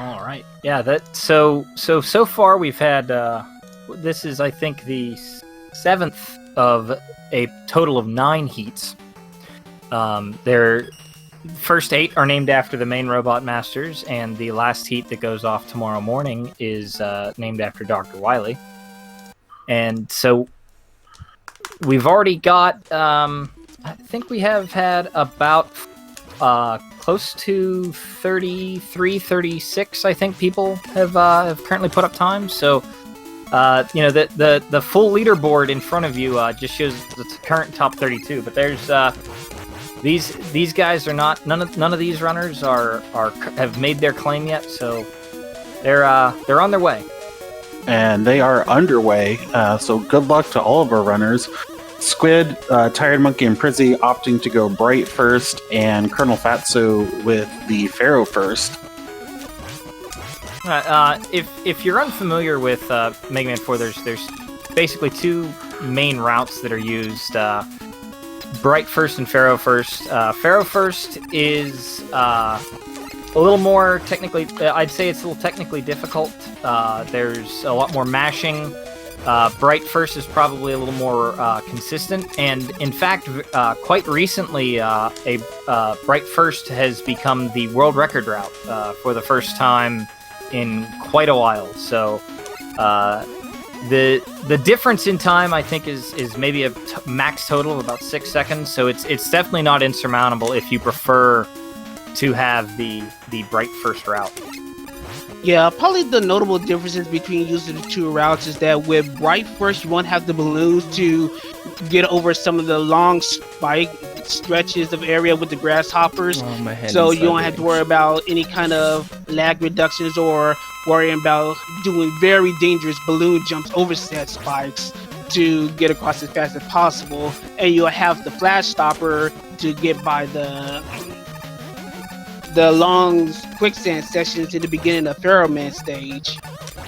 All right. Yeah. So far we've had. This is, I think, the 7th of a total of 9 heats. Their first 8 are named after the main robot masters, and the last heat that goes off tomorrow morning is named after Dr. Wily. And so we've already got. I think we have had about close to 33, 36. I think people have currently put up times. So. The full leaderboard in front of you just shows the current top 32. But there's these guys are not none of these runners have made their claim yet, so they're on their way. And they are underway. So good luck to all of our runners. Squid, Tired Monkey, and Prizzy opting to go Bright first, and Colonel Fatso with the Pharaoh first. If you're unfamiliar with Mega Man 4, there's basically 2 main routes that are used: Bright first and Pharaoh first. Pharaoh first is a little more technically. I'd say it's a little technically difficult. There's a lot more mashing. Bright first is probably a little more consistent, and in fact, quite recently, a Bright first has become the world record route for the first time in quite a while. So the difference in time, I think, is maybe a max total of about 6 seconds. So it's definitely not insurmountable if you prefer to have the Bright first route. Yeah, probably the notable differences between using the 2 routes is that with Bright first, you won't have the balloons to get over some of the long spike stretches of area with the grasshoppers. So you don't have to worry about any kind of lag reductions or worrying about doing very dangerous balloon jumps over said spikes to get across as fast as possible. And you'll have the flash stopper to get by the long quicksand sections in the beginning of Pharaoh Man stage.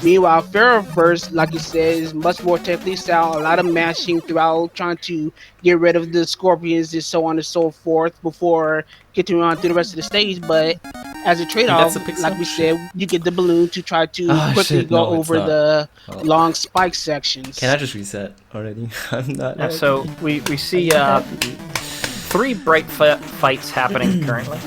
Meanwhile, Pharaoh first, like you said, is much more technically sound, a lot of mashing throughout, trying to get rid of the scorpions and so on and so forth before getting on through the rest of the stage. But as a trade-off, like we said, you get the balloon to try to quickly go over the long spike sections. Can I just reset already? I'm not. So we see 3 Bright fights happening currently.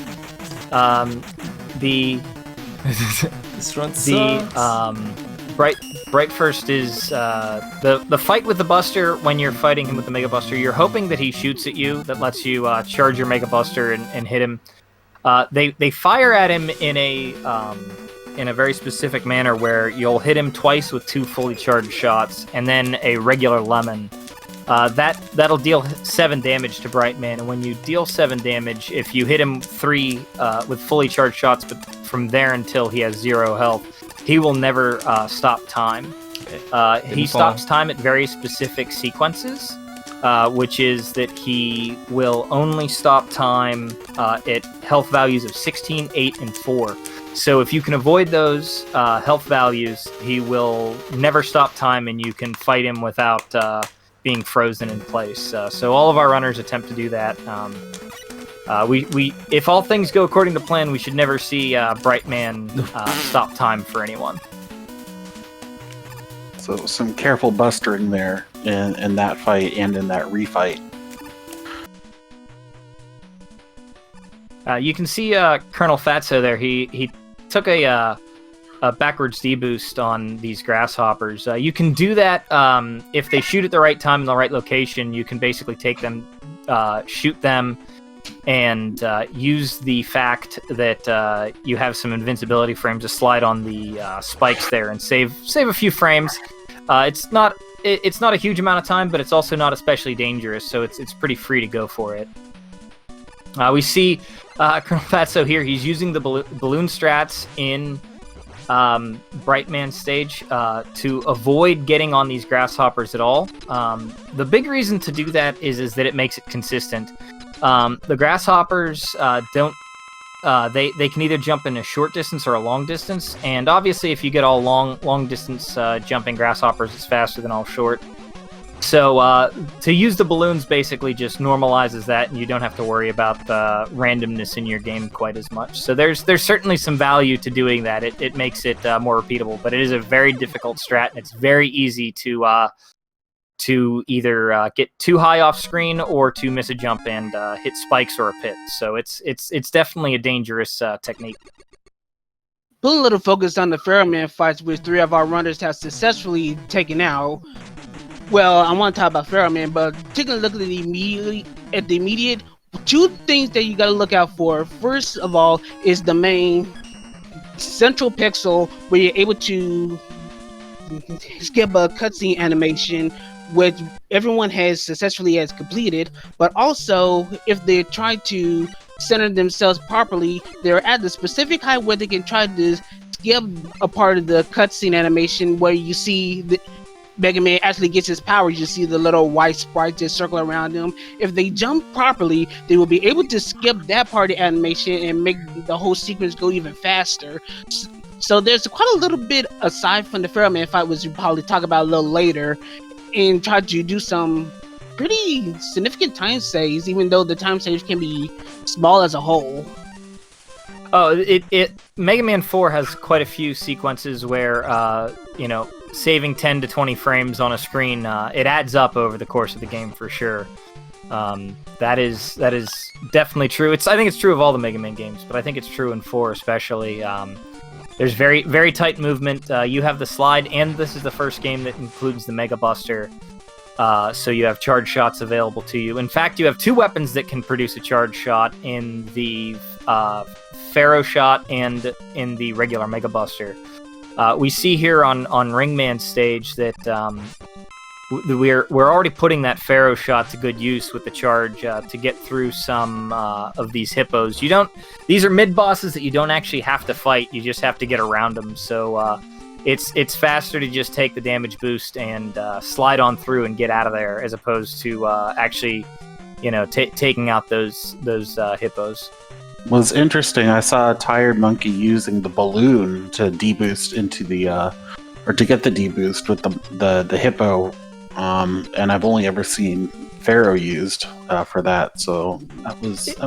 Bright first is the fight with the Buster. When you're fighting him with the Mega Buster, you're hoping that he shoots at you. That lets you charge your Mega Buster and hit him. They fire at him in a very specific manner where you'll hit him twice with 2 fully charged shots, and then a regular lemon. That'll deal 7 damage to Brightman, and when you deal 7 damage, if you hit him 3 with fully charged shots, but from there until he has 0 health, he will never stop time. He stops time at very specific sequences, which is that he will only stop time at health values of 16, 8, and 4. So if you can avoid those health values, he will never stop time, and you can fight him without being frozen in place. So all of our runners attempt to do that. We if all things go according to plan, we should never see Brightman stop time for anyone. So some careful bustering there in that fight and in that refight. You can see Colonel Fatso there. He took a backwards deboost on these grasshoppers. You can do that if they shoot at the right time in the right location. You can basically take them, shoot them, and use the fact that you have some invincibility frames to slide on the spikes there and save a few frames. It's not a huge amount of time, but it's also not especially dangerous, so it's pretty free to go for it. We see Colonel Fatso here. He's using the balloon strats in Brightman stage to avoid getting on these grasshoppers at all. The big reason to do that is that it makes it consistent. The grasshoppers don't. They can either jump in a short distance or a long distance, and obviously if you get all long distance jumping grasshoppers, it's faster than all short. So to use the balloons basically just normalizes that, and you don't have to worry about the randomness in your game quite as much. So there's certainly some value to doing that. It makes it more repeatable, but it is a very difficult strat, and it's very easy to either get too high off screen or to miss a jump and hit spikes or a pit. So it's definitely a dangerous technique. Put a little focus on the Pharaoh fights, which 3 of our runners have successfully taken out. Well, I want to talk about Pharaoh Man, but taking a look at the immediate, 2 things that you got to look out for. First of all, is the main central pixel where you're able to skip a cutscene animation, which everyone has successfully completed. But also, if they try to center themselves properly, they're at the specific height where they can try to skip a part of the cutscene animation where you see the Mega Man actually gets his powers. You see the little white sprites just circle around him. If they jump properly, they will be able to skip that part of the animation and make the whole sequence go even faster. So there's quite a little bit aside from the Pharaoh Man fight, which we'll probably talk about a little later, and try to do some pretty significant time saves, even though the time saves can be small as a whole. Oh, Mega Man 4 has quite a few sequences where, saving 10 to 20 frames on a screen, it adds up over the course of the game for sure. That is definitely true. I think it's true of all the Mega Man games, but I think it's true in 4 especially. There's very, very tight movement. You have the slide, and this is the first game that includes the Mega Buster. So you have charge shots available to you. In fact, you have 2 weapons that can produce a charge shot in the Pharaoh shot and in the regular Mega Buster. We see here on Ringman's stage that we're already putting that Pharaoh shot to good use with the charge to get through some of these hippos. These are mid bosses that you don't actually have to fight. You just have to get around them. So it's faster to just take the damage boost and slide on through and get out of there, as opposed to actually, taking out those hippos. Was interesting. I saw a Tired Monkey using the balloon to deboost into the or to get the deboost with the hippo, and I've only ever seen Pharaoh used for that. So that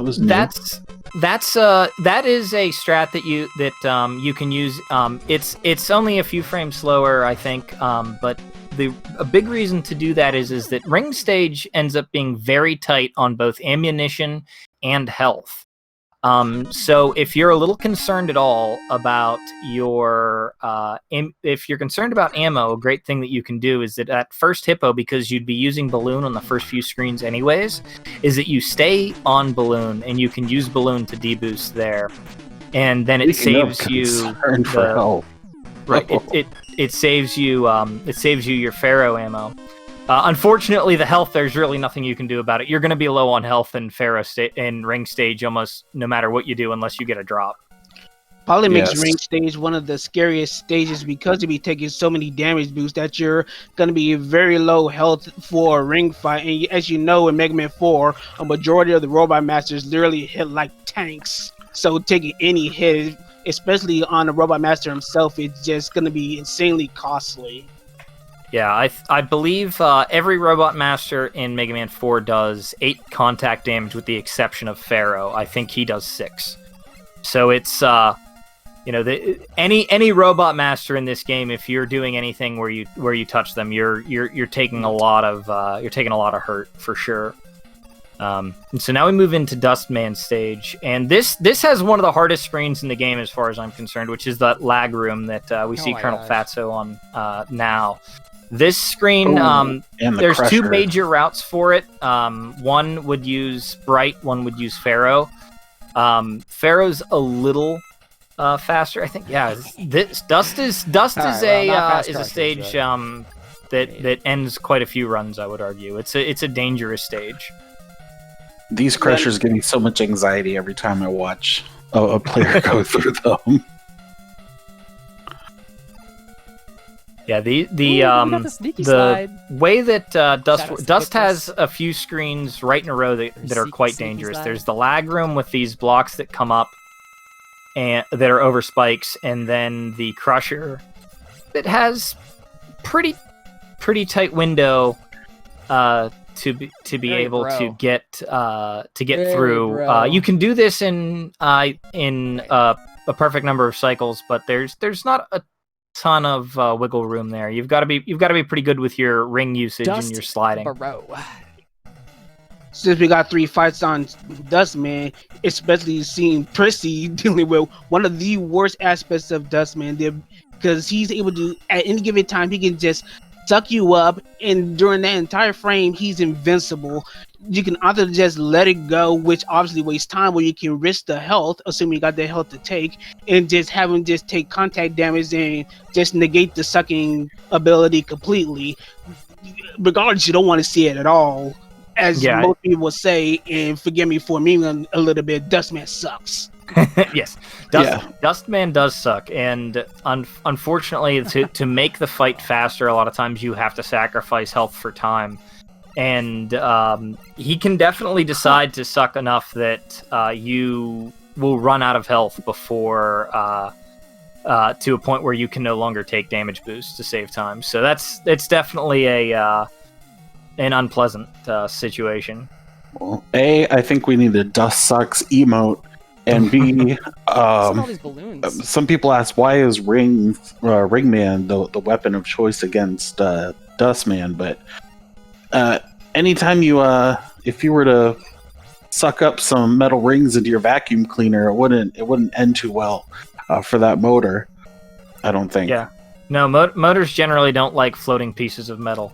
was new. That is a strat that you can use. It's only a few frames slower, I think, but a big reason to do that is that Ring Stage ends up being very tight on both ammunition and health. So if you're a little concerned at all about if you're concerned about ammo, a great thing that you can do is that at first hippo, because you'd be using balloon on the first few screens anyways, is that you stay on balloon and you can use balloon to deboost there, and then it saves you for health. Right. It saves you your Pharaoh ammo. Unfortunately, the health, there's really nothing you can do about it. You're going to be low on health in in Ring Stage almost no matter what you do, unless you get a drop. Probably makes Ring Stage one of the scariest stages because you'll be taking so many damage boosts that you're going to be very low health for a ring fight. And as you know, in Mega Man 4, a majority of the Robot Masters literally hit like tanks. So taking any hit, especially on the Robot Master himself, it's just going to be insanely costly. Yeah, I believe every Robot Master in Mega Man 4 does 8 contact damage with the exception of Pharaoh. I think he does 6. So it's any Robot Master in this game, if you're doing anything where you touch them, you're taking a lot of hurt for sure. And so now we move into Dustman stage, and this has one of the hardest screens in the game as far as I'm concerned, which is that lag room that we see Colonel Fatso on now. This screen, there's Crusher. 2 major routes for it. One would use Bright, one would use Pharaoh. Pharaoh's a little faster, I think. Yeah, Dust is a stage that ends quite a few runs. I would argue it's a dangerous stage. These Crushers give me so much anxiety every time I watch a player go through them. Yeah, the way that Dust has a few screens right in a row that are quite dangerous. There's the lag room with these blocks that come up and that are over spikes, and then the Crusher that has pretty tight window to be Very able bro. to get Very through. bro. You can do this in a perfect number of cycles, but there's not a ton of wiggle room there. You've got to be pretty good with your ring usage and your sliding. Bro. Since we got 3 fights on Dustman, especially seeing Prissy dealing with one of the worst aspects of Dustman, because he's able to, at any given time, he can just suck you up, and during that entire frame, he's invincible. You can either just let it go, which obviously wastes time, or you can risk the health, assuming you got the health to take, and just have him just take contact damage and just negate the sucking ability completely. Regardless, you don't want to see it at all. As most people would say, and forgive me for memeing a little bit, Dustman sucks. Yes, Dustman does suck, and unfortunately, to make the fight faster, a lot of times you have to sacrifice health for time, and he can definitely decide to suck enough that you will run out of health before to a point where you can no longer take damage boosts to save time. So it's definitely an unpleasant situation. Well, I think we need a Dust Sucks emote, and B, all these balloons. some people ask, why is Ringman the weapon of choice against Dustman? But anytime if you were to suck up some metal rings into your vacuum cleaner, it wouldn't end too well for that motor, I don't think. Yeah. No, motors generally don't like floating pieces of metal,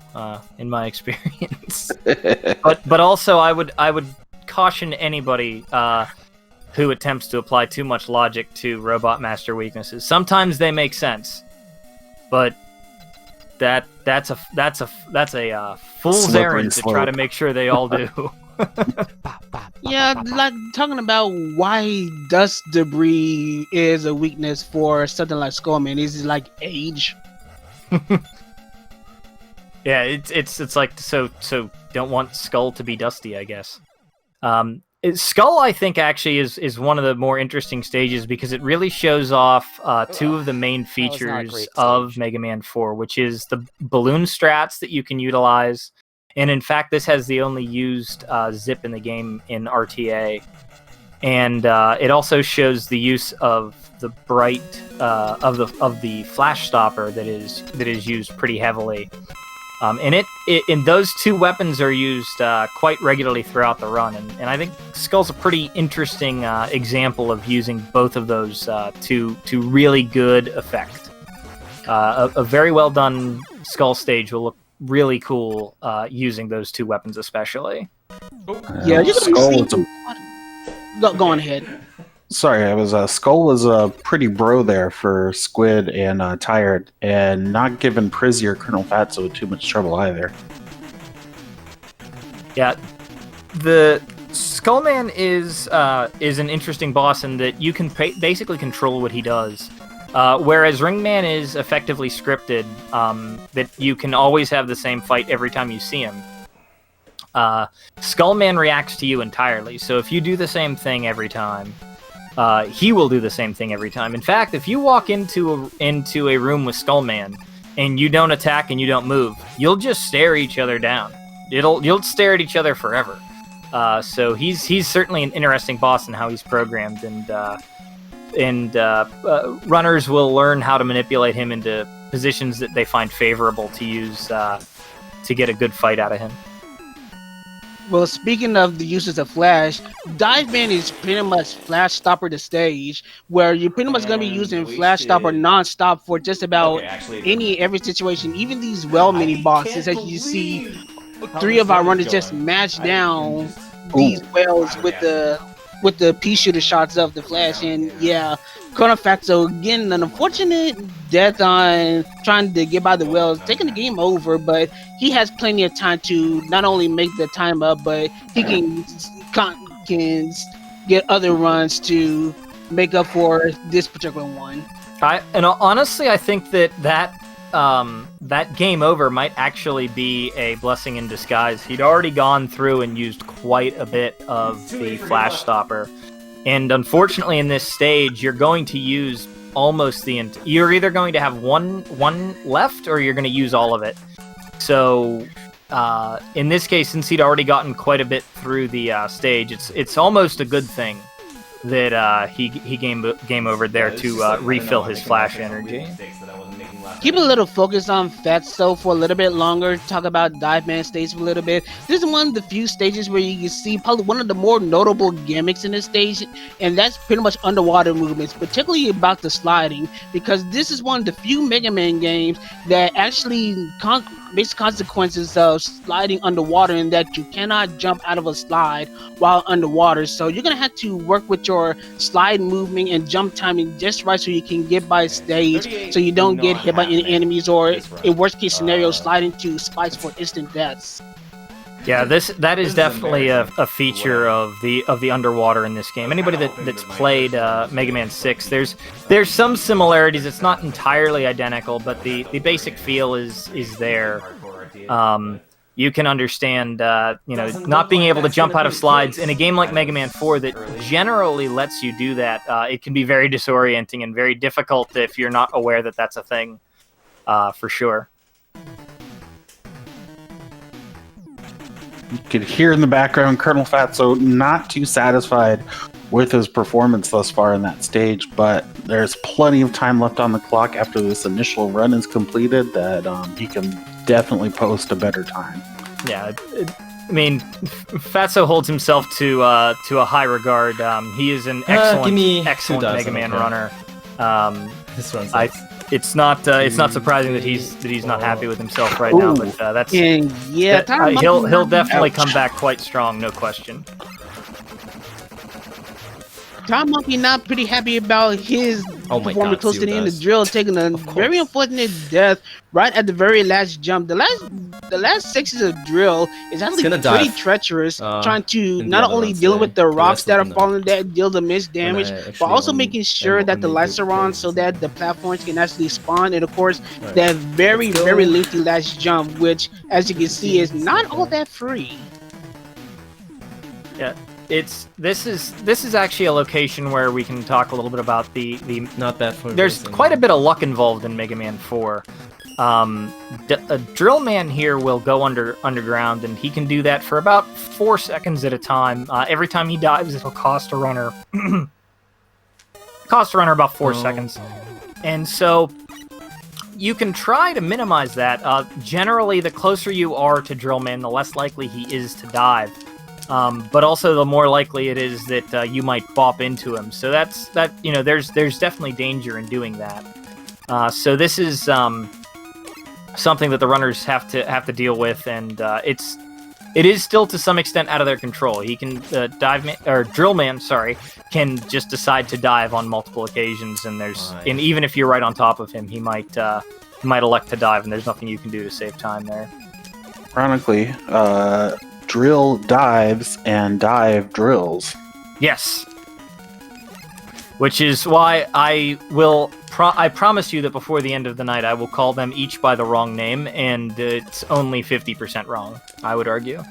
in my experience. but also, I would caution anybody who attempts to apply too much logic to Robot Master weaknesses. Sometimes they make sense, but that's a fool's Slippery errand to try to make sure they all do. Yeah, like talking about why dust debris is a weakness for something like Skullman. Is it like age? Yeah, it's like so don't want Skull to be dusty, I guess. Skull, I think, actually is one of the more interesting stages because it really shows off two of the main features of Mega Man 4, which is the balloon strats that you can utilize. And in fact, this has the only used zip in the game in RTA, and it also shows the use of the bright of the flash stopper that is used pretty heavily. And those two weapons are used quite regularly throughout the run, and I think Skull's a pretty interesting example of using both of those to really good effect. A very well done Skull stage will look really cool using those two weapons especially. Yeah, you can Skull see. Go on ahead. Sorry, I was Skull was pretty bro there for Squid and Tired, and not giving Prizzy or Colonel Fatso too much trouble either. Yeah, the Skullman is an interesting boss in that you can basically control what he does. Whereas Ringman is effectively scripted, that you can always have the same fight every time you see him. Skullman reacts to you entirely, so if you do the same thing every time, he will do the same thing every time. In fact, if you walk into a room with Skullman and you don't attack and you don't move, you'll just stare each other down. You'll stare at each other forever. So he's certainly an interesting boss in how he's programmed, and runners will learn how to manipulate him into positions that they find favorable to use to get a good fight out of him. Well, speaking of the uses of Flash, Dive Man is pretty much Flash Stopper the stage, where you're pretty much going to be using Flash Stopper non-stop for just about every situation. Even these well mini bosses, as you see, 3 of our runners just match down these wells with the pea shooter shots of the Flash. And yeah, Colonel Fatso, again, an unfortunate death on trying to get by the wells, taking the game over, but he has plenty of time to not only make the time up, but he can get other runs to make up for this particular one. Honestly, I think that game over might actually be a blessing in disguise. He'd already gone through and used quite a bit of the Flash Stopper. And unfortunately, in this stage, you're going to use almost you're either going to have one left, or you're going to use all of it. So in this case, since he'd already gotten quite a bit through the stage, it's almost a good thing that he game over there to refill his flash energy. Keep a little focus on Fatso for a little bit longer. Talk about Dive Man stage for a little bit. This is one of the few stages where you can see probably one of the more notable gimmicks in this stage, and that's pretty much underwater movements, particularly about the sliding, because this is one of the few Mega Man games that actually makes consequences of sliding underwater, in that you cannot jump out of a slide while underwater. So you're gonna have to work with your slide movement and jump timing just right so you can get by stage, so you don't get hit by any enemies, or in worst case scenario, slide into spikes for instant deaths. Yeah, that is definitely a feature of the underwater in this game. Anybody that's played Mega Man 6, there's some similarities. It's not entirely identical, but the basic feel is there. You can understand, not being able to jump out of slides in a game like Mega Man 4 that generally lets you do that. It can be very disorienting and very difficult if you're not aware that that's a thing, for sure. You could hear in the background Colonel Fatso not too satisfied with his performance thus far in that stage, but there's plenty of time left on the clock after this initial run is completed that he can definitely post a better time. Yeah, I mean, Fatso holds himself to a high regard. He is an excellent Mega Man runner. This one's It's not surprising that he's not happy with himself right now, but that's he'll definitely come back quite strong, no question. Tom Monkey not pretty happy about his performance close to the end of Drill, taking a very unfortunate death right at the very last jump. The last sections of Drill is actually pretty treacherous, trying to not only deal with the rocks that are falling that deal the immense damage, but also making sure that the lights are on so that the platforms can actually spawn. And of course, that very lengthy last jump, which as you can see is not all that free. Yeah. This is actually a location where we can talk a little bit about the not bad for there's quite a bit of luck involved in Mega Man 4. A Drill Man here will go underground, and he can do that for about 4 seconds at a time. Every time he dives, it'll cost a runner about 4 seconds, and so you can try to minimize that. Generally, the closer you are to Drill Man, the less likely he is to dive. But also the more likely it is that you might bop into him. So there's definitely danger in doing that. So this is something that the runners have to deal with, and it is still to some extent out of their control. He can Drill Man, can just decide to dive on multiple occasions, and and even if you're right on top of him, he might elect to dive, and there's nothing you can do to save time there. Ironically, Drill dives and dive drills. Yes. Which is why I promise you that before the end of the night I will call them each by the wrong name, and it's only 50% wrong, I would argue.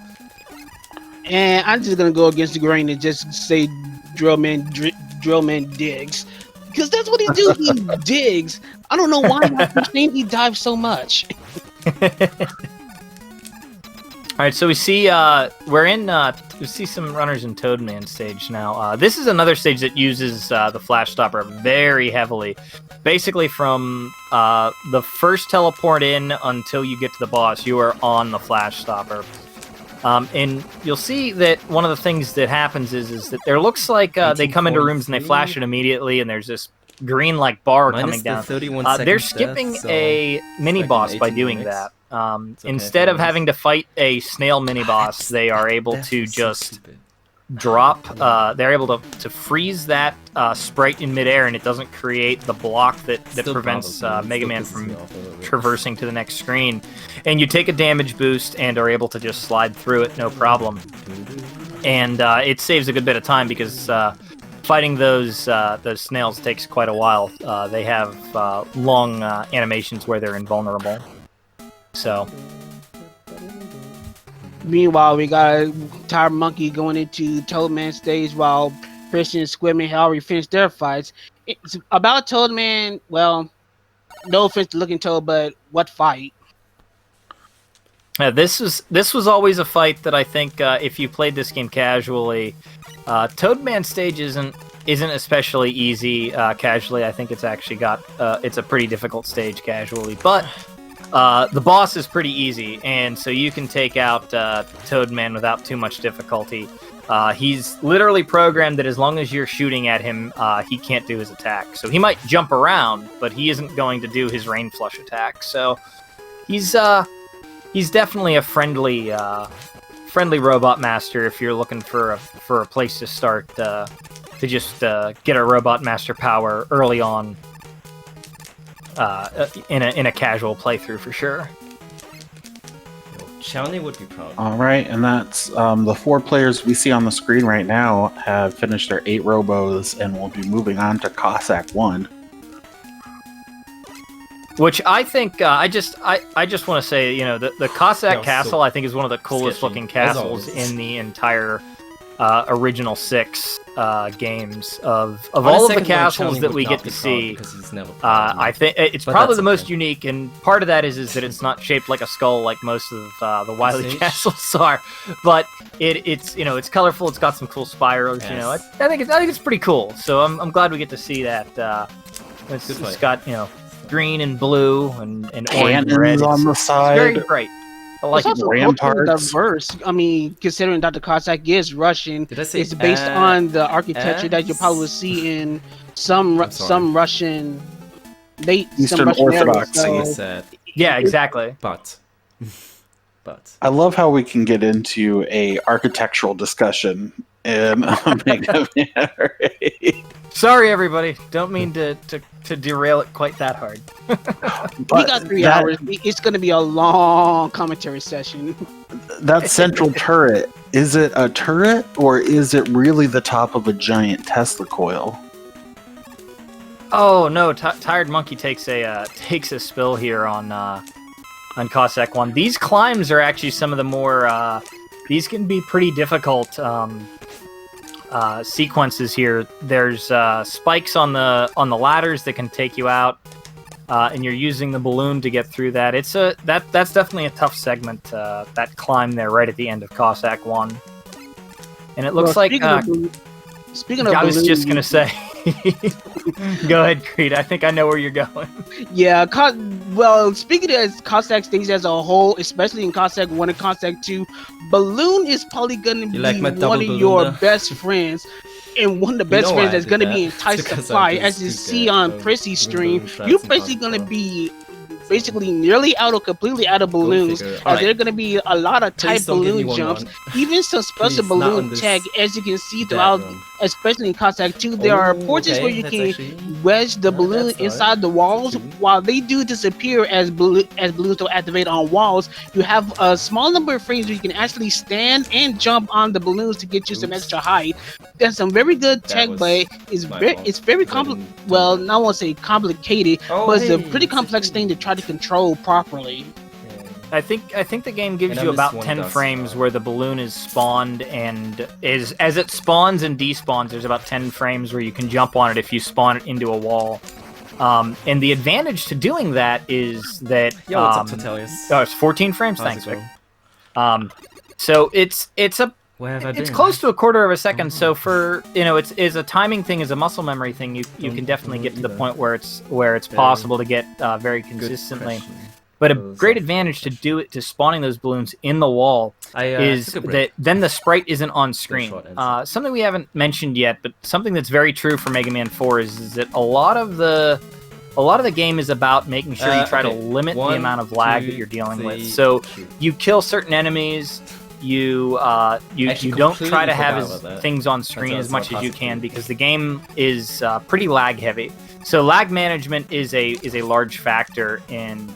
And I'm just gonna go against the grain and just say Drillman digs, because that's what he do. He digs. I don't know why he dives so much. All right, so we see we see some runners in Toadman stage now. This is another stage that uses the flash stopper very heavily. Basically, from the first teleport in until you get to the boss, you are on the flash stopper. And you'll see that one of the things that happens is that there looks like they come into rooms and they flash it immediately, and there's this green bar coming down. They're skipping a mini boss by doing that. Instead of having to fight a snail mini boss, they are able to just drop. They're able to freeze that sprite in midair, and it doesn't create the block that prevents Mega Man from traversing to the next screen. And you take a damage boost and are able to just slide through it, no problem. And it saves a good bit of time because fighting those snails takes quite a while. They have long animations where they're invulnerable. So. Meanwhile, we got Tired Monkey going into Toadman stage while Christian and Squidman had already finished their fights. It's about Toadman. Well, no offense to Looking Toad, but what fight? This was always a fight that I think if you played this game casually, Toadman stage isn't especially easy casually. I think it's actually got it's a pretty difficult stage casually, but the boss is pretty easy, and so you can take out Toadman without too much difficulty. He's literally programmed that as long as you're shooting at him, he can't do his attack. So he might jump around, but he isn't going to do his rain flush attack. So he's definitely a friendly robot master if you're looking for a place to start to just get a robot master power early on in a casual playthrough for sure. Shawnee would be proud. All right, and that's the 4 players we see on the screen right now have finished their 8 robos and will be moving on to Cossack 1. Which I think I just want to say, the Cossack Castle so I think is one of the coolest sketchy, looking as castles always. in the entire original 6 games of all of the castles that we get to see. I think it's But probably that's the most okay. unique, and part of that is that it's not shaped like a skull like most of the Wily Sage? castles are, but it's colorful. It's got some cool spirals. Yes. I think it's pretty cool. So I'm glad we get to see that. It's Good fight. got green and blue and orange and red. Cannons on the It's very side. bright. I like It's it. also ramparts. culturally diverse. I mean, considering Dr. Cossack is Russian, Did I say it's based on the architecture that you'll probably see in some I'm sorry. some Russian, Eastern some Russian Orthodoxy. areas, so- Said, Yeah, exactly. but I love how we can get into a architectural discussion in Mega Man Array. Sorry, everybody. Don't mean to derail it quite that hard. We got 3 hours. It's going to be a long commentary session. That central turret, is it a turret or is it really the top of a giant Tesla coil? Oh no! Tired Monkey takes a spill here on Cossack 1. These climbs are actually some of the more. These can be pretty difficult sequences here. There's spikes on the ladders that can take you out, and you're using the balloon to get through that. That's definitely a tough segment. That climb there right at the end of Cossack 1, and it looks like. Speaking of I was just balloons, gonna say. Go ahead, Creed. I think I know where you're going. yeah. Well, speaking of Cossack things as a whole, especially in Cossack 1 and Cossack 2, balloon is probably going to be like my one double of balloon your there? best friends. And one of the best know friends I that's did going to that. be It's enticed to because I fly, just as you did see that, on Prissy's stream, balloon traps you're and basically going to hardcore. be basically nearly out or completely out of balloons, figure. as Alright. there are going to be a lot of tight Please don't give me balloon jumps, 1-1. even some special Please, not on balloon this tech, as you can see That throughout, run. especially in Cossack 2. There are Oh, portions okay, where you that's can actually- wedge the No, balloon that's alright. inside the walls. Two. While they do disappear as balloons don't activate on walls, you have a small number of frames where you can actually stand and jump on the balloons to get you some Oops. extra height. There's some very good That tech, was but it's my very fault. it's very I didn't do well, that. I won't say complicated, Oh, but it's a hey, pretty it's complex 15. thing to try to control properly. I think the game gives And I you missed about one 10 dust. frames where the balloon is spawned and as it spawns and despawns. There's about 10 frames where you can jump on it if you spawn it into a wall. And the advantage to doing that is that Yo, what's up, Totelius? oh, it's 14 frames. How's Thanks, it Vic. going? So it's Where have I been? it's close to a quarter of a second. So for it's a timing thing, is a muscle memory thing. You Don't can definitely get to the either. point where it's Very possible to get very Good consistently. question. But a Those great are- advantage to spawning those balloons in the wall I is took a that break. then the sprite isn't on screen. short answer. Something we haven't mentioned yet, but something that's very true for Mega Man 4 is that a lot of the game is about making sure you try to okay. limit the 1, amount of lag 2, that you're dealing with. 3, So shoot. you kill certain enemies. You Actually, don't try to completely have forgot about that. things on screen That's as much as you possible. can because the game is pretty lag heavy. So lag management is a large factor in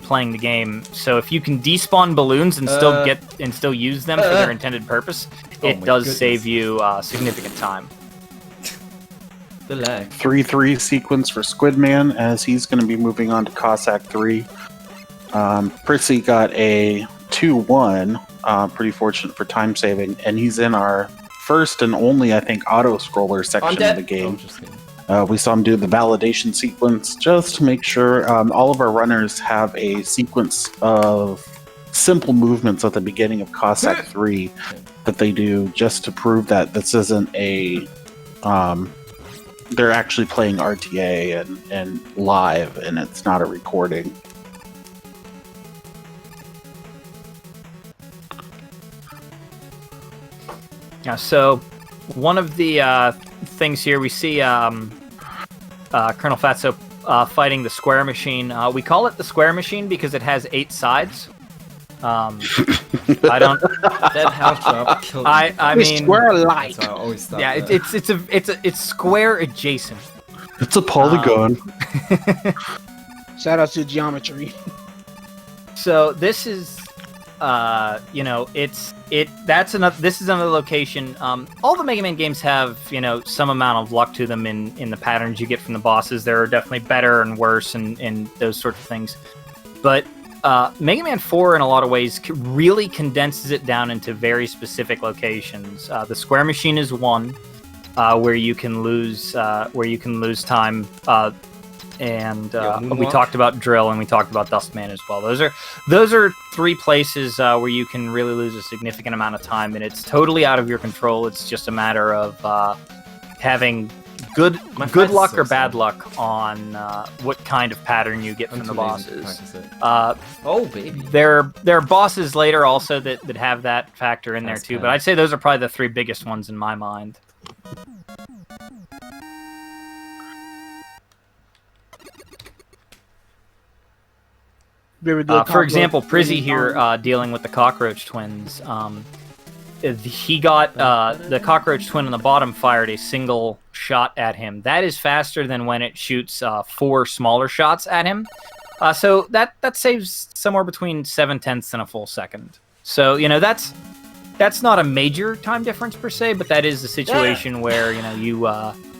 playing the game. So if you can despawn balloons and still use them for their intended purpose, Oh it my does goodness. save you significant time. The lag. 3-3 sequence for Squidman as he's going to be moving on to Cossack 3. Prissy got a 2-1, pretty fortunate for time saving, and he's in our first and only, I think, auto-scroller I'm section dead. of the game. Oh, just kidding. We saw him do the validation sequence just to make sure all of our runners have a sequence of simple movements at the beginning of Cossack 3 that they do just to prove that this isn't a they're actually playing RTA and live, and it's not a recording. Yeah, so one of the things here we see Colonel Fatso fighting the square machine. We call it the square machine because it has 8 sides. I don't. That half drop killed me. I It's mean, square like. That's why I always thought yeah, that. it's square adjacent. It's a polygon. Shout out to geometry. So this is, this is another location. All the Mega Man games have, some amount of luck to them in the patterns you get from the bosses. There are definitely better and worse and those sorts of things. But Mega Man 4, in a lot of ways, really condenses it down into very specific locations. The square machine is one, where you can lose time. And we talked about Drill, and we talked about Dustman as well. Those are 3 places where you can really lose a significant amount of time, and it's totally out of your control. It's just a matter of having good luck or bad luck on what kind of pattern you get from the bosses. Oh baby! There are bosses later also that have that factor in there That's too, bad. but I'd say those are probably the 3 biggest ones in my mind. Very good. For example, Prizzy here dealing with the Cockroach Twins. He got the Cockroach Twin on the bottom fired a single shot at him. That is faster than when it shoots 4 smaller shots at him. So that saves somewhere between 7/10 and a full second. So that's not a major time difference per se, but that is a situation where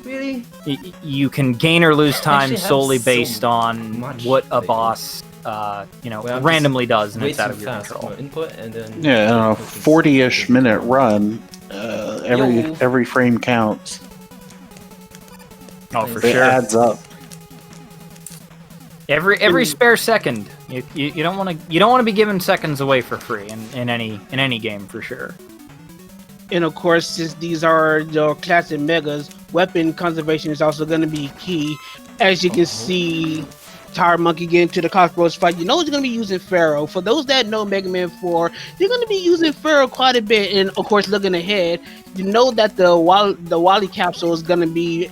Really? you can gain or lose time Actually have solely so based on much what a lately. boss I'm randomly does, and Way it's out too of your fast control. with my input, and then Yeah, in a 40-ish minute run, Yo. every frame counts. Oh, for It sure. adds up. Every spare second, you don't want to be giving seconds away for free in any game for sure. And of course, since these are the classic megas, weapon conservation is also going to be key. As you can see, Tired Monkey get into the cockroach fight. You know he's going to be using Pharaoh. For those that know Mega Man 4, you're going to be using Pharaoh quite a bit. And of course, looking ahead, you know that the Wally capsule is going to be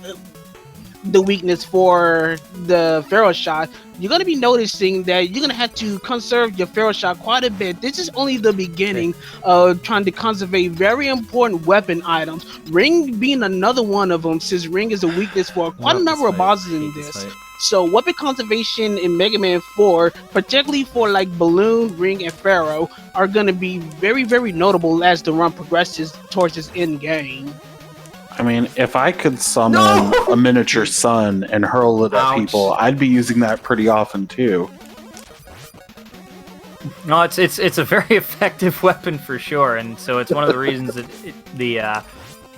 the weakness for the Pharaoh shot. You're going to be noticing that you're going to have to conserve your Pharaoh shot quite a bit. This is only the beginning of trying to conserve very important weapon items. Ring being another one of them, since Ring is a weakness for quite a number of bosses in this. So weapon conservation in Mega Man 4, particularly for like Balloon, Ring, and Pharaoh, are going to be very, very notable as the run progresses towards its end game. I mean, if I could summon a miniature sun and hurl it at Ouch. people, I'd be using that pretty often too. No, it's a very effective weapon for sure, and so it's one of the reasons that the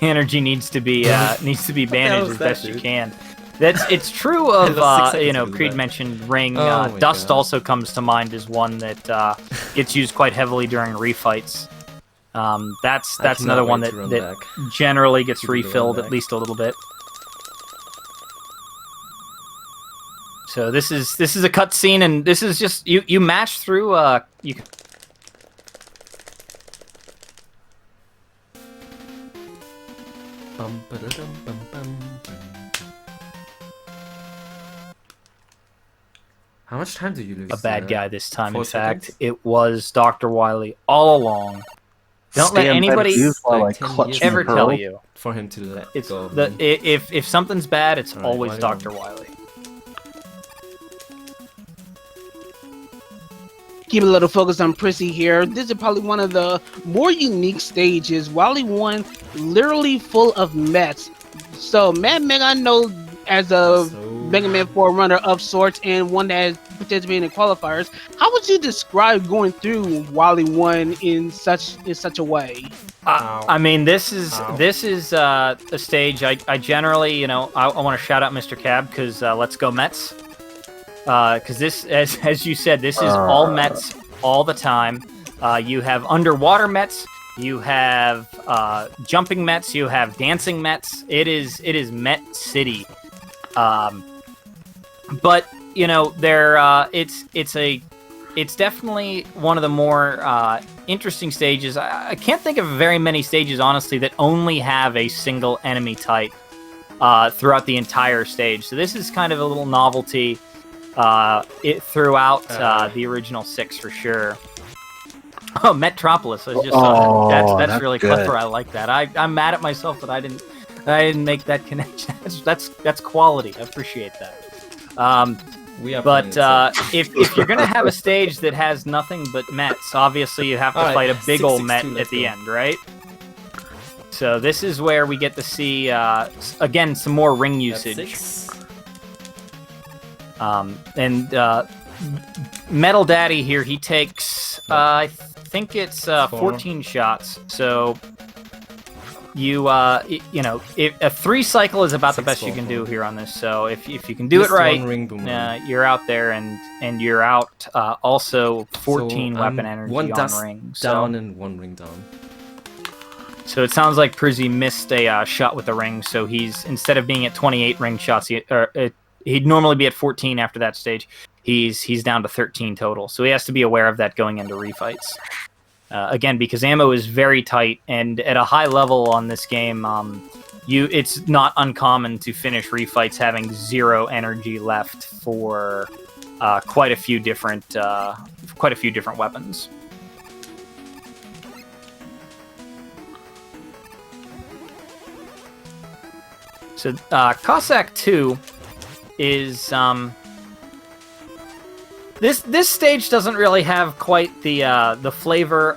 energy needs to be managed was as that, best you dude? can. It's true of 6 seconds to do Creed that. mentioned Ring. Oh my Dust God. also comes to mind as one that gets used quite heavily during refights. That's cannot another one wait that to run that back. generally gets Keep it going refilled back. at least a little bit. So this is a cutscene, and this is just you match through. You can. Bum, ba-da-dum, bum, bum, bum. How much time do you lose? A bad guy this time. 4 In fact, seconds? it was Dr. Wily all along. Don't let Stand anybody at ease while like I 10 clutch years my ever pearl. tell you. For him to let It's go. of the me. if something's bad, it's Alright, always Wily Dr. won. Wily. Keep a little focus on Prissy here. This is probably one of the more unique stages. Wally 1 literally full of Mets. So Mad Mega, I know as a So- Mega Man 4 runner of sorts and one that has participated in qualifiers, how would you describe going through Wally 1 in such a way? Ow. I mean, this is Ow. a stage I generally, I want to shout out Mr. Cab because Let's Go Mets. Because this, as you said, this is all Mets all the time. You have underwater Mets. You have jumping Mets. You have dancing Mets. It is Met City. But you know, it's definitely one of the more interesting stages. I can't think of very many stages, honestly, that only have a single enemy type throughout the entire stage. So this is kind of a little novelty throughout the original 6 for sure. Oh, Metropolis! I just saw that. That's really good. clever. I like that. I'm mad at myself that I didn't make that connection. That's quality. I appreciate that. If you're gonna have a stage that has nothing but Mets, obviously you have to fight a big old Met at the end, right? So this is where we get to see again some more ring usage. Metal Daddy here, he takes I think it's 14 shots. So you know, a 3 cycle is about the best you can do here on this. So if you can do it right, you're out there, and you're out also 14 weapon energy one on ring. Down and 1 ring down. So it sounds like Prizzy missed a shot with the ring. So he's, instead of being at 28 ring shots, he'd normally be at 14 after that stage. He's down to 13 total. So he has to be aware of that going into refights. Again, because ammo is very tight, and at a high level on this game, it's not uncommon to finish refights having 0 energy left for quite a few different weapons. So Cossack 2 is This stage doesn't really have quite the flavor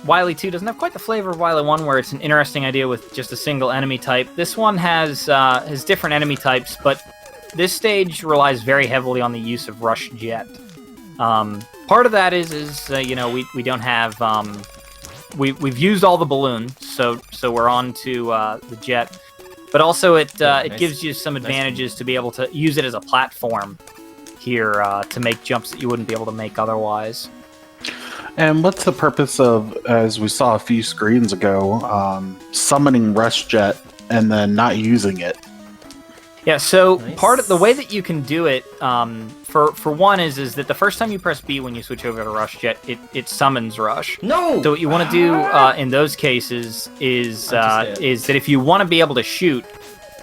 Wily 2 doesn't have quite the flavor of Wily 1, where it's an interesting idea with just a single enemy type. This one has different enemy types, but this stage relies very heavily on the use of Rush Jet. Part of that is you know, we don't have we've used all the balloons, so we're on to the jet, but also it gives you some advantages to be able to use it as a platform here to make jumps that you wouldn't be able to make otherwise. And what's the purpose of, as we saw a few screens ago, summoning Rush Jet and then not using it? Yeah, so part of the way that you can do it, for one, is that the first time you press B when you switch over to Rush Jet, it summons Rush. No. So what you want to do in those cases is that if you want to be able to shoot,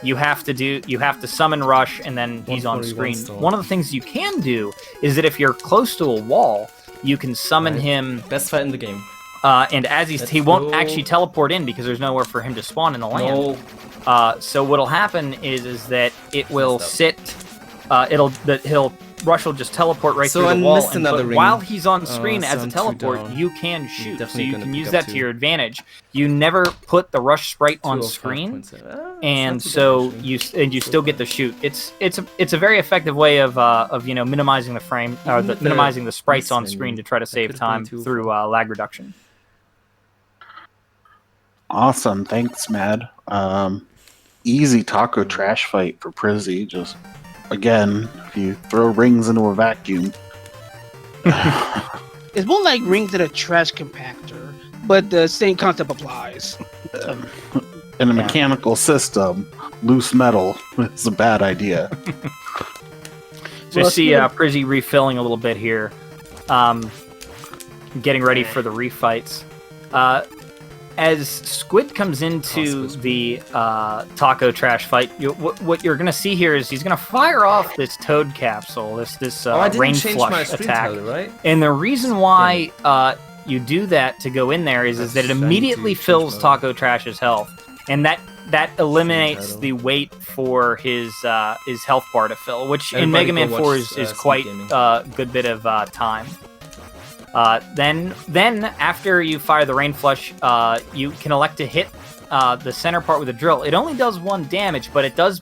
you have to summon Rush, and then he's on screen. One of the things you can do is that if you're close to a wall, you can summon him. Best fight in the game. And as he won't actually teleport in because there's nowhere for him to spawn in the land. So what'll happen is that it will sit. Rush will just teleport right through the wall, and while he's on screen as a teleport, you can shoot. So you can use that to your advantage. You never put the Rush sprite on screen, and so you still get to shoot. It's a very effective way of you know, minimizing the frame or minimizing the sprites on screen to try to save time through lag reduction. Awesome, thanks, Mad. Easy taco trash fight for Prizzy. Just again, if you throw rings into a vacuum. It's more like rings in a trash compactor, but the same concept applies. In a mechanical system, loose metal is a bad idea. So you see Prizzy refilling a little bit here, getting ready for the refights. As Squid comes into the taco trash fight, what you're going to see here is he's going to fire off this toad capsule, this rain flush attack. Right? And the reason why you do that to go in there is that it immediately fills Taco Trash's health, and that eliminates the wait for his health bar to fill, which in Mega Man 4 is quite a good bit of time. Then after you fire the rain flush, you can elect to hit the center part with a drill. It only does 1 damage, but it does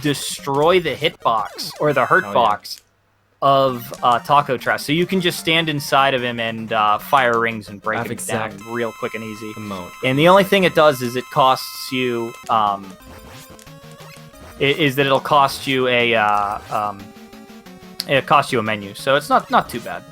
destroy the hitbox or the hurt box of Taco Trash. So you can just stand inside of him and fire rings and break it down real quick and easy. And the only thing it does is it costs you it'll cost you a menu. So it's not too bad.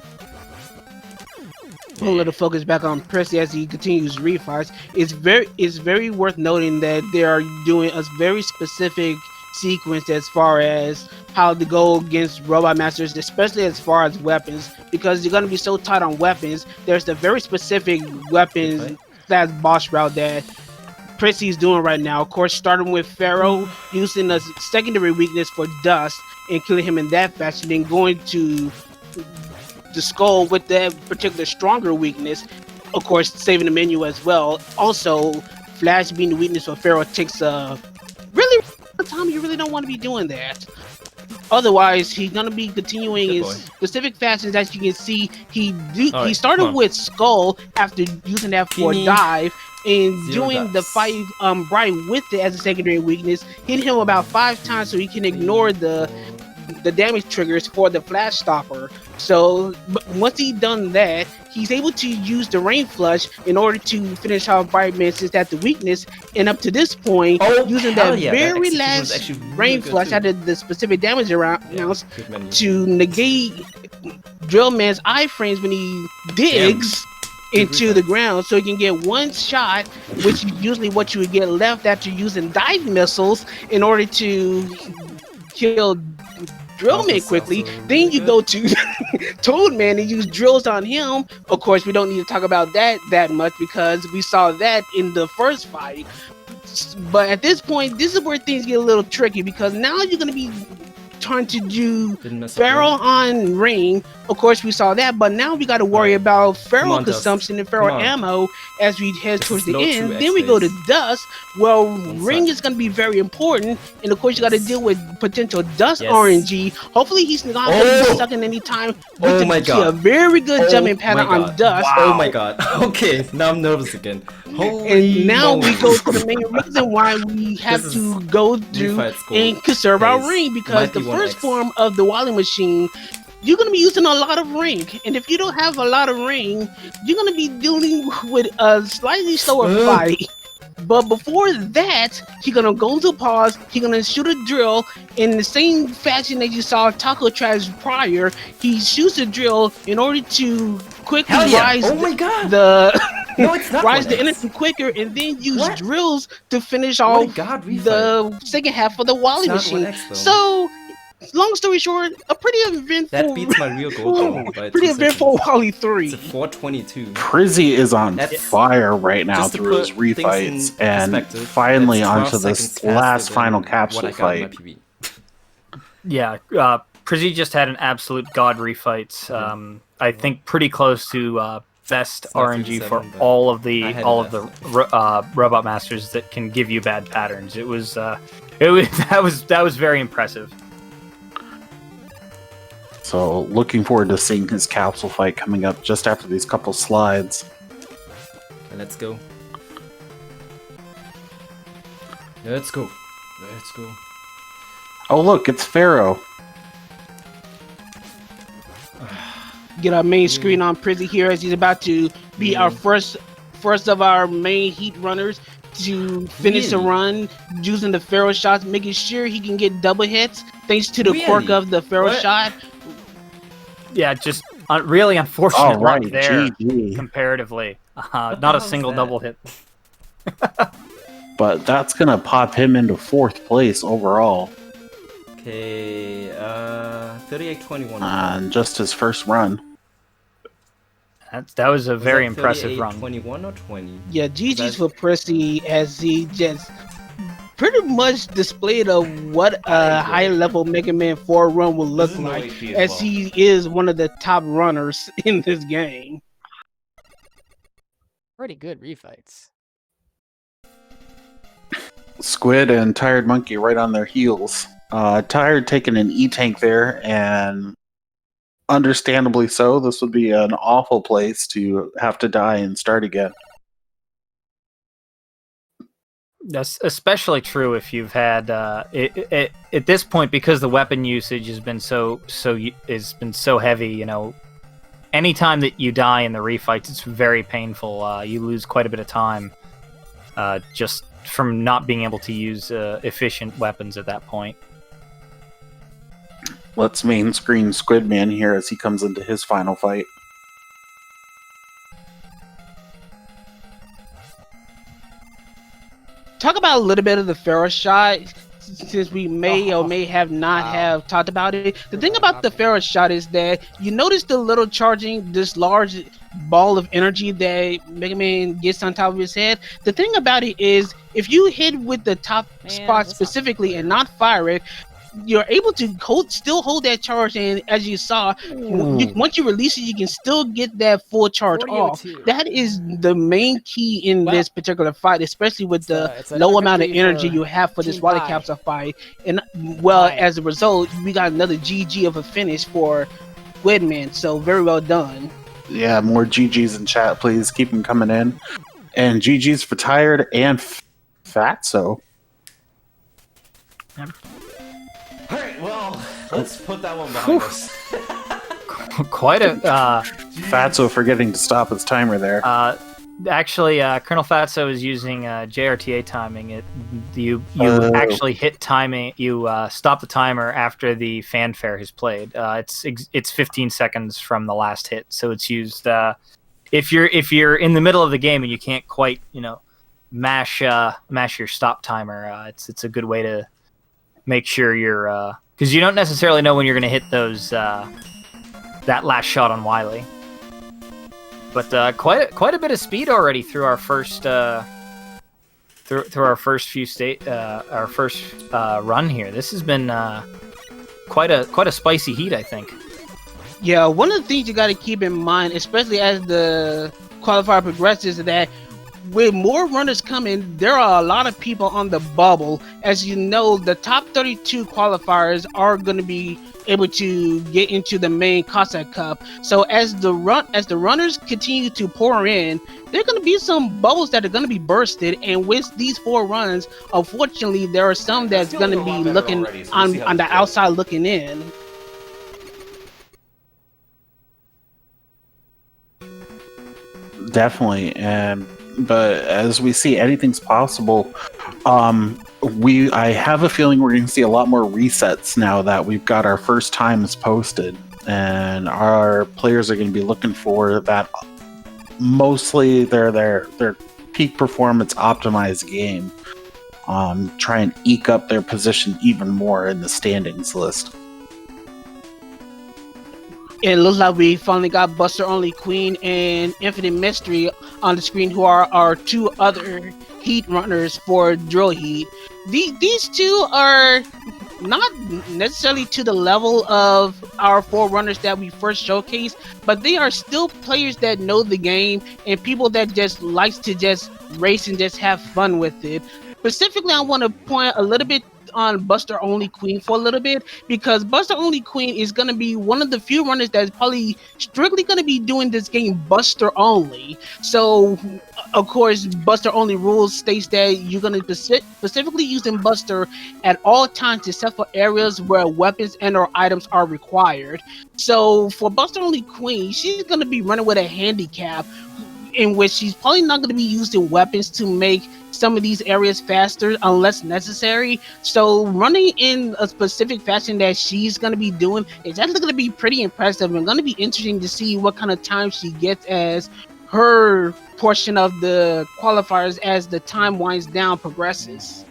a little focus back on Pressy as he continues refights. It's very worth noting that they are doing a very specific sequence as far as how to go against robot masters, especially as far as weapons, because you're going to be so tight on weapons. There's the very specific weapons that boss route that Prissy is doing right now. Of course, starting with Pharaoh, using a secondary weakness for Dust and killing him in that fashion, then going to the Skull with that particular stronger weakness, of course saving the menu as well. Also, Flash being the weakness for Pharaoh takes a really time. You really don't want to be doing that. Otherwise, he's gonna be continuing his specific fashions. As you can see, he started with Skull after using that for dive and doing the fight Bright with it as a secondary weakness, hit him about 5 times so he can ignore the damage triggers for the Flash Stopper. So once he done that, he's able to use the Rain Flush in order to finish off Brightman since that's the weakness. And up to this point, using that very last Rain Flush out of the specific damage amounts to negate Drillman's iframes when he digs into the ground, so he can get one shot, which is usually what you would get left after using dive missiles in order to kill Drillman quickly. Then you go to Toadman and use drills on him. Of course, we don't need to talk about that much because we saw that in the first fight. But at this point, this is where things get a little tricky because now you're going to be trying to do Pharaoh on Ring. Of course, we saw that, but now we got to worry about Pharaoh consumption and Pharaoh ammo as we head towards the end. Then we go to Dust. Well, Ring is going to be very important, and of course, you got to deal with potential Dust RNG. Hopefully, he's not going to be stuck in any time. Oh my god! A very good jumping pattern on Dust. Wow. Oh my god! Okay, now I'm nervous again. And now we go to the main reason why we have to go through and conserve our Ring, because the first form of the Wally machine, you're going to be using a lot of Ring, and if you don't have a lot of Ring, you're going to be dealing with a slightly slower fight. But before that, he's going to go into pause, he's going to shoot a drill in the same fashion that you saw Taco Trash prior. He shoots a drill in order to quickly rise rise the enemy quicker, and then use drills to finish off the second half of the Wally machine. So, long story short, a pretty eventful. That beats my real goal. Pretty eventful Wally 3. It's a 422. Prizzy is on fire right now through his refights, and finally onto this last final capsule fight. Yeah, Prizzy just had an absolute god refights. I think pretty close to best RNG for all of the robot masters that can give you bad patterns. It was that was very impressive. So looking forward to seeing his capsule fight coming up just after these couple slides. Okay, let's go. Let's go. Let's go. Oh look, it's Pharaoh. Get our main screen on Prizzy here as he's about to be our first of our main heat runners to finish the run using the Pharaoh shots, making sure he can get double hits thanks to the quirk of the Pharaoh shot. Yeah, just really unfortunate run there comparatively. Not a single double hit. But that's going to pop him into 4th place overall. Okay, 38-21. On just his first run. That was a very impressive run. 21 or 20? Yeah, GG's for Prissy as he just pretty much displayed what a high-level Mega Man 4 run will look like, as he is one of the top runners in this game. Pretty good refights. Squid and Tired Monkey right on their heels. Tired taking an E-Tank there, and understandably so. This would be an awful place to have to die and start again. That's especially true if you've had at this point, because the weapon usage has been so heavy. You know, anytime that you die in the refights, it's very painful. You lose quite a bit of time just from not being able to use efficient weapons at that point. Let's main screen Squidman here as he comes into his final fight. talk about a little bit of the Pharaoh shot, since we may or may have not have talked about it. The thing about the Pharaoh shot is that you notice the little charging, this large ball of energy that Mega Man gets on top of his head. The thing about it is, if you hit with the top spot specifically and not fire it, you're able to still hold that charge, and as you saw, once you release it, you can still get that full charge off. That is the main key in this particular fight, especially with the low amount of energy you have for this water capsule fight. And as a result, we got another GG of a finish for Squidman, so very well done. Yeah, more GGs in chat, please. Keep them coming in. And GGs for Tired and Fatso. Alright, well, let's put that one behind us. Quite a Fatso forgetting to stop his timer there. actually, Colonel Fatso is using JRTA timing. You actually hit timing. You stop the timer after the fanfare has played. It's 15 seconds from the last hit, so it's used. If you're in the middle of the game and you can't quite mash your stop timer, it's a good way to make sure you're because you don't necessarily know when you're going to hit those that last shot on Wily. But quite a bit of speed already through our first through our first few run here. This has been quite a spicy heat, I think. Yeah, one of the things you got to keep in mind, especially as the qualifier progresses, is that with more runners coming, there are a lot of people on the bubble. As you know, the top 32 qualifiers are going to be able to get into the main Cossack Cup. So as the runners continue to pour in, there are going to be some bubbles that are going to be bursted. And with these 4 runs, unfortunately, there are some that's going to be looking on the outside looking in. Definitely, but as we see, anything's possible. I have a feeling we're going to see a lot more resets now that we've got our first times posted, and our players are going to be looking for that. Mostly, their peak performance optimized game. Try and eke up their position even more in the standings list. It looks like we finally got Buster Only Queen and Infinite Mystery on the screen, who are our 2 other heat runners for Drill Heat. These 2 are not necessarily to the level of our 4 runners that we first showcased, but they are still players that know the game and people that just likes to just race and just have fun with it. Specifically, I want to point a little bit on Buster Only Queen for a little bit, because Buster Only Queen is going to be one of the few runners that's probably strictly going to be doing this game Buster only. So of course, Buster Only rules states that you're going to be specifically using Buster at all times except for areas where weapons and or items are required. So for Buster Only Queen, she's going to be running with a handicap in which she's probably not going to be using weapons to make some of these areas faster unless necessary. So running in a specific fashion that she's going to be doing is actually going to be pretty impressive and going to be interesting to see what kind of time she gets as her portion of the qualifiers as the time winds down progresses.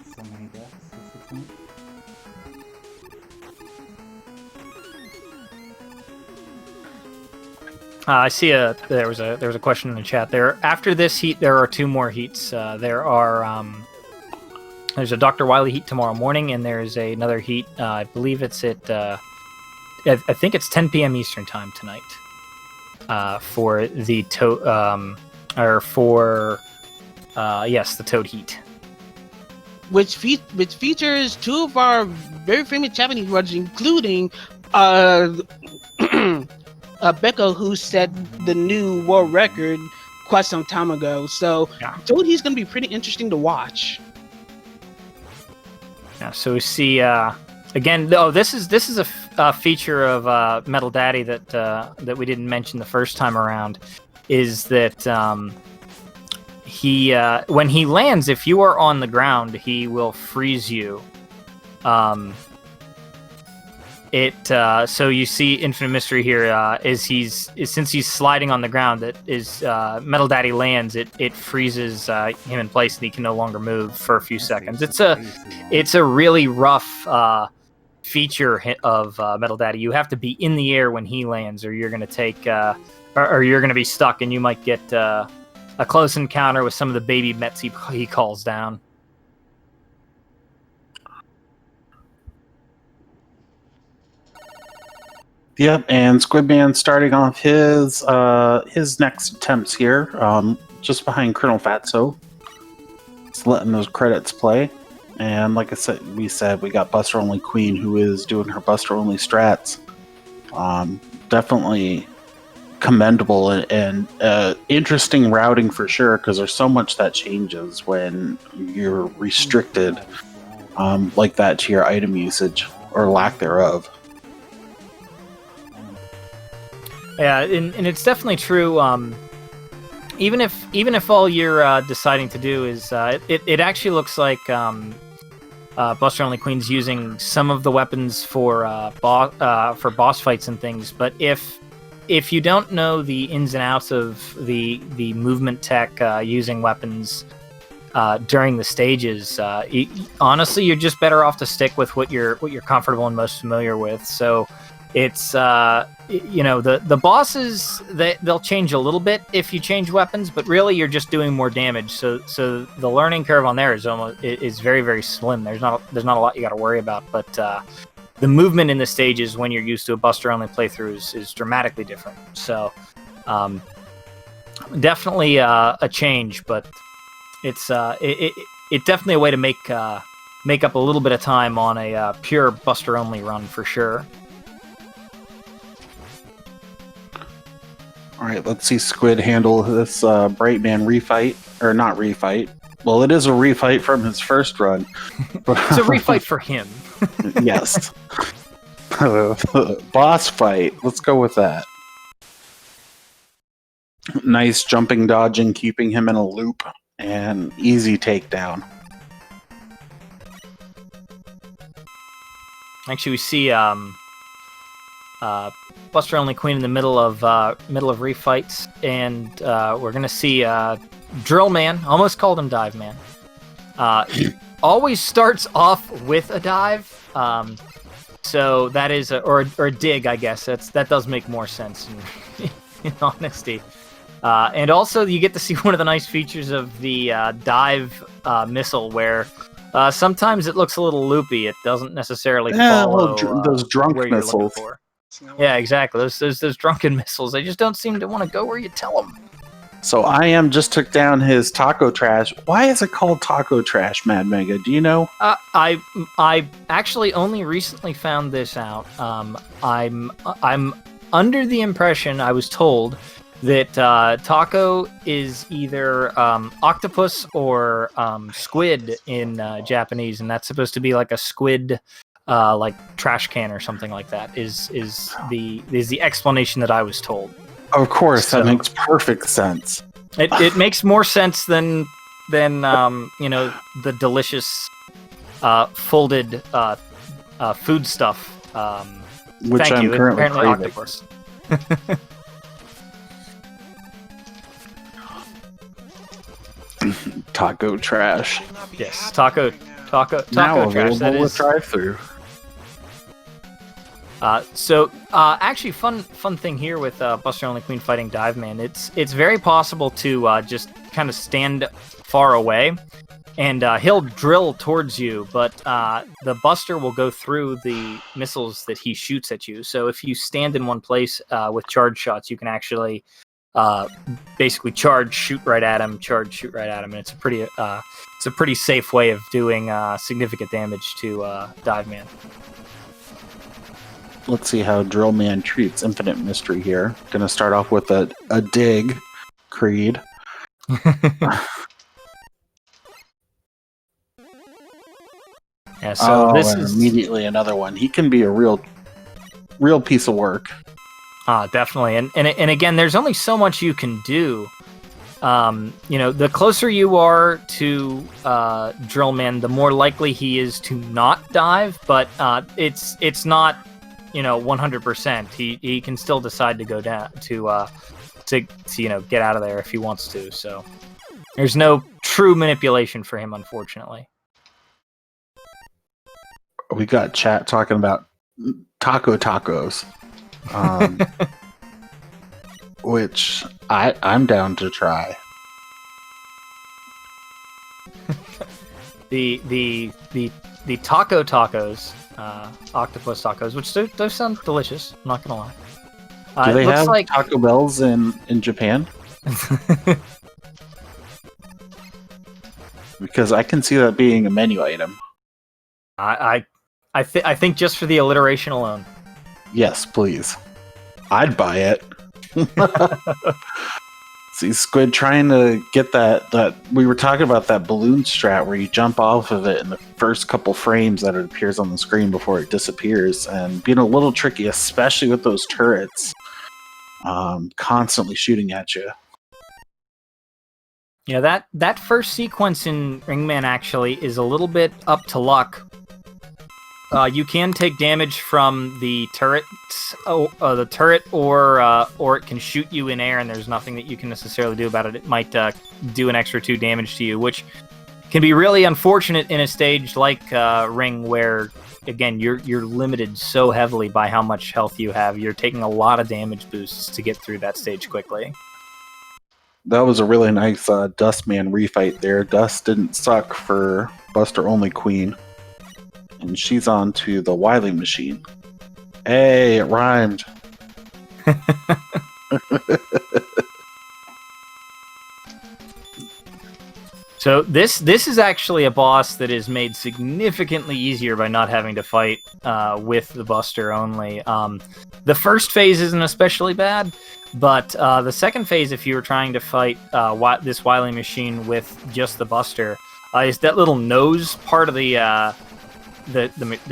I see there was a question in the chat there. After this heat, there are 2 more heats. There's a Dr. Wily heat tomorrow morning, and there's another heat. I believe it's at I think it's 10 p.m. Eastern time tonight. For the Toad, the Toad heat, which features 2 of our very famous Japanese runners, including Becco, who set the new world record quite some time ago. So yeah. Toad he's going to be pretty interesting to watch. Yeah, so we see again. Oh, this is a feature of Metal Daddy that we didn't mention the first time around. Is that he when he lands, if you are on the ground, he will freeze you. So you see Infinite Mystery here since he's sliding on the ground, that is Metal Daddy lands, it freezes him in place and he can no longer move for a few seconds. It's a really rough feature of Metal Daddy. You have to be in the air when he lands, or you're gonna take or you're gonna be stuck, and you might get a close encounter with some of the baby Mets he calls down. Yep, and Squidman starting off his next attempts here, just behind Colonel Fatso. Just letting those credits play. And like I said, we got Buster Only Queen, who is doing her Buster Only strats. Definitely commendable and interesting routing for sure, because there's so much that changes when you're restricted like that to your item usage, or lack thereof. Yeah, and it's definitely true. Even if all you're deciding to do is it actually looks like Buster Only Queen's using some of the weapons for boss fights and things. But if you don't know the ins and outs of the movement tech using weapons during the stages, honestly, you're just better off to stick with what you're comfortable and most familiar with. So it's the bosses, they'll change a little bit if you change weapons, but really you're just doing more damage. So the learning curve on there is very, very slim. There's not a lot you got to worry about, but the movement in the stages when you're used to a Buster Only playthrough is dramatically different. So definitely a change, but it's definitely a way to make up a little bit of time on a pure Buster Only run for sure. All right, let's see Squid handle this Brightman refight, or not refight. Well, it is a refight from his first run. It's a refight for him. Yes. Boss fight. Let's go with that. Nice jumping, dodging, keeping him in a loop, and easy takedown. Actually, we see Buster Only Queen in the middle of refights, and we're gonna see Drill Man. Almost called him Dive Man. He always starts off with a dive, so that is or a dig, I guess. That does make more sense in honesty. And also, you get to see one of the nice features of the dive missile, where sometimes it looks a little loopy. It doesn't necessarily follow those drunk where missiles. you're looking for. Yeah, exactly. Those drunken missiles. They just don't seem to want to go where you tell them. So just took down his Taco Trash. Why is it called Taco Trash, Mad Mega? Do you know? I actually only recently found this out. I'm under the impression, I was told, that taco is either octopus or squid in Japanese, and that's supposed to be like a squid like trash can or something like that. Is the explanation that I was told. Of course, that makes perfect sense. It makes more sense than the delicious folded food stuff. Which thank I'm you. currently Apparently craving. octopus. Taco Trash. Yes, taco Now trash. available That with is. drive-through. Actually, fun thing here with Buster Only Queen fighting Dive Man. It's very possible to just kind of stand far away, and he'll drill towards you, but the Buster will go through the missiles that he shoots at you. So if you stand in one place with charge shots, you can actually basically charge, shoot right at him, charge, shoot right at him, and it's a pretty safe way of doing significant damage to Dive Man. Let's see how Drill Man treats Infinite Mystery here. Gonna start off with a dig, Creed. Yeah, so this and is immediately another one. He can be a real piece of work. Definitely, and again, there's only so much you can do. The closer you are to Drill Man, the more likely he is to not dive. But it's not 100%. He can still decide to go down to get out of there if he wants to. So there's no true manipulation for him, unfortunately. We got chat talking about tacos, which I'm down to try. The taco tacos, octopus tacos, which those sound delicious. I'm not gonna lie. Do they it looks have like Taco Bells in Japan? Because I can see that being a menu item. I think just for the alliteration alone. Yes, please. I'd buy it. See, Squid trying to get that we were talking about that balloon strat where you jump off of it in the first couple frames that it appears on the screen before it disappears, and being a little tricky, especially with those turrets constantly shooting at you. Yeah, that first sequence in Ringman actually is a little bit up to luck. You can take damage from the turret, or it can shoot you in air, and there's nothing that you can necessarily do about it. It might do an extra 2 damage to you, which can be really unfortunate in a stage like Ring, where again you're limited so heavily by how much health you have. You're taking a lot of damage boosts to get through that stage quickly. That was a really nice Dustman refight there. Dust didn't suck for Buster Only Queen. And she's on to the Wily machine. Hey, it rhymed. So this is actually a boss that is made significantly easier by not having to fight with the Buster only. The first phase isn't especially bad, but the second phase, if you were trying to fight this Wily machine with just the Buster, is that little nose part of the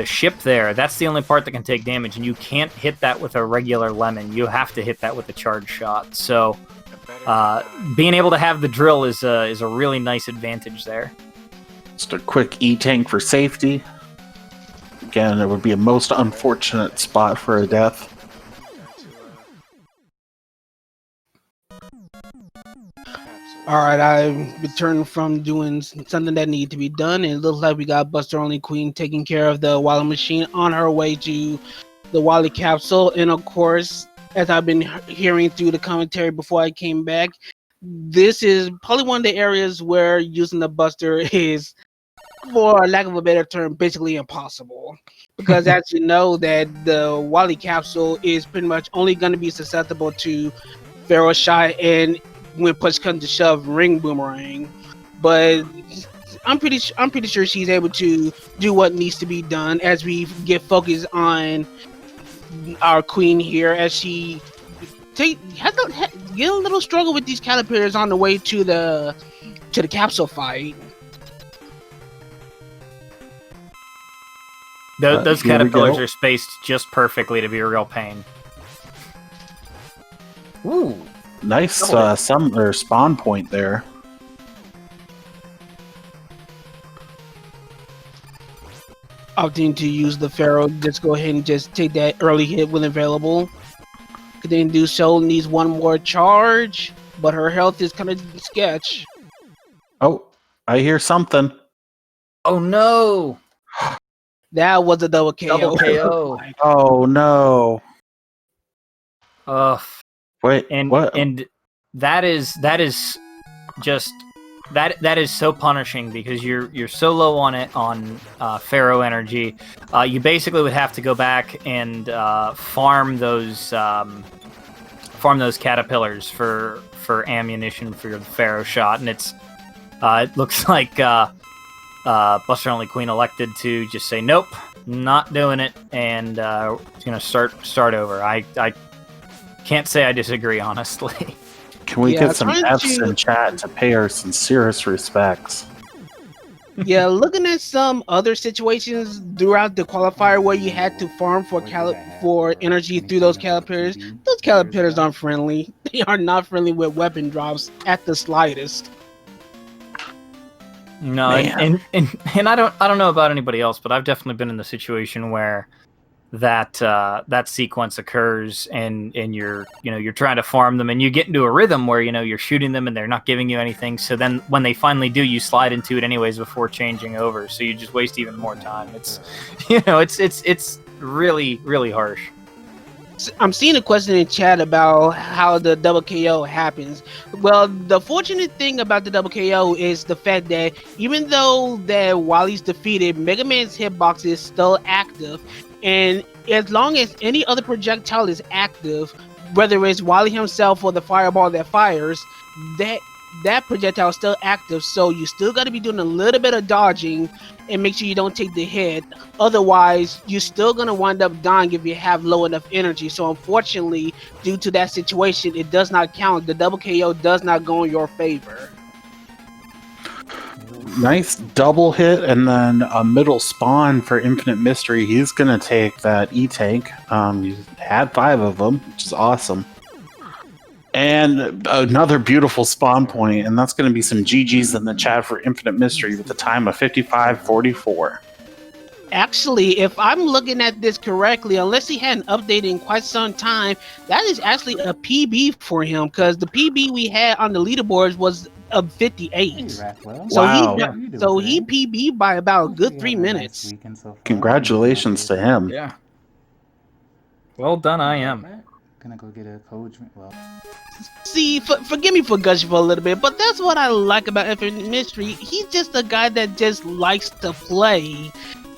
ship there. That's the only part that can take damage, and you can't hit that with a regular lemon. You have to hit that with a charge shot. So being able to have the drill is a really nice advantage there. Just a quick E-tank for safety. Again, it would be a most unfortunate spot for a death. Alright, I've returned from doing something that needed to be done, and it looks like we got Buster Only Queen taking care of the Wily machine on her way to the Wily capsule. And of course, as I've been hearing through the commentary before I came back, this is probably one of the areas where using the Buster is, for lack of a better term, basically impossible. Because as you know, that the Wily capsule is pretty much only going to be susceptible to Pharaoh Shot and, when push comes to shove, Ring Boomerang. But I'm pretty sure she's able to do what needs to be done as we get focused on our queen here, as she get a little struggle with these caterpillars on the way to the capsule fight. Those caterpillars are spaced just perfectly to be a real pain. Ooh. Nice spawn point there. Opting to use the Pharaoh, just go ahead and just take that early hit when available. Couldn't do so, needs one more charge, but her health is kind of sketch. Oh, I hear something. Oh no! That was a double KO. Double KO. Oh no! Ugh. Wait, and what? And that is just that is so punishing, because you're so low on Pharaoh energy. You basically would have to go back and farm those caterpillars for ammunition for your Pharaoh shot, and it looks like Buster Only Queen elected to just say nope, not doing it, and it's gonna start over. I can't say I disagree, honestly. Can we get some F's in chat to pay our sincerest respects? Yeah, looking at some other situations throughout the qualifier where you had to farm for energy through those caterpillars aren't friendly. They are not friendly with weapon drops at the slightest. No, and I don't know about anybody else, but I've definitely been in the situation where that sequence occurs, and you're trying to farm them, and you get into a rhythm where you're shooting them and they're not giving you anything. So then when they finally do, you slide into it anyways before changing over. So you just waste even more time. It's it's really, really harsh. I'm seeing a question in chat about how the double KO happens. Well, the fortunate thing about the double KO is the fact that even though that while he's defeated, Mega Man's hitbox is still active, and as long as any other projectile is active, whether it's Wily himself or the fireball that fires, that projectile is still active. So you still got to be doing a little bit of dodging and make sure you don't take the hit. Otherwise, you're still going to wind up dying if you have low enough energy. So unfortunately, due to that situation, it does not count. The double KO does not go in your favor. Nice double hit and then a middle spawn for Infinite Mystery. He's going to take that E-Tank. You had 5 of them, which is awesome. And another beautiful spawn point, and that's going to be some GGs in the chat for Infinite Mystery with a time of 55:44. Actually, if I'm looking at this correctly, unless he hadn't updated in quite some time, that is actually a PB for him, because the PB we had on the leaderboards was of 58. Hey, Rackwell. So Wow. he PB by about a good 3 minutes. Congratulations to him. Yeah. Well done, I am. Gonna go get a coach. Well, See, forgive me for gushing for a little bit, but that's what I like about Infinite Mystery. He's just a guy that just likes to play.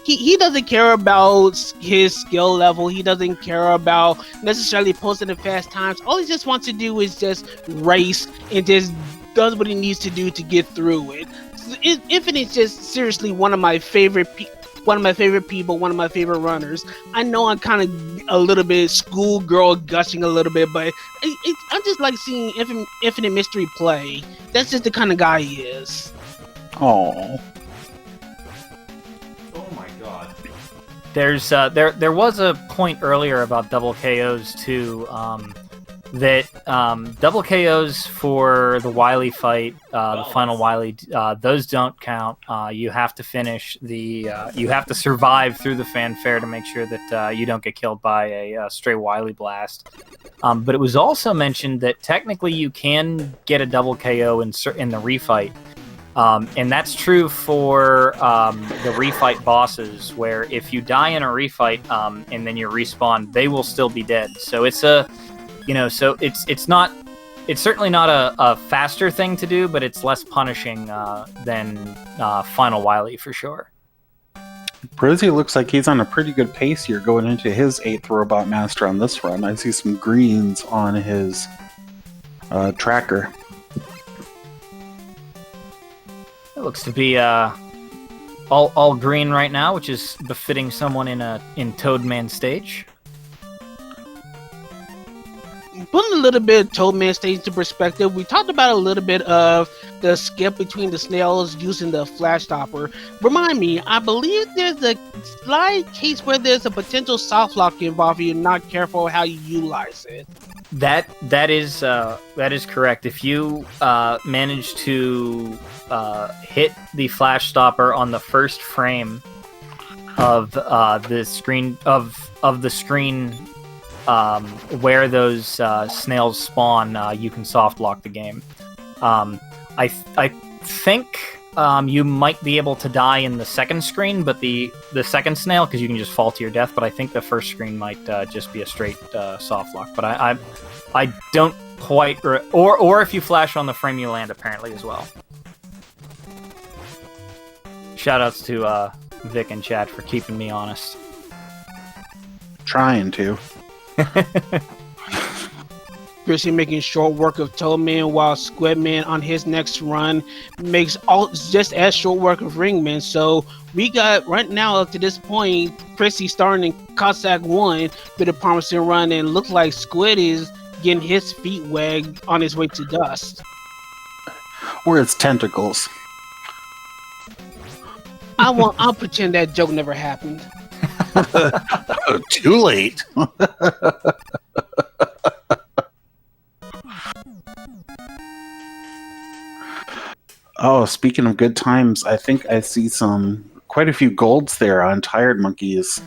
He doesn't care about his skill level. He doesn't care about necessarily posting the fast times. All he just wants to do is just race and just does what he needs to do to get through it. Infinite's just seriously one of my favorite people, one of my favorite runners. I know I'm kind of a little bit schoolgirl gushing a little bit, but I just like seeing Infinite Mystery play. That's just the kind of guy he is. Oh. There's there was a point earlier about double KOs too, that double KOs for the Wily fight, the final Wily, those don't count. You have to finish you have to survive through the fanfare to make sure that you don't get killed by a stray Wily blast. But it was also mentioned that technically you can get a double KO in the refight. And that's true for the refight bosses, where if you die in a refight and then you respawn, they will still be dead. So it's it's certainly not a faster thing to do, but it's less punishing than Final Wily for sure. Brizzy looks like he's on a pretty good pace here going into his 8th Robot Master on this run. I see some greens on his tracker. It looks to be all green right now, which is befitting someone in Toadman stage. Putting a little bit of Toadman stage into perspective, we talked about a little bit of the skip between the snails using the flash stopper. Remind me, I believe there's a slight case where there's a potential soft lock involved if you're not careful how you utilize it. That is correct. If you manage to hit the flash stopper on the first frame of the screen where those snails spawn, you can soft lock the game. I think you might be able to die in the second screen, but the second snail, because you can just fall to your death. But I think the first screen might just be a straight soft lock. But I don't quite, or if you flash on the frame you land, apparently as well. Shoutouts to Vic and Chad for keeping me honest. Trying to. Especially making short work of Toadman, while Squidman on his next run makes just as short work of Ringman. So we got right now up to this point, Chrissy starting in Cossack 1 with a promising run, and looks like Squid is getting his feet wagged on his way to dust. Or its tentacles. I'll pretend that joke never happened. Too late. Oh, speaking of good times, I think I see some quite a few golds there on Tired Monkey's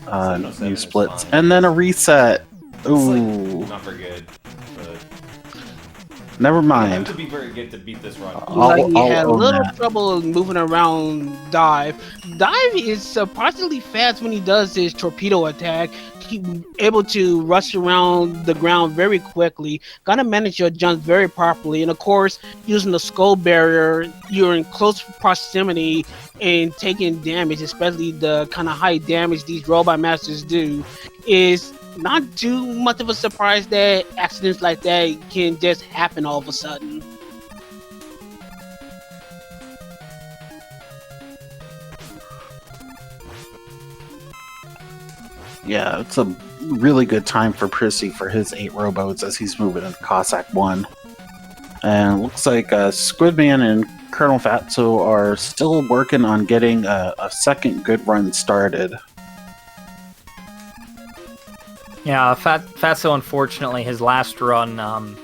new splits. And then a reset. Ooh. Like, not very good. But Never you have mind. to be very good to beat this run. Like he had a own little that. trouble moving around Dive. Dive is surprisingly fast when he does his torpedo attack. He's able to rush around the ground very quickly. Gotta manage your jumps very properly. And of course, using the skull barrier, you're in close proximity and taking damage, especially the kind of high damage these robot masters do, is not too much of a surprise that accidents like that can just happen all of a sudden. Yeah, it's a really good time for Prissy for his 8 rowboats as he's moving into Cossack 1. And it looks like Squidman and Colonel Fatso are still working on getting a second good run started. Yeah, Fatso, unfortunately, his last run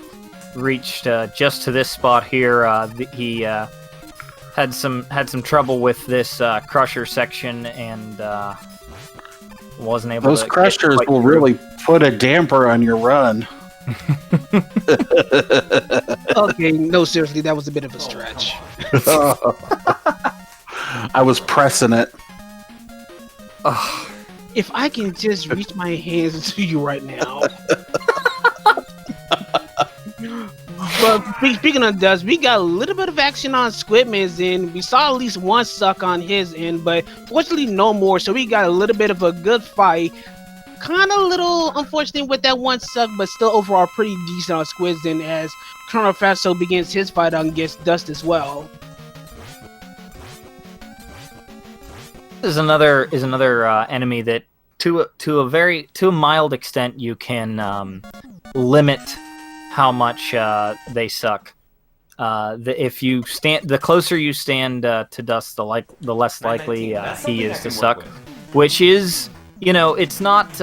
reached just to this spot here. He had some trouble with this crusher section and wasn't able Those to. crushers get quite will through. really put a damper on your run. Okay, no, seriously, that was a bit of a stretch. I was pressing it. Ugh. If I can just reach my hands to you right now. But speaking of dust, we got a little bit of action on Squidman's end. We saw at least one suck on his end, but fortunately no more. So we got a little bit of a good fight. Kind of a little unfortunate with that one suck, but still overall pretty decent on Squid's end as Colonel Fatso begins his fight against Dust as well. This is another enemy that to a mild extent you can limit how much they suck. The closer you stand to Dust, the less likely he is to suck. Which is, it's not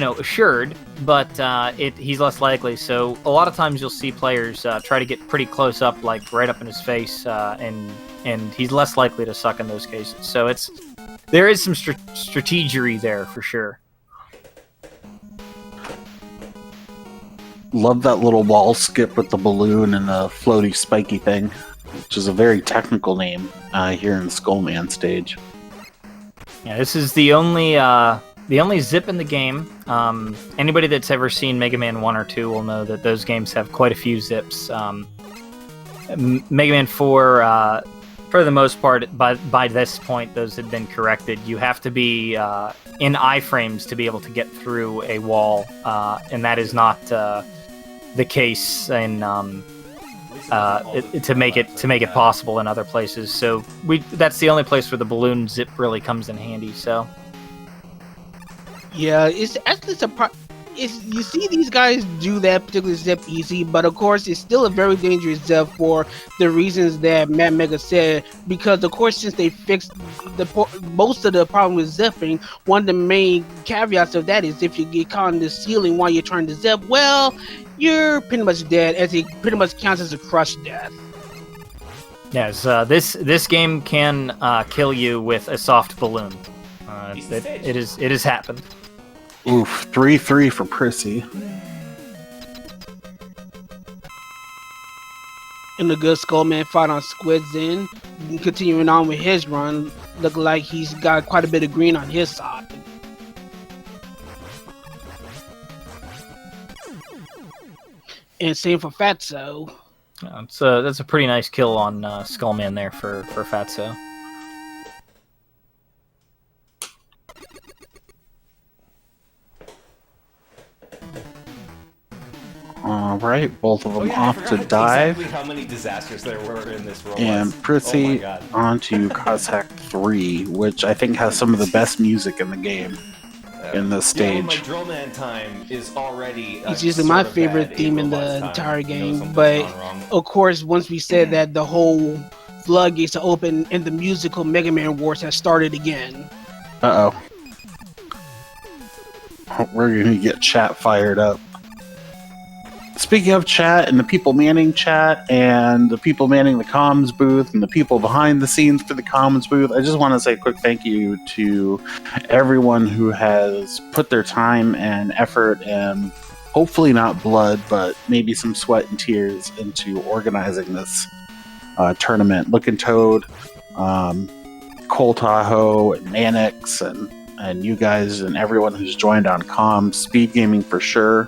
assured, but he's less likely. So a lot of times you'll see players try to get pretty close up, like right up in his face, and he's less likely to suck in those cases. So there is some strategery there for sure. Love that little wall skip with the balloon and the floaty spiky thing, which is a very technical name here in the Skullman stage. Yeah, this is the only zip in the game. Anybody that's ever seen Mega Man 1 or 2 will know that those games have quite a few zips. Mega Man 4, for the most part, by this point, those had been corrected. You have to be in iframes to be able to get through a wall, and that is not the case in to make it possible in other places. So that's the only place where the balloon zip really comes in handy. So Yeah, it's actually you see these guys do that particular zip easy, but of course it's still a very dangerous zip for the reasons that Matt Mega said. Because of course, since they fixed most of the problem with zipping, one of the main caveats of that is if you get caught in the ceiling while you're trying to zip, well, you're pretty much dead, as it pretty much counts as a crush death. yes, this game can kill you with a soft balloon. It has happened. Oof, 3-3 for Prissy. And the good Skullman fight on Squid's end, continuing on with his run, look like he's got quite a bit of green on his side. And same for Fatso. That's a pretty nice kill on Skullman there for Fatso. All right, both of them off to forgot dive. exactly how many disasters there were in this robot. And Oh Prissy my god. onto Cossack 3, which I think has some of the best music in the game in this Yeah, my stage. drill man time is already. It's usually my sort of favorite bad theme in in the robot's time. entire You know game, something's but gone wrong. of course, once we said that, the whole floodgates are open and the musical Mega Man Wars has started again. Uh-oh. We're going to get chat fired up. speaking of chat and the people manning chat and the people manning the comms booth and the people behind the scenes for the comms booth, I just want to say a quick thank you to everyone who has put their time and effort and hopefully not blood, but maybe some sweat and tears into organizing this tournament. Looking Toad, Cole Tahoe, and Mannix, and you guys and everyone who's joined on comms, Speed Gaming for sure.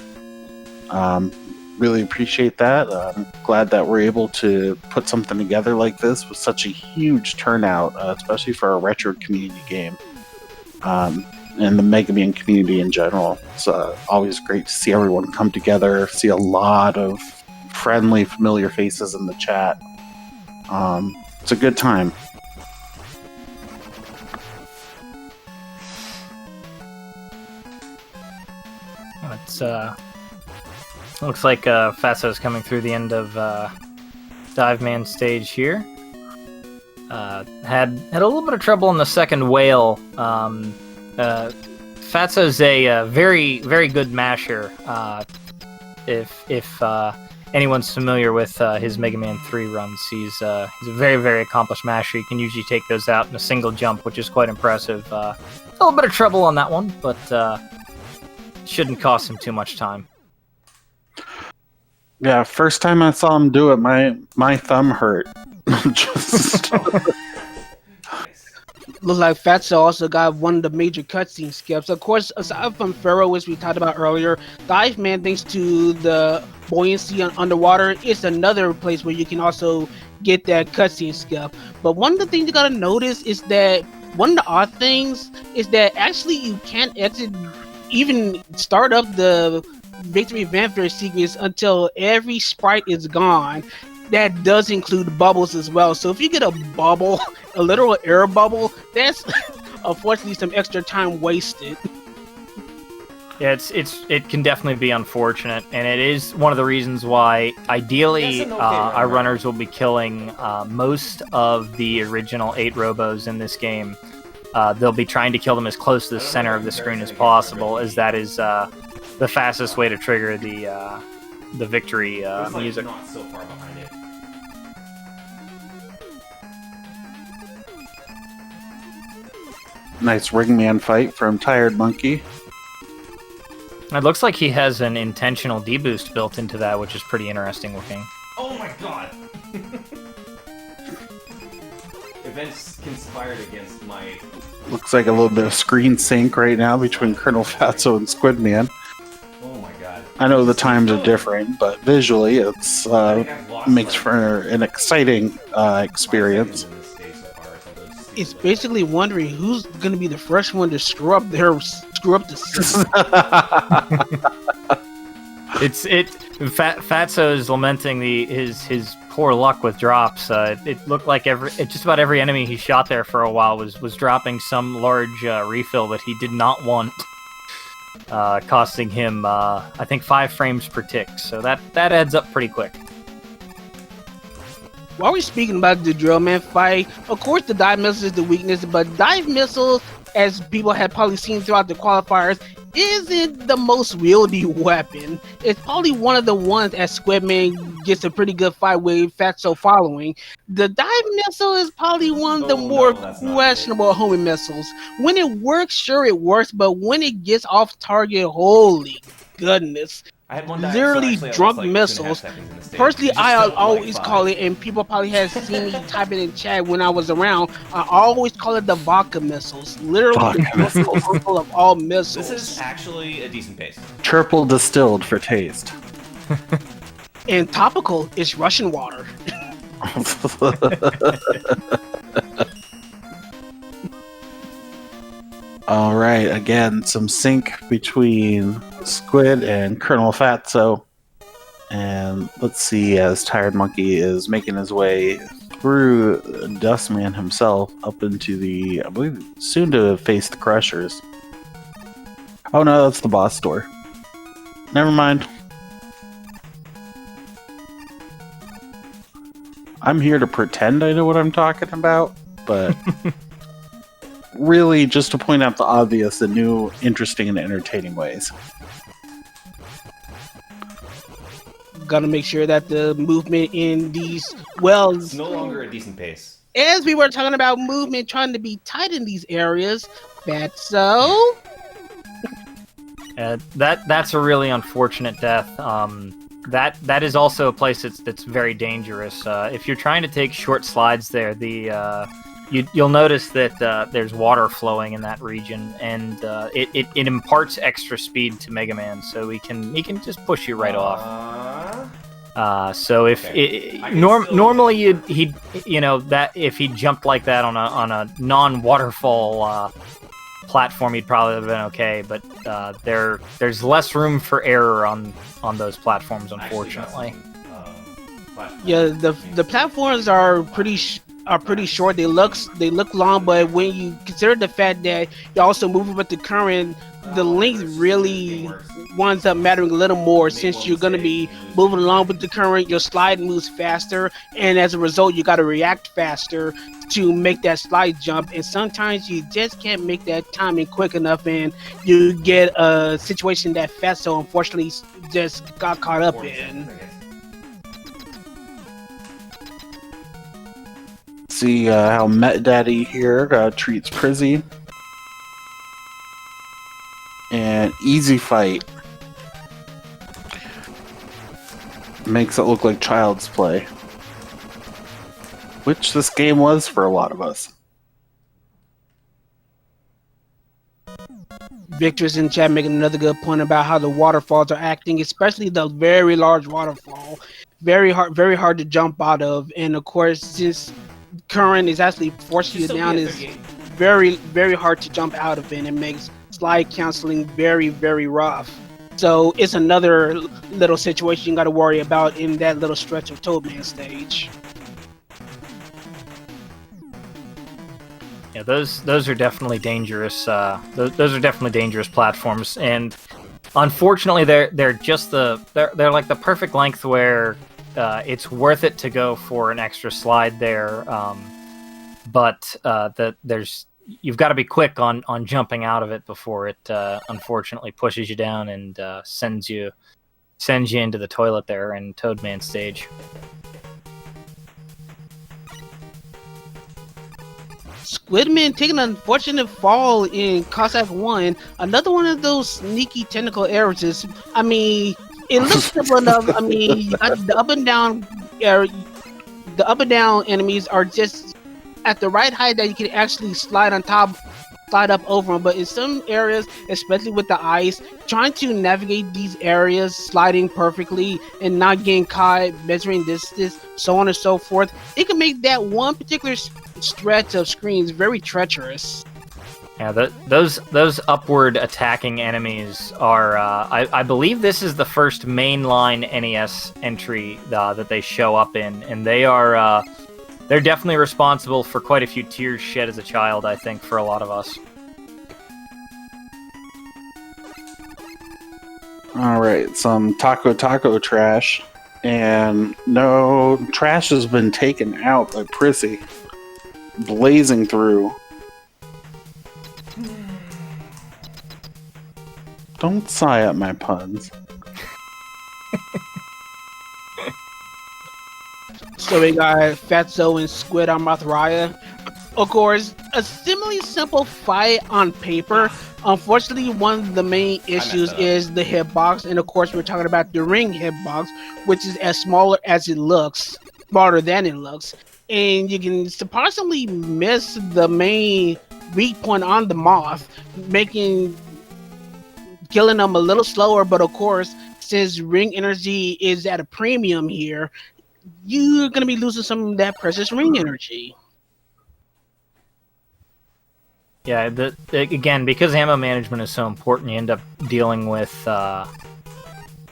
Really appreciate that. I'm glad that we're able to put something together like this with such a huge turnout, especially for a retro community game. And the Mega Man community in general. It's always great to see everyone come together, see a lot of friendly, familiar faces in the chat. It's a good time. It's looks like Fatso's coming through the end of Dive Man stage here. Had a little bit of trouble in the second whale. Fatso's a very, very good masher. If anyone's familiar with his Mega Man 3 runs, he's a very, very accomplished masher. He can usually take those out in a single jump, which is quite impressive. A little bit of trouble on that one, but shouldn't cost him too much time. Yeah, first time I saw him do it, my thumb hurt. Just... Looks like Fatso also got one of the major cutscene skips. Of course, aside from Pharaoh, which we talked about earlier, Dive Man, thanks to the buoyancy underwater, is another place where you can also get that cutscene skip. But one of the things you gotta notice is that one of the odd things is that actually you can't exit, even start up the Victory Vampire sequence until every sprite is gone. That does include bubbles as well. So if you get a bubble, a literal air bubble, that's unfortunately some extra time wasted. Yeah, it can definitely be unfortunate, and it is one of the reasons why ideally our runners will be killing most of the original 8 robos in this game. They'll be trying to kill them as close to the center of the screen as possible, as that is the fastest way to trigger the victory music. Not so far behind it. Nice ringman fight from Tired Monkey. It looks like he has an intentional deboost built into that, which is pretty interesting looking. Oh my god! Events conspired against my... Looks like a little bit of screen sync right now between Colonel Fatso and Squidman. Oh my god. I know the times are different, but visually it's makes for an exciting experience. It's basically wondering who's going to be the first one to screw up the system. Fatso is lamenting his poor luck with drops. It looked like just about every enemy he shot there for a while was dropping some large refill that he did not want, costing him I think 5 frames per tick. So that adds up pretty quick. While we're speaking about the drill man fight, of course the dive missile is the weakness, but dive missiles, as people have probably seen throughout the qualifiers, isn't the most wieldy weapon. It's probably one of the ones that Squidman gets a pretty good fight with Fatso following. The dive missile is probably one of the more questionable homing missiles. When it works, sure it works, but when it gets off target, holy goodness. I had one literally drunk missiles. Personally, I always call it, and people probably have seen me type it in chat when I was around, I always call it the vodka missiles. Literally the most powerful of all missiles. This is actually a decent base. Triple distilled for taste. And topical is Russian water. All right, again, some sync between Squid and Colonel Fatso. And let's see, as Tired Monkey is making his way through Dustman himself up into the, I believe, soon to face the Crushers. Oh no, that's the boss door. Never mind. I'm here to pretend I know what I'm talking about, but... really just to point out the obvious in new, interesting, and entertaining ways. Gotta make sure that the movement in these wells. It's no longer a decent pace. As we were talking about movement, trying to be tight in these areas, Fatso. That's a really unfortunate death. That is also a place that's very dangerous. If you're trying to take short slides there, you'll notice that there's water flowing in that region, and it imparts extra speed to Mega Man, so he can just push you right off. So if normally he'd that if he jumped like that on a non-waterfall platform, he'd probably have been okay. But there's less room for error on those platforms, unfortunately. Yeah, the platforms are pretty short. They look long, but when you consider the fact that you're also moving with the current, the length really winds up mattering a little more, since you're going to be moving along with the current. Your slide moves faster, and as a result, you got to react faster to make that slide jump. And sometimes you just can't make that timing quick enough, and you get a situation that Fatso unfortunately just got caught up in. See how Met Daddy here treats Prizzy. And easy fight. Makes it look like child's play. Which this game was for a lot of us. Victor's in chat making another good point about how the waterfalls are acting, especially the very large waterfall. Very hard to jump out of. And of course, since current is actually forcing you down, is very hard to jump out of, and it makes slide canceling very rough. So it's another little situation you got to worry about in that little stretch of Toadman stage. Yeah, those are definitely dangerous. Those are definitely dangerous platforms, and unfortunately, they're just they're like the perfect length where it's worth it to go for an extra slide there. But you've got to be quick on jumping out of it before it unfortunately pushes you down and sends you into the toilet there in Toadman stage. Squidman taking an unfortunate fall in Cossack 1. Another one of those sneaky technical errors. I mean, it looks simple enough. I mean, the up and down enemies are just at the right height that you can actually slide up over them. But in some areas, especially with the ice, trying to navigate these areas, sliding perfectly and not getting caught, measuring distance, so on and so forth, it can make that one particular stretch of screens very treacherous. Yeah, those upward attacking enemies are. I believe this is the first mainline NES entry that they show up in, and they are. They're definitely responsible for quite a few tears shed as a child, I think, for a lot of us. All right, some taco trash, and no trash has been taken out by Prizzy, blazing through. Don't sigh at my puns. So we got Fatso and Squid on Mothra. Of course, a similarly simple fight on paper. Unfortunately, one of the main issues is the hitbox, and of course, we're talking about the ring hitbox, which is as smaller as it looks, smaller than it looks, and you can surprisingly miss the main weak point on the moth, killing them a little slower. But of course, since ring energy is at a premium here, you're going to be losing some of that precious ring energy. Yeah, again, because ammo management is so important, you end up dealing with,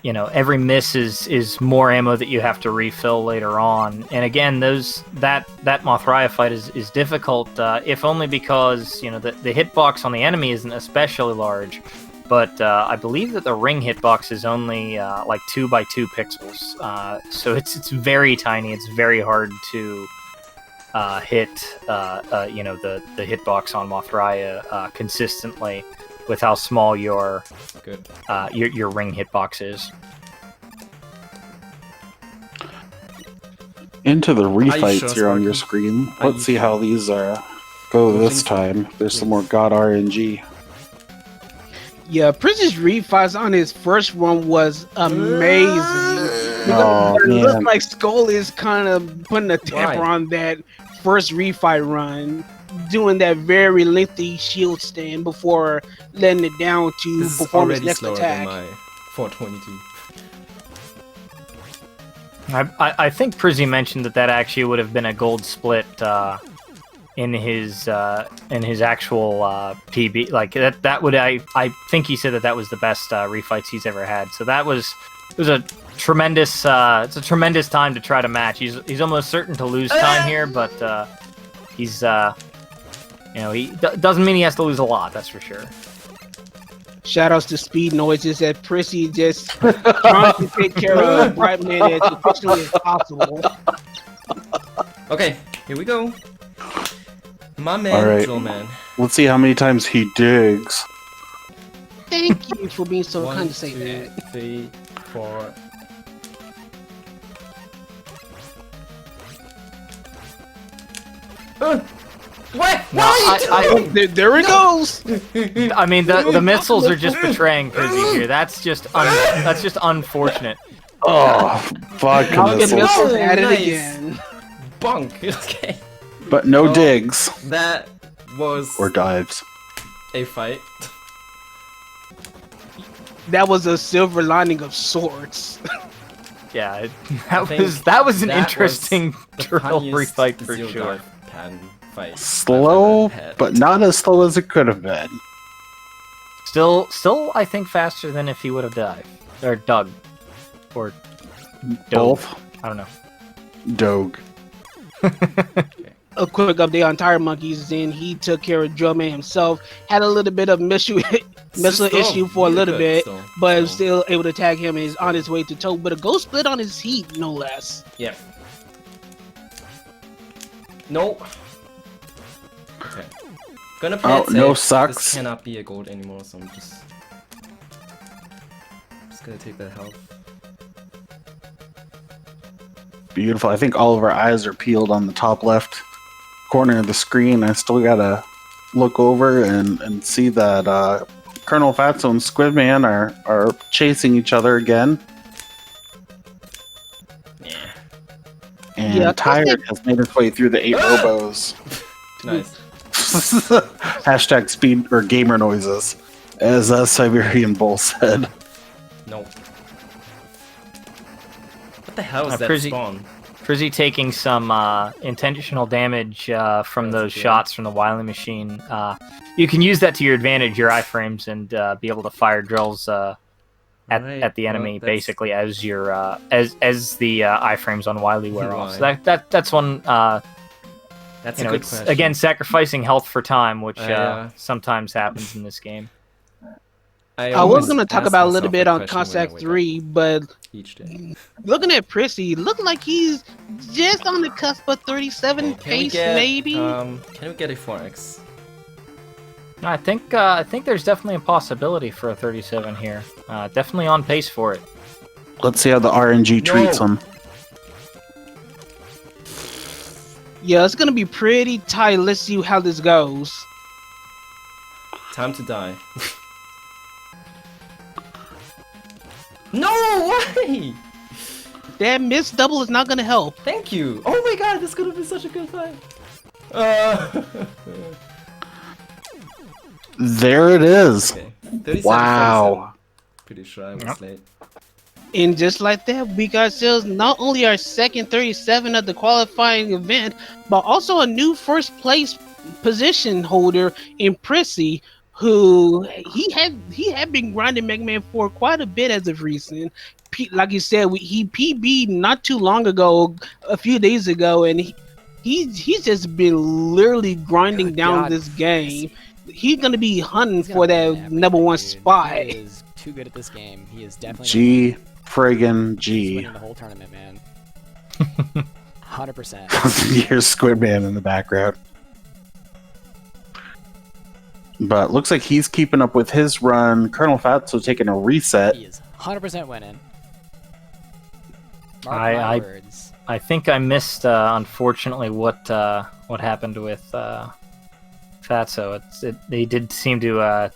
every miss is more ammo that you have to refill later on. And again, that Mothra fight is difficult, if only because, the hitbox on the enemy isn't especially large. But I believe that the ring hitbox is only like 2 by 2 pixels, so it's very tiny. It's very hard to hit the hitbox on Mothra consistently with how small your ring hitbox is. Into the you refights sure, here on your Sparky? screen. Are Let's you see how these go this time. There's some more God RNG. Yeah, Prizzy's refights on his first run was amazing. Oh, It looks man. like Skull is kind of putting a temper Why? on that first refight run, doing that very lengthy shield stand before letting it down to This is perform his already next slower attack. than my 422. I think Prizzy mentioned that actually would have been a gold split in his actual PB. Like that would I think he said that was the best refights he's ever had. So it was a tremendous it's a tremendous time to try to match. He's almost certain to lose time here, but he's he doesn't mean he has to lose a lot. That's for sure. Shoutouts to Speed Noises that Prissy just trying to take care of Brightman as efficiently as possible. Okay, here we go. My man, All right. Drill Man. Let's see how many times he digs. Thank you for being so kind 1, to say 2, that. 3, 4. What? No, There it goes. I mean the missiles are just betraying Prizzy here. That's just unfortunate. Oh, fuck. I'll get missiles. missiles at it Nice. again. Bunk. Okay. But no Well, digs. That was Or dives. a fight. That was a silver lining of sorts. Yeah, think that was an that was interesting The drill funniest refight for Zero sure. Dark Pan fight. Slow, I've ever had. but not as slow as it could have been. Still, I think faster than if he would have dived or dug or dove. Both. I don't know. Doge. A quick update on Tire Monkeys, then he took care of Drillman himself. Had a little bit of missile issue for a little bit, but was still able to tag him and is on his way to toe. But a ghost split on his heat, no less. Yep. No. Okay. Gonna play it no safe. sucks. This cannot be a gold anymore, so I'm just gonna take that health. Beautiful. I think all of our eyes are peeled on the top left corner of the screen. I still gotta look over and see that Colonel Fatso and Squidman are chasing each other again. Yeah. And Yeah, Tired has made his way through the 8 robos. Nice. Hashtag speed or gamer noises, as Siberian Bull said. No. What the hell is that Prizzy- spawn? Prizzy taking some intentional damage from those good. shots from the Wily machine. You can use that to your advantage, your iframes, and be able to fire drills Right, at the well, enemy, that's- basically as your as the iframes on Wily wear off. So Why? that's one. That's You know, a good it's question. again sacrificing health for time, which Yeah. sometimes happens in this game. I was always going to talk ask about a little myself bit that on question when I Cossack wake up 3, but each day. looking at Prissy, look like he's just on the cusp of 37 Can we pace, get, maybe? Can we get a 4x? I think there's definitely a possibility for a 37 here. Definitely on pace for it. Let's see how the RNG treats him. Yeah, it's going to be pretty tight. Let's see how this goes. Time to die. No, why? That miss double is not going to help. Thank you. Oh my god, this could have been such a good fight. There it is. Okay. 37, Wow. 47. Pretty sure I was Yep. late. And just like that, we got ourselves not only our second 37 of the qualifying event, but also a new first place position holder in Prissy, who he had been grinding Mega Man for quite a bit as of recent. Like you said, he PB'd not too long ago, a few days ago, and he's just been literally grinding down God. this game. He's gonna be hunting He's gonna for win that everything, number one dude. spot. He is too good at this game. He is definitely G friggin' he's G. winning the whole tournament, man. 100%. Here's Squidman in the background. But looks like he's keeping up with his run. Colonel Fatso taking a reset. He is 100% winning. Mark I- my words. I think I missed, unfortunately, what happened with Fatso. They did seem to.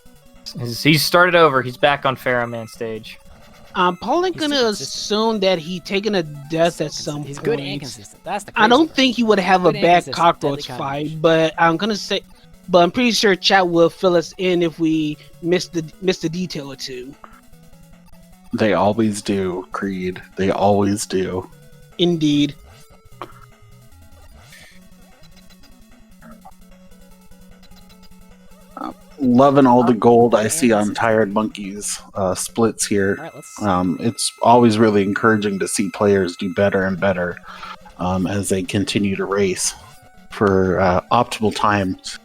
He started over. He's back on Pharaoh Man stage. I'm probably He's gonna too consistent. assume that he taken a death at some He's point. good and consistent. That's the I crazy don't part. think he would have a Good and bad consistent, cockroach deadly fight, combination. but I'm pretty sure chat will fill us in if we miss the detail or two. They always do, Creed. They always do. Indeed. Loving all the gold I see on Tired Monkey's splits here. All right, let's. It's always really encouraging to see players do better and better as they continue to race for optimal times.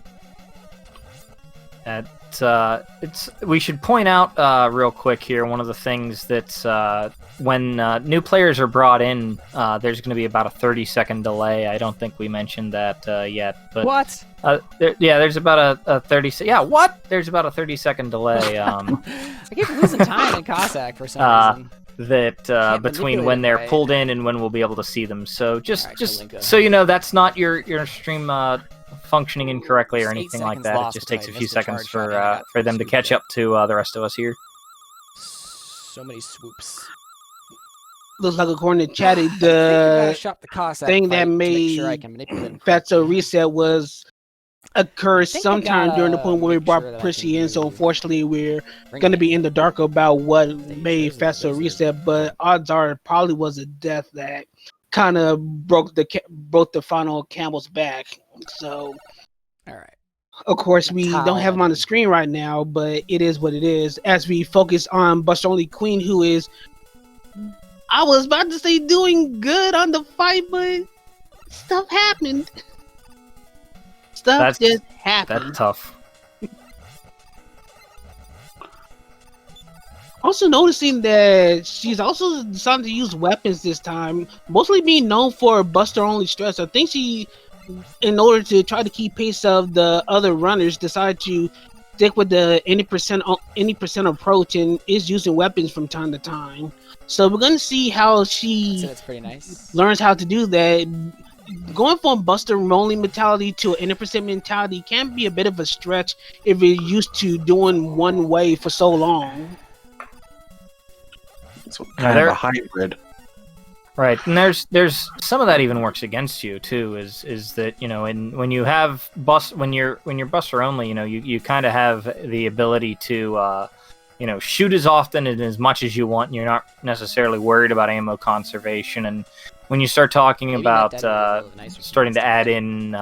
We should point out real quick here, one of the things that's when new players are brought in, there's going to be about a 30-second delay. I don't think we mentioned that yet, but What? there's about a 30. There's about a 30-second delay. I keep losing time in Cossack for some reason. That Can't between manipulate when it they're right. pulled in and when we'll be able to see them. So just Alright, just Kalinka. so you know, that's not your stream functioning incorrectly or Just 8 anything like seconds that. It lost just because takes I a few missed the seconds charge shot and I got for them to swooped catch at. up to the rest of us here. So many swoops. Looks like according to chatty, I think I gotta the shop the Cossack thing that fight to make sure I made can manipulate him Fatso correctly. reset was occurred I think I sometime during the gotta point where we make brought sure that I Prissy can in, so do unfortunately we're Bring going to it. be in the dark about what They made chose Fatso those are- reset, but odds are it probably was a death that kind of broke the final camel's back. So All right. of course we That's don't how have him on the I'm- screen right now, but it is what it is. As we focus on Buster Only Queen, who is, I was about to say doing good on the fight, but stuff happened. Stuff just happened. That's tough. Also noticing that she's also decided to use weapons this time, mostly being known for Buster Only stress. I think she, in order to try to keep pace of the other runners, decided to stick with the any percent approach and is using weapons from time to time. So we're gonna see how So she that's pretty nice. learns how to do that. Going from Buster Only mentality to an 80% mentality can be a bit of a stretch if you're used to doing one way for so long. It's kind of a hybrid. Right, and there's some of that even works against you too. Is that, you know, when you have when you're Buster Only, you know, you kind of have the ability to you know, shoot as often and as much as you want, and you're not necessarily worried about ammo conservation. And when you start talking Maybe about make that a little nicer starting to next add time. in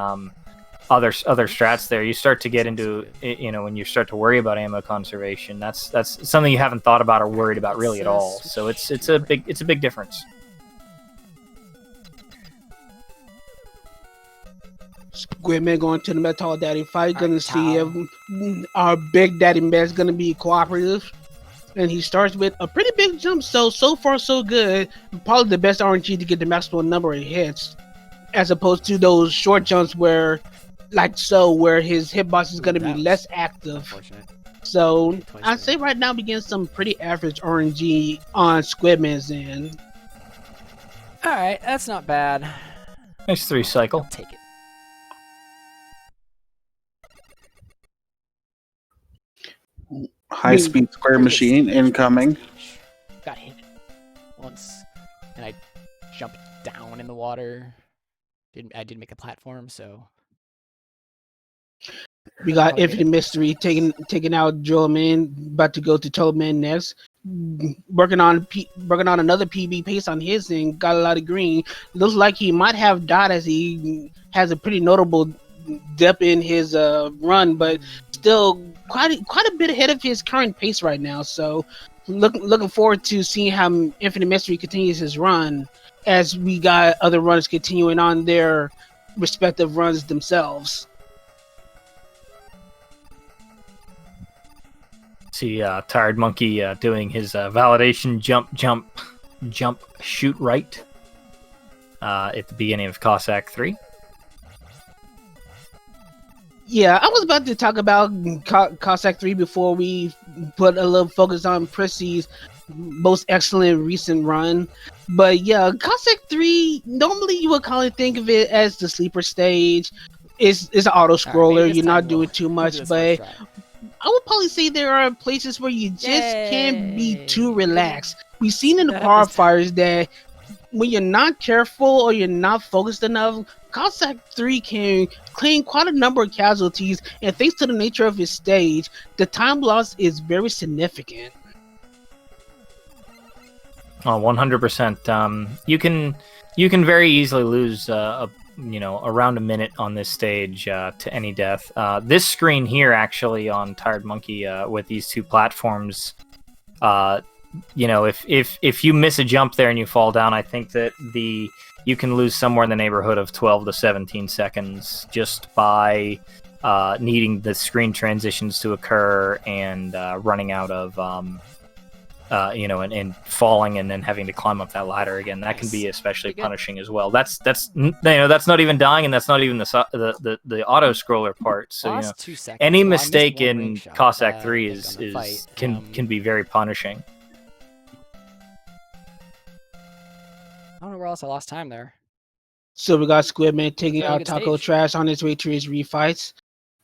other strats there, you start to get into, you know, when you start to worry about ammo conservation, that's something you haven't thought about or worried about really at all. So it's a big difference. Squidman going to the Metal Daddy fight, gonna Alright, see if Tom. our Big Daddy Man's gonna be cooperative. And he starts with a pretty big jump, so far so good. Probably the best RNG to get the maximum number of hits, as opposed to those short jumps where, where his hitbox is gonna be That was less active. Unfortunate. So Twice I'd say right now we get some pretty average RNG on Squidman's end. All right, that's not bad. Nice 3 cycle. I'll take it. High speed square machine incoming. Got hit once, and I jumped down in the water. I did make a platform, so We got Probably Infinite Mystery taking out Joel Man, about to go to Total Man next. Working on another PB pace on his end, got a lot of green. Looks like he might have died as he has a pretty notable dip in his run, but still quite a bit ahead of his current pace right now. So looking forward to seeing how Infinite Mystery continues his run, as we got other runners continuing on their respective runs themselves. See Tired Monkey doing his validation jump, shoot right at the beginning of Cossack 3. Yeah, I was about to talk about Cossack 3 before we put a little focus on Prissy's most excellent recent run. But yeah, Cossack 3, normally you would kind of think of it as the sleeper stage. It's an auto Alright, maybe scroller, this you're time not we'll doing too do much, this but first try. I would probably say there are places where you just can't be too Yay. relaxed. We've seen in the Speed that up this time. qualifiers that when you're not careful or you're not focused enough, Cossack 3 can claim quite a number of casualties, and thanks to the nature of his stage, the time loss is very significant. Oh, 100%. You can very easily lose around a minute on this stage to any death. This screen here, actually, on Tired Monkey with these two platforms, if you miss a jump there and you fall down, I think that you can lose somewhere in the neighborhood of 12 to 17 seconds just by needing the screen transitions to occur and running out of and falling and then having to climb up that ladder again. That can be especially punishing as well. That's not even dying, and that's not even the auto scroller part. So Lost 2 seconds. any Well, I missed mistake one in ring shot, Cossack I 3 think, on the fight. can be very punishing. I don't know where else I lost time there. So we got Squidman taking Very out good Taco stage. Trash on his way to his refights.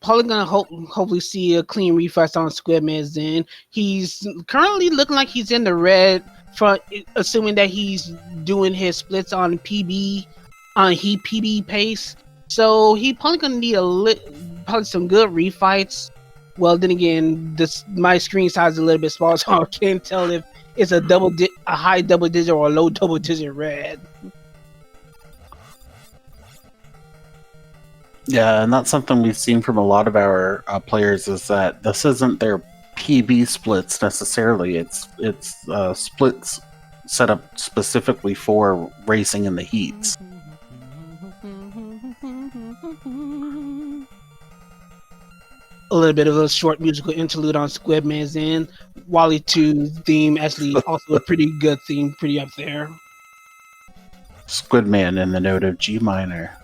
Probably gonna hopefully see a clean refight on Squidman's end. He's currently looking like he's in the red, assuming that he's doing his splits on PB, on heat PB pace. So he probably gonna need probably some good refights. Well, then again, my screen size is a little bit small, so I can't tell if it's a high double digit or a low double digit red. Yeah, and that's something we've seen from a lot of our players is that this isn't their PB splits necessarily. It's splits set up specifically for racing in the heats. A little bit of a short musical interlude on Squidman's end. Wally 2 theme actually also a pretty good theme, pretty up there. Squidman in the note of G minor.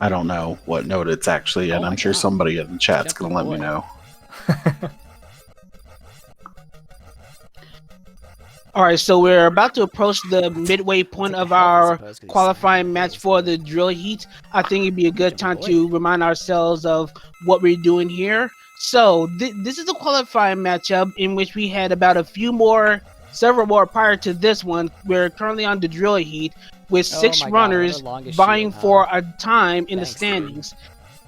I don't know what note it's actually in. Oh I'm my sure God. somebody in the chat's Yep, going to let me boy. know. Alright, so we're about to approach the midway point Take of a health, I our suppose, 'cause he's qualifying snapping. match for the drill heat. I think it'd be a good time Jumping to remind ourselves of what we're doing here. So this is a qualifying matchup in which we had about several more prior to this one. We're currently on the drill heat with Oh 6 my God, runners what a longest vying shield, for huh? a time in Thanks, the standings.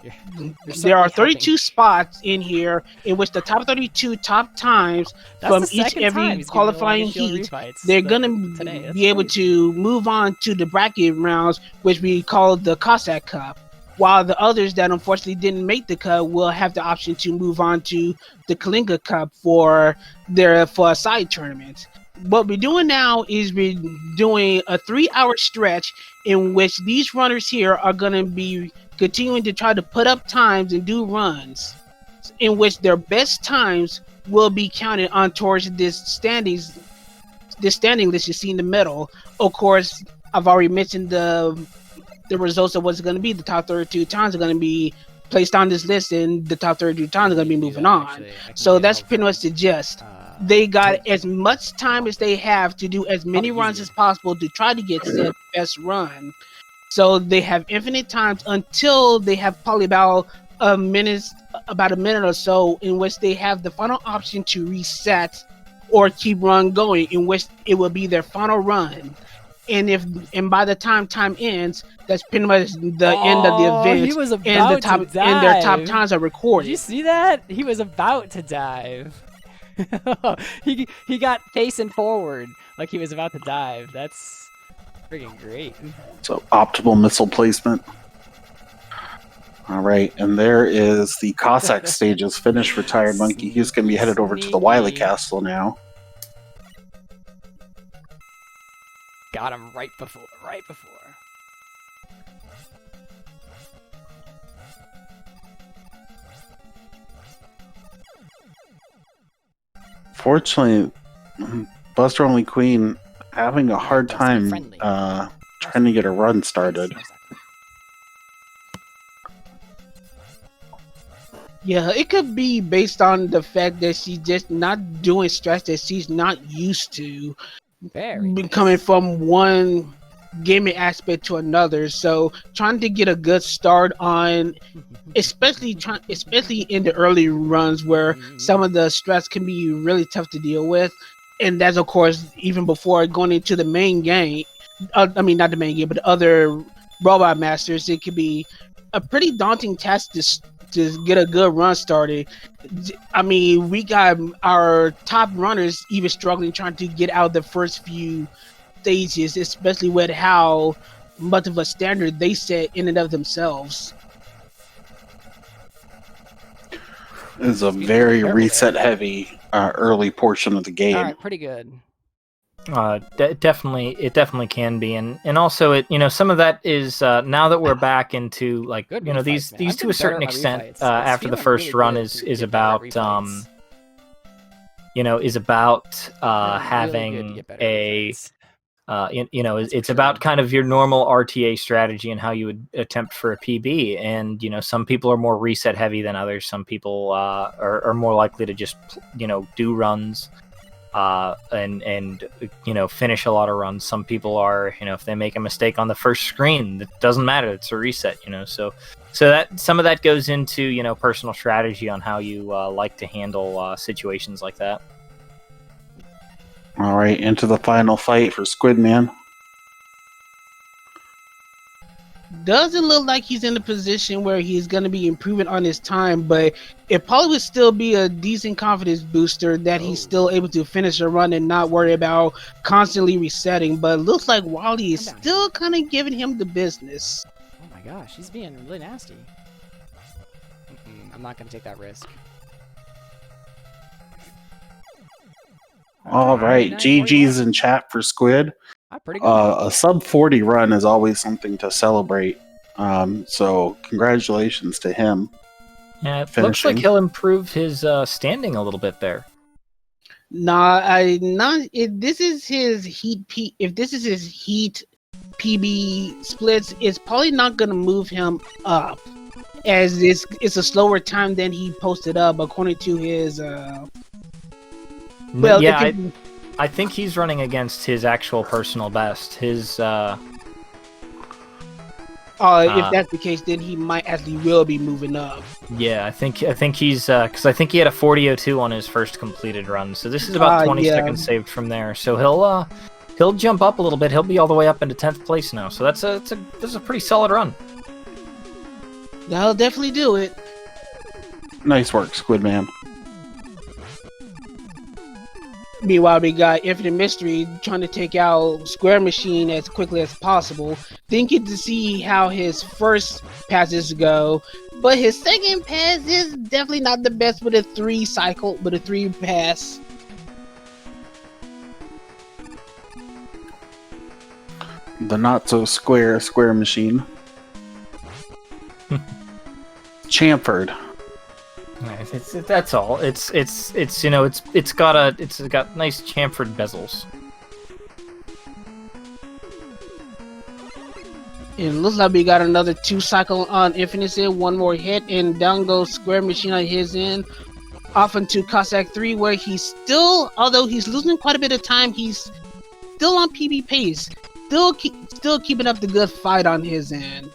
You're There certainly are helping. 32 spots in here in which the top 32 top times That's from the second time every he's giving me the qualifying longest shield heat, refights they're today. gonna That's be able crazy. to move on to the bracket rounds, which we call the Cossack Cup. While the others that unfortunately didn't make the cut will have the option to move on to the Kalinka Cup for a side tournament. What we're doing now is we're doing a 3-hour stretch in which these runners here are gonna be continuing to try to put up times and do runs, in which their best times will be counted on towards this standing list you see in the middle. Of course, I've already mentioned the results of what's going to be. The top 32 times are going to be placed on this list, and the top 32 times are going to be moving on. So that's pretty much the gist. They got as much time as they have to do as many runs as possible to try to get said best run. So they have infinite times until they have probably about a minute or so in which they have the final option to reset or keep run going, in which it will be their final run. And by the time ends, that's pretty much the end of the event. He was and about to dive. and their top times are recorded. Did you see that? He was about to dive. he got facing forward like he was about to dive. That's freaking great. So optimal missile placement. All right, and there is the Cossack stages finished for Tired Monkey. He's going to be headed over to the Wily Castle now. Got him right before. Fortunately, Buster Only Queen having a hard time trying to get a run started. Yeah, it could be based on the fact that she's just not doing strats that she's not used to. Very nice. Coming from one gaming aspect to another, so trying to get a good start on, especially in the early runs where some of the strats can be really tough to deal with, and that's of course even before going into the main game. I mean, not the main game, but the other robot masters. It could be a pretty daunting task to get a good run started. I mean, we got our top runners even struggling trying to get out the first few stages, especially with how much of a standard they set in and of themselves. It's a very reset-heavy early portion of the game. All right, pretty good. It definitely can be, and also some of that is now that we're back into like Good these refights, man. I've to been a certain better at my extent refights. It's after the feeling first really run good is to get about better at refights. is about Feeling really having good to get better at a refights. it's for about sure. kind of your normal RTA strategy and how you would attempt for a PB. And some people are more reset heavy than others. Some people are more likely to just do runs and finish a lot of runs. Some people are if they make a mistake on the first screen, it doesn't matter. It's a reset. So that some of that goes into personal strategy on how you like to handle situations like that. All right, into the final fight for Squidman. Doesn't look like he's in a position where he's going to be improving on his time, but it probably would still be a decent confidence booster that he's still able to finish a run and not worry about constantly resetting. But it looks like Wally is still kind of giving him the business. Oh my gosh, he's being really nasty. I'm not going to take that risk. All right, GG's in chat for Squid. Pretty good. A sub 40 run is always something to celebrate. So congratulations to him. Yeah, it finishing. looks like he'll improve his standing a little bit there. If this is his heat PB splits, it's probably not gonna move him up, as it's a slower time than he posted up according to his. Well, yeah, I think he's running against his actual personal best. His if that's the case, then he might actually will be moving up. Yeah, I think he's because I think he had a 40:02 on his first completed run. So this is about 20 seconds saved from there. So he'll jump up a little bit. He'll be all the way up into 10th place now. So that's a pretty solid run. That'll definitely do it. Nice work, Squidman. Meanwhile, we got Infinite Mystery trying to take out Square Machine as quickly as possible. Didn't get to see how his first passes go, but his second pass is definitely not the best with a 3 pass. The not so square Machine. Chamfered. That's all. It's got nice chamfered bezels. It looks like we got another 2 cycle on Infinite Sid, 1 more hit, and down goes Square Machine on his end. Off into Cossack 3, where he's still, although he's losing quite a bit of time, he's still on PB pace. Still keeping up the good fight on his end.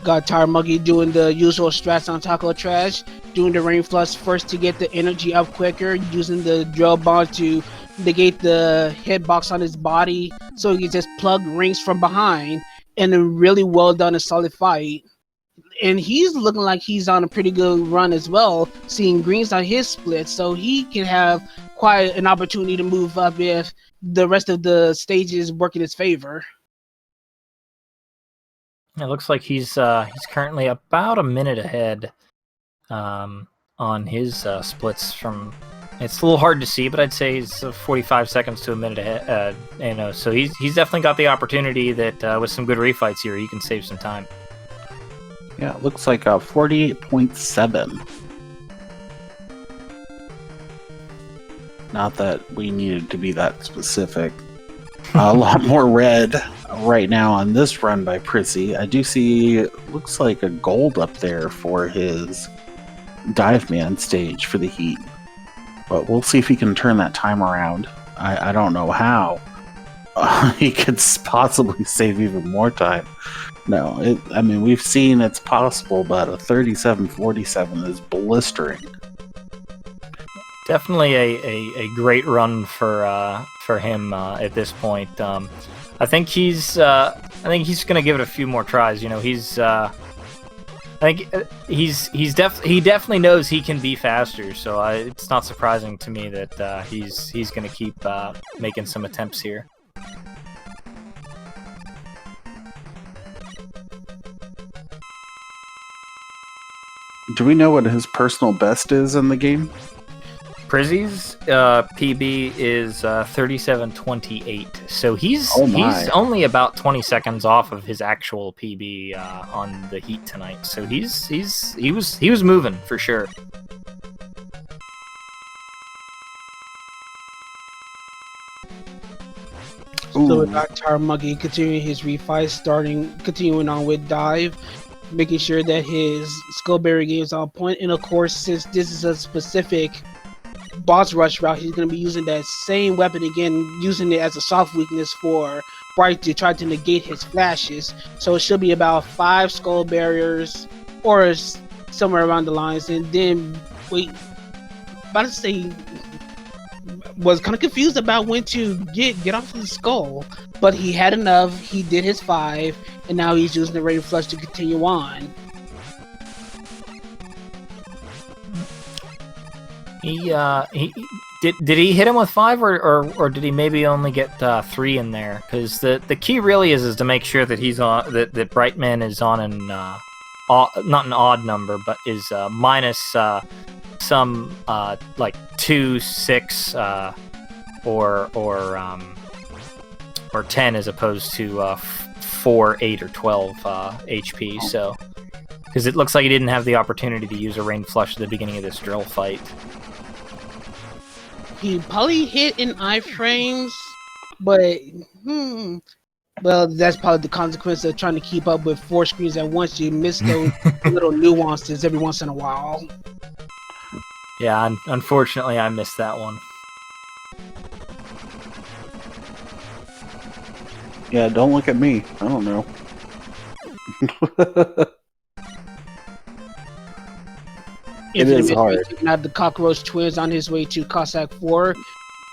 Got Tire Monkey doing the usual strats on Taco Trash, doing the Rain Flush first to get the energy up quicker, using the drill bomb to negate the hitbox on his body, so he can just plug rings from behind, and a really well done and solid fight. And he's looking like he's on a pretty good run as well, seeing greens on his split, so he can have quite an opportunity to move up if the rest of the stages work in his favor. It looks like he's currently about a minute ahead on his splits from. It's a little hard to see, but I'd say he's 45 seconds to a minute ahead. So he's definitely got the opportunity that with some good refights here, he can save some time. Yeah, it looks like 48.7. Not that we needed to be that specific. A lot more red right now on this run by Prissy. I do see, looks like a gold up there for his Dive Man stage for the Heat. But we'll see if he can turn that time around. I don't know how. He could possibly save even more time. No, I mean, we've seen it's possible, but a 37.47 is blistering. Definitely a great run for him at this point. I think he's gonna give it a few more tries. You know, I think he definitely knows he can be faster. So it's not surprising to me that he's gonna keep making some attempts here. Do we know what his personal best is in the game? Prizzy's PB is 37.28, so he's only about 20 seconds off of his actual PB on the Heat tonight. So he was moving for sure. So with Dr. Monkey continuing his refight, continuing on with dive, making sure that his Skullberry game is on point, and of course, since this is a specific boss rush route, he's going to be using that same weapon again, using it as a soft weakness for Bright to try to negate his flashes. So it should be about 5 skull barriers or somewhere around the lines. And then was kind of confused about when to get off of the skull, but he had enough. He did his 5, and now he's using the Rain Flush to continue on. Did he hit him with 5 or did he maybe only get 3 in there? Because the key really is to make sure that he's on that Brightman is on an not an odd number, but is minus some like 2, 6 or 10 as opposed to 4, 8, or 12 HP. So because it looks like he didn't have the opportunity to use a Rain Flush at the beginning of this drill fight. He probably hit in iframes, but well, that's probably the consequence of trying to keep up with 4 screens at once. You miss those little nuances every once in a while. Yeah, unfortunately, I missed that one. Yeah, don't look at me. I don't know. It is hard. Taking out the Cockroach Twins on his way to Cossack 4.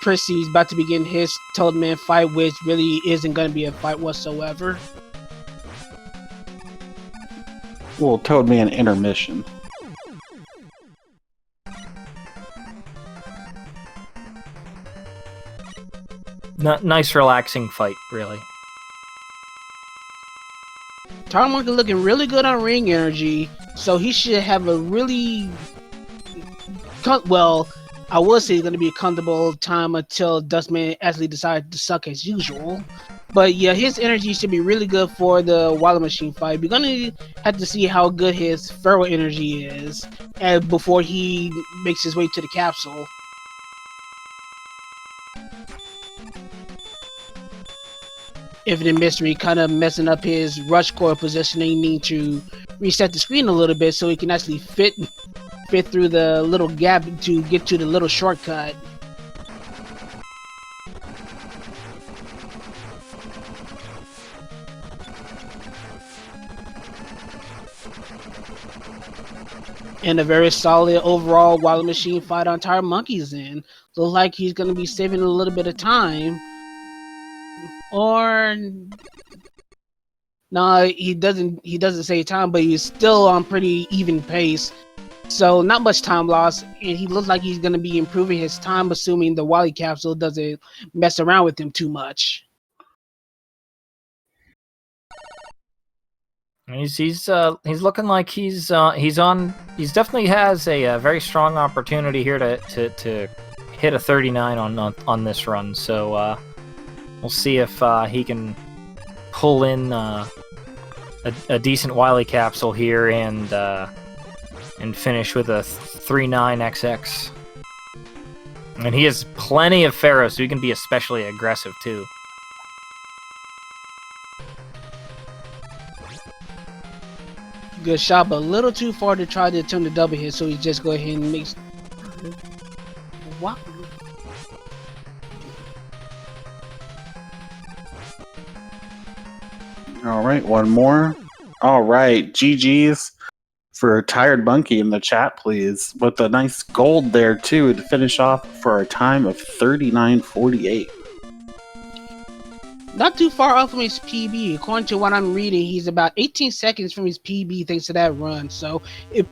Prissy's about to begin his Toadman fight, which really isn't going to be a fight whatsoever. Well, Toadman intermission. Nice, relaxing fight, really. Tarmonkey looking really good on ring energy, so he should have a really I would say it's going to be a comfortable time until Dustman actually decides to suck as usual. But yeah, his energy should be really good for the Wild Machine fight. We're going to have to see how good his Feral energy is before he makes his way to the capsule. Infinite Mystery kind of messing up his rush core positioning, need to reset the screen a little bit so he can actually fit through the little gap to get to the little shortcut. And a very solid overall Wild Machine fight on Tire Monkey's end. Looks like he's going to be saving a little bit of time. Or no, he doesn't save time, but he's still on pretty even pace. So not much time lost, and he looks like he's going to be improving his time, assuming the Wily capsule doesn't mess around with him too much. He's looking like he's definitely has a very strong opportunity here to hit a 39 on this run. So we'll see if he can pull in a decent Wily capsule here and finish with a 3.9XX. And he has plenty of Pharaoh, so he can be especially aggressive too. Good shot, but a little too far to try to attempt the double hit, so he just go ahead and makes. What? All right, one more. All right, GG's for Tired Monkey in the chat, please, with a nice gold there too to finish off for a time of 39:48. Not too far off from his PB. According to what I'm reading, he's about 18 seconds from his PB thanks to that run. So it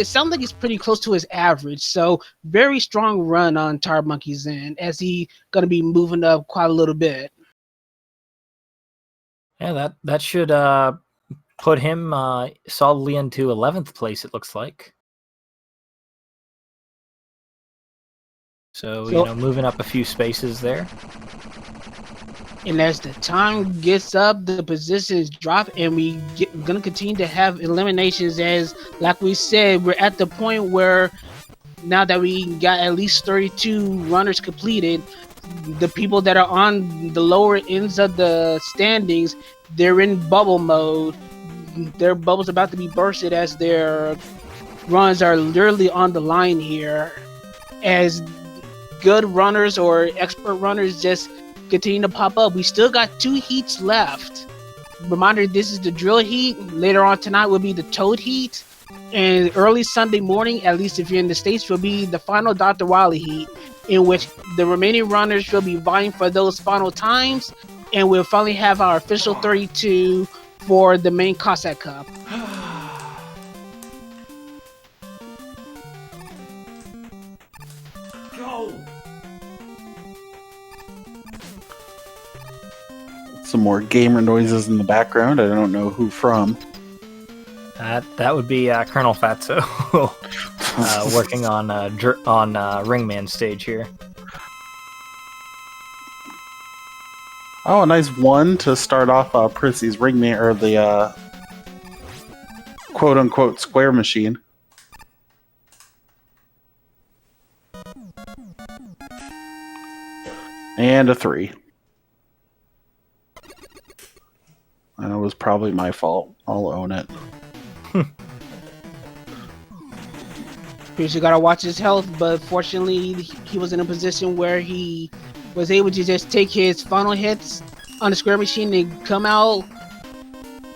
sounds like it's pretty close to his average. So very strong run on Tired Monkey's end as he gonna be moving up quite a little bit. Yeah, that should put him solidly into 11th place, it looks like. So, moving up a few spaces there. And as the time gets up, the positions drop, and we're gonna continue to have eliminations. As, like we said, we're at the point where now that we got at least 32 runners completed, the people that are on the lower ends of the standings, they're in bubble mode. Their bubble's about to be bursted as their runs are literally on the line here. As good runners or expert runners just continue to pop up. We still got 2 heats left. Reminder, this is the drill heat. Later on tonight will be the toad heat. And early Sunday morning, at least if you're in the States, will be the final Dr. Wily heat, in which the remaining runners will be vying for those final times. And we'll finally have our official 32 for the main Cossack Cup. Go! Some more gamer noises in the background. I don't know who from. That would be Colonel Fatso working on Ringman stage here. Oh, a nice one to start off Prissy's Ringman, or the quote-unquote square machine. And a 3. That was probably my fault. I'll own it. Pierce, you gotta watch his health, but fortunately he was in a position where he was able to just take his final hits on the square machine and come out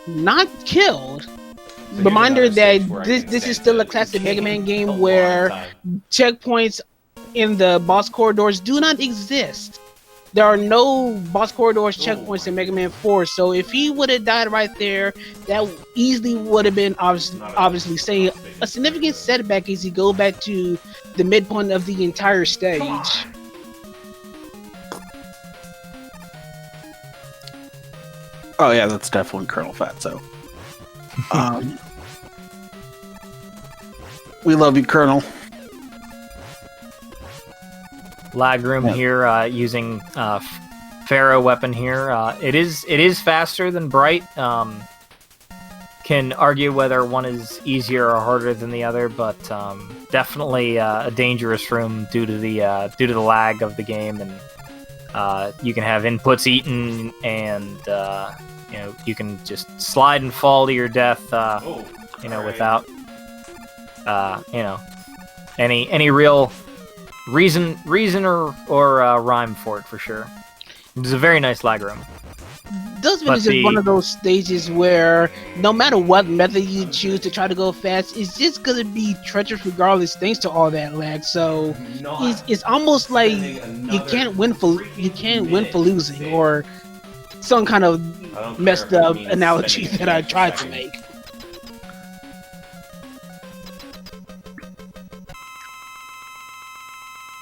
not killed. So Reminder here's that another stage where I this can is still a extend classic the Mega Man game a game long where time. checkpoints in the boss corridors do not exist. There are no boss corridors checkpoints in Mega Man 4, so if he would have died right there, that easily would have been obviously saying a significant setback as you go back to the midpoint of the entire stage. Oh yeah, that's definitely Colonel Fatso. We love you, Colonel. Lag room here using Pharaoh weapon here. It is faster than Bright. Can argue whether one is easier or harder than the other, but definitely a dangerous room due to the lag of the game, and you can have inputs eaten, and you can just slide and fall to your death. Without any real reason or rhyme for it, for sure. It's a very nice lag room. Dustbin is just one of those stages where no matter what method you choose to try to go fast, it's just gonna be treacherous regardless, thanks to all that lag. So it's almost like you can't win for losing, or some kind of messed up analogy that I tried to make.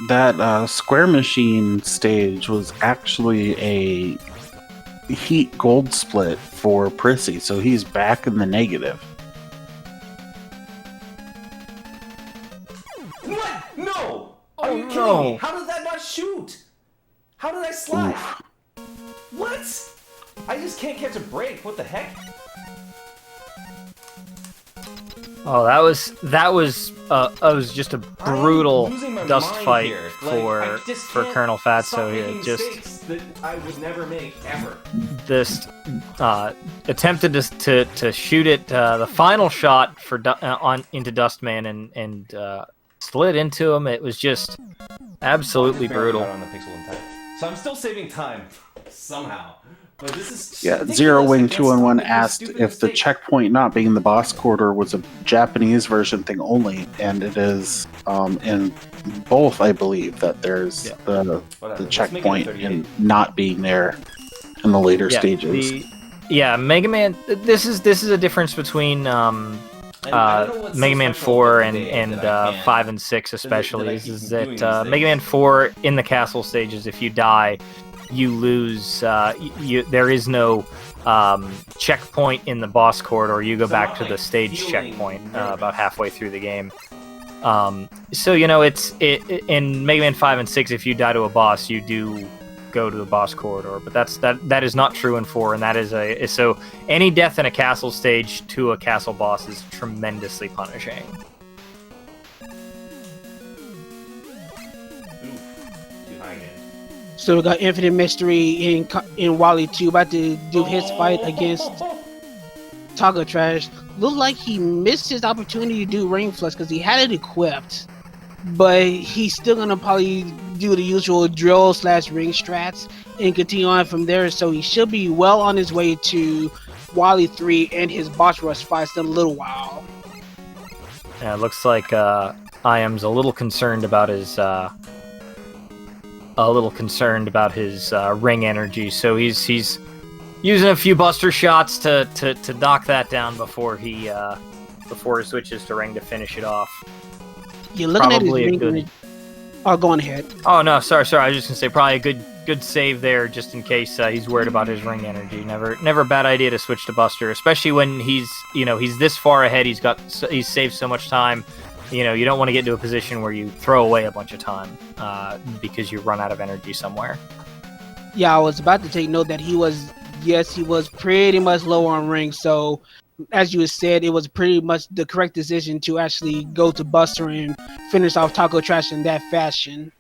That square machine stage was actually a heat gold split for Prissy, so he's back in the negative. What? No! Are you kidding me? How did that not shoot? How did I slide? What? I just can't catch a break. What the heck? Oh, that was just a brutal dust fight for Colonel Fatso here. Just that I would never make ever. This attempted to shoot it the final shot for into Dustman and slid into him. It was just absolutely brutal. On the pixel and type. So I'm still saving time somehow. But this is Yeah, ridiculous. Zero Wing Against 211 something asked stupid if the mistake. checkpoint not being the boss quarter was a Japanese version thing only, and it is in both, I believe, that there's Whatever, the let's make it checkpoint 38. and not being there in the later stages. Mega Man. This is a difference between And I don't know what's Mega so Man special 4 about the day and that I can't- 5 and 6 especially that I is keep doing that these Mega things. Man 4 in the castle stages, if you die, you lose. There is no checkpoint in the boss corridor. You go So back I'm, to the like, stage feeling checkpoint nervous. about halfway through the game. So it's in Mega Man 5 and 6. If you die to a boss, you do go to the boss corridor, but that is not true in 4, and that is so any death in a castle stage to a castle boss is tremendously punishing. Behind it. So we got Infinite Mystery in Wally 2 about to do his fight against Taco Trash. Looked like he missed his opportunity to do Rain Flux because he had it equipped. But he's still gonna probably do the usual drill / ring strats and continue on from there. So he should be well on his way to Wally 3 and his boss rush fights in a little while. Yeah, it looks like IAM's a little concerned about his ring energy, so he's using a few buster shots to knock that down before he switches to ring to finish it off. You're looking Probably a at his good- ring. Oh, go on ahead. Oh no, sorry. I was just gonna say probably a good save there, just in case he's worried about his ring energy. Never a bad idea to switch to Buster, especially when he's this far ahead. He's saved so much time. You don't want to get into a position where you throw away a bunch of time because you run out of energy somewhere. Yeah, I was about to take note that he was pretty much low on ring. So, as you said, it was pretty much the correct decision to actually go to Buster and finish off Taco Trash in that fashion.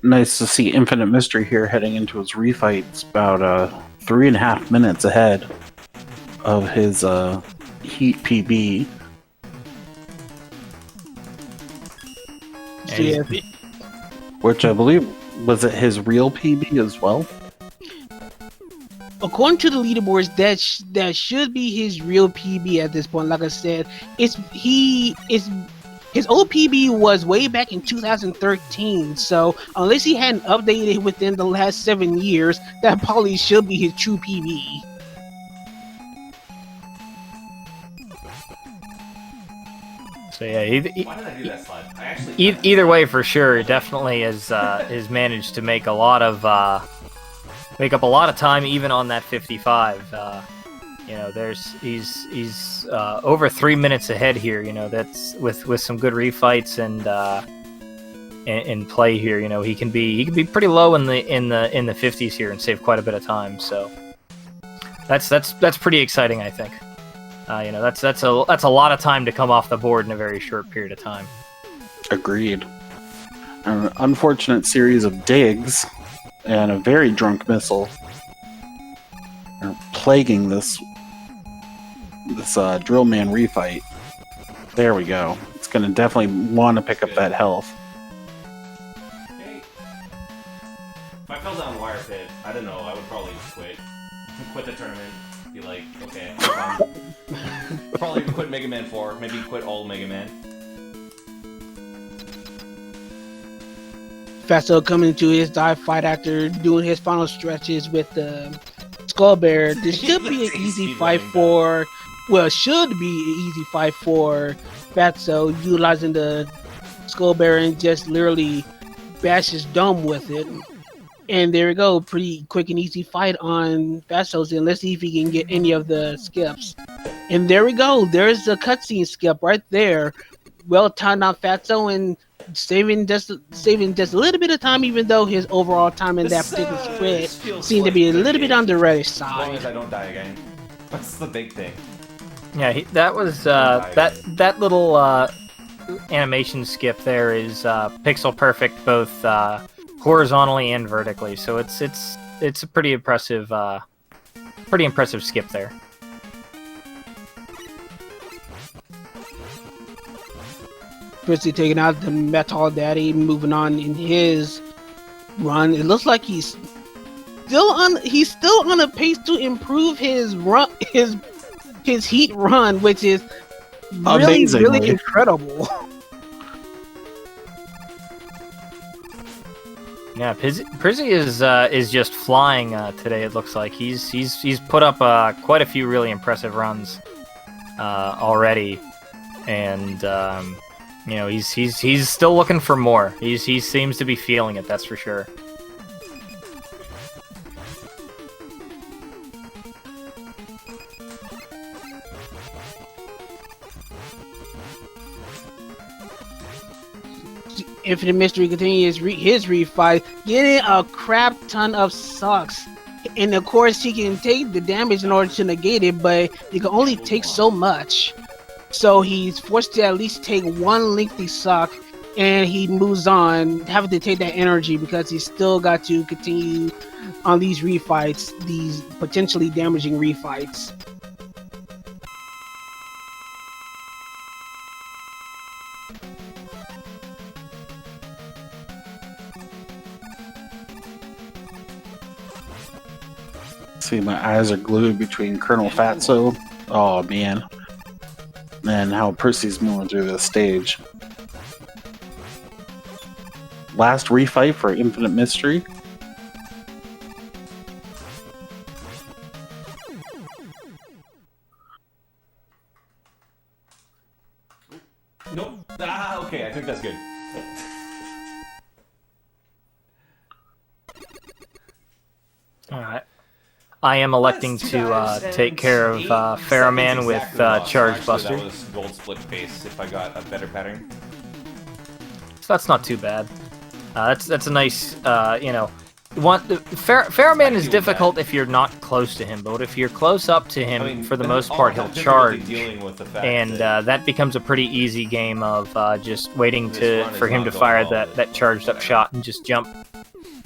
Nice to see Infinite Mystery here heading into his refights about 3.5 minutes ahead of his Heat PB. So, yeah, Which I believe was it his real PB as well. according to the leaderboards, that should be his real PB at this point. Like I said, his old PB was way back in 2013. So unless he hadn't updated it within the last 7 years, that probably should be his true PB. So yeah, Why did I do that slide? I actually either way, for sure, definitely has managed to make a lot of make up a lot of time, even on that 55. He's over 3 minutes ahead here. That's with some good refights and in play here. He can be pretty low in the 50s here and save quite a bit of time. So that's pretty exciting, I think. That's a lot of time to come off the board in a very short period of time. Agreed. An unfortunate series of digs and a very drunk missile are plaguing this drill man refight. There we go. It's gonna definitely want to pick up that health. Okay. If I fell down wire pit, I don't know, I would probably just quit the tournament. Be like, okay, I'm done. Probably quit Mega Man 4, maybe quit all Mega Man. Fatso coming to his dive fight after doing his final stretches with the Skull Bear. This should be an easy fight for. Well, should be an easy fight for Fatso, utilizing the Skull Bear and just literally bash his dome with it. And there we go, pretty quick and easy fight on Fatso's end. Let's see if he can get any of the skips. And there we go, there's the cutscene skip right there. Well timed on Fatso and saving just a little bit of time, even though his overall time in that particular sprint seemed to be a little bit on the reddish As long as side. I don't die again. That's the big thing. Yeah, that was that little animation skip there is pixel perfect both horizontally and vertically. So it's a pretty impressive skip there. Frizzy taking out the Metal Daddy, moving on in his run. It looks like he's still on a pace to improve his run, his heat run, which is really incredible. Yeah, Prizzy is just flying today. It looks like he's put up quite a few really impressive runs already, and he's still looking for more. He seems to be feeling it. That's for sure. Infinite Mystery continues his refight, getting a crap ton of sucks. And of course, he can take the damage in order to negate it, but he can only take so much. So he's forced to at least take one lengthy suck, and he moves on, having to take that energy because he's still got to continue on these refights, these potentially damaging refights. See, my eyes are glued between Colonel Fatso. Oh man, and how Percy's moving through this stage. Last refight for Infinite Mystery. Nope. Ah, okay, I think that's good. All right. I am electing to take care of Pharaohman with Charge Buster. That was gold split face if I got a better pattern. So that's not too bad. That's a nice, Pharaohman is difficult if you're not close to him, but if you're close up to him, for the most part, he'll charge, and that becomes a pretty easy game of just waiting for him to fire that charged up shot and just jump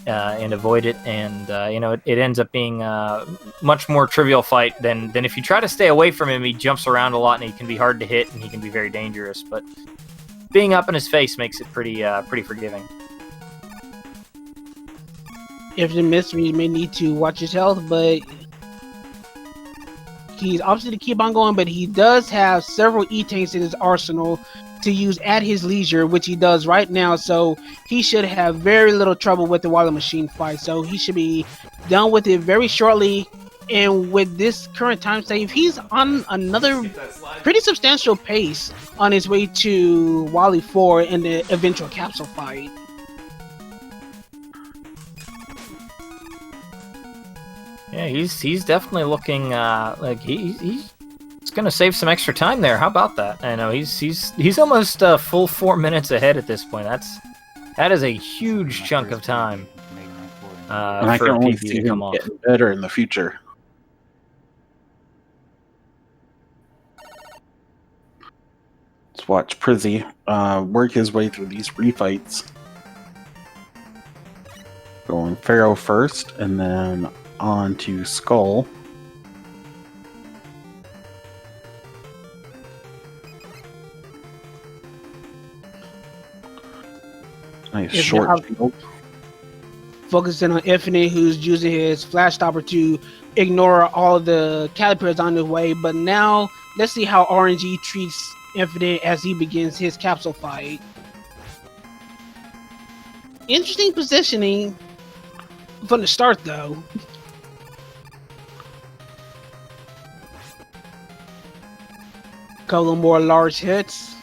and avoid it, and it ends up being a much more trivial fight than if you try to stay away from him. He jumps around a lot, and he can be hard to hit, and he can be very dangerous. But being up in his face makes it pretty forgiving. If the mystery may need to watch his health, but he's obviously to keep on going. But he does have several E-tanks in his arsenal to use at his leisure, which he does right now, so he should have very little trouble with the Wily Machine fight, so he should be done with it very shortly. And with this current time save, he's on another pretty substantial pace on his way to Wily 4 in the eventual capsule fight. Yeah, he's definitely looking like he's gonna save some extra time there. How about that? I know he's almost a full 4 minutes ahead at this point. That is a huge chunk of time and I for can a only PP see to him come off. getting better in the future. Let's watch Prizzy work his way through these refights. Going Pharaoh first, and then on to Skull. Nice short shield. Focusing on Infinite, who's using his Flash Stopper to ignore all the Caterpillars on the way. But now, let's see how RNG treats Infinite as he begins his capsule fight. Interesting positioning from the start, though. Couple more large hits.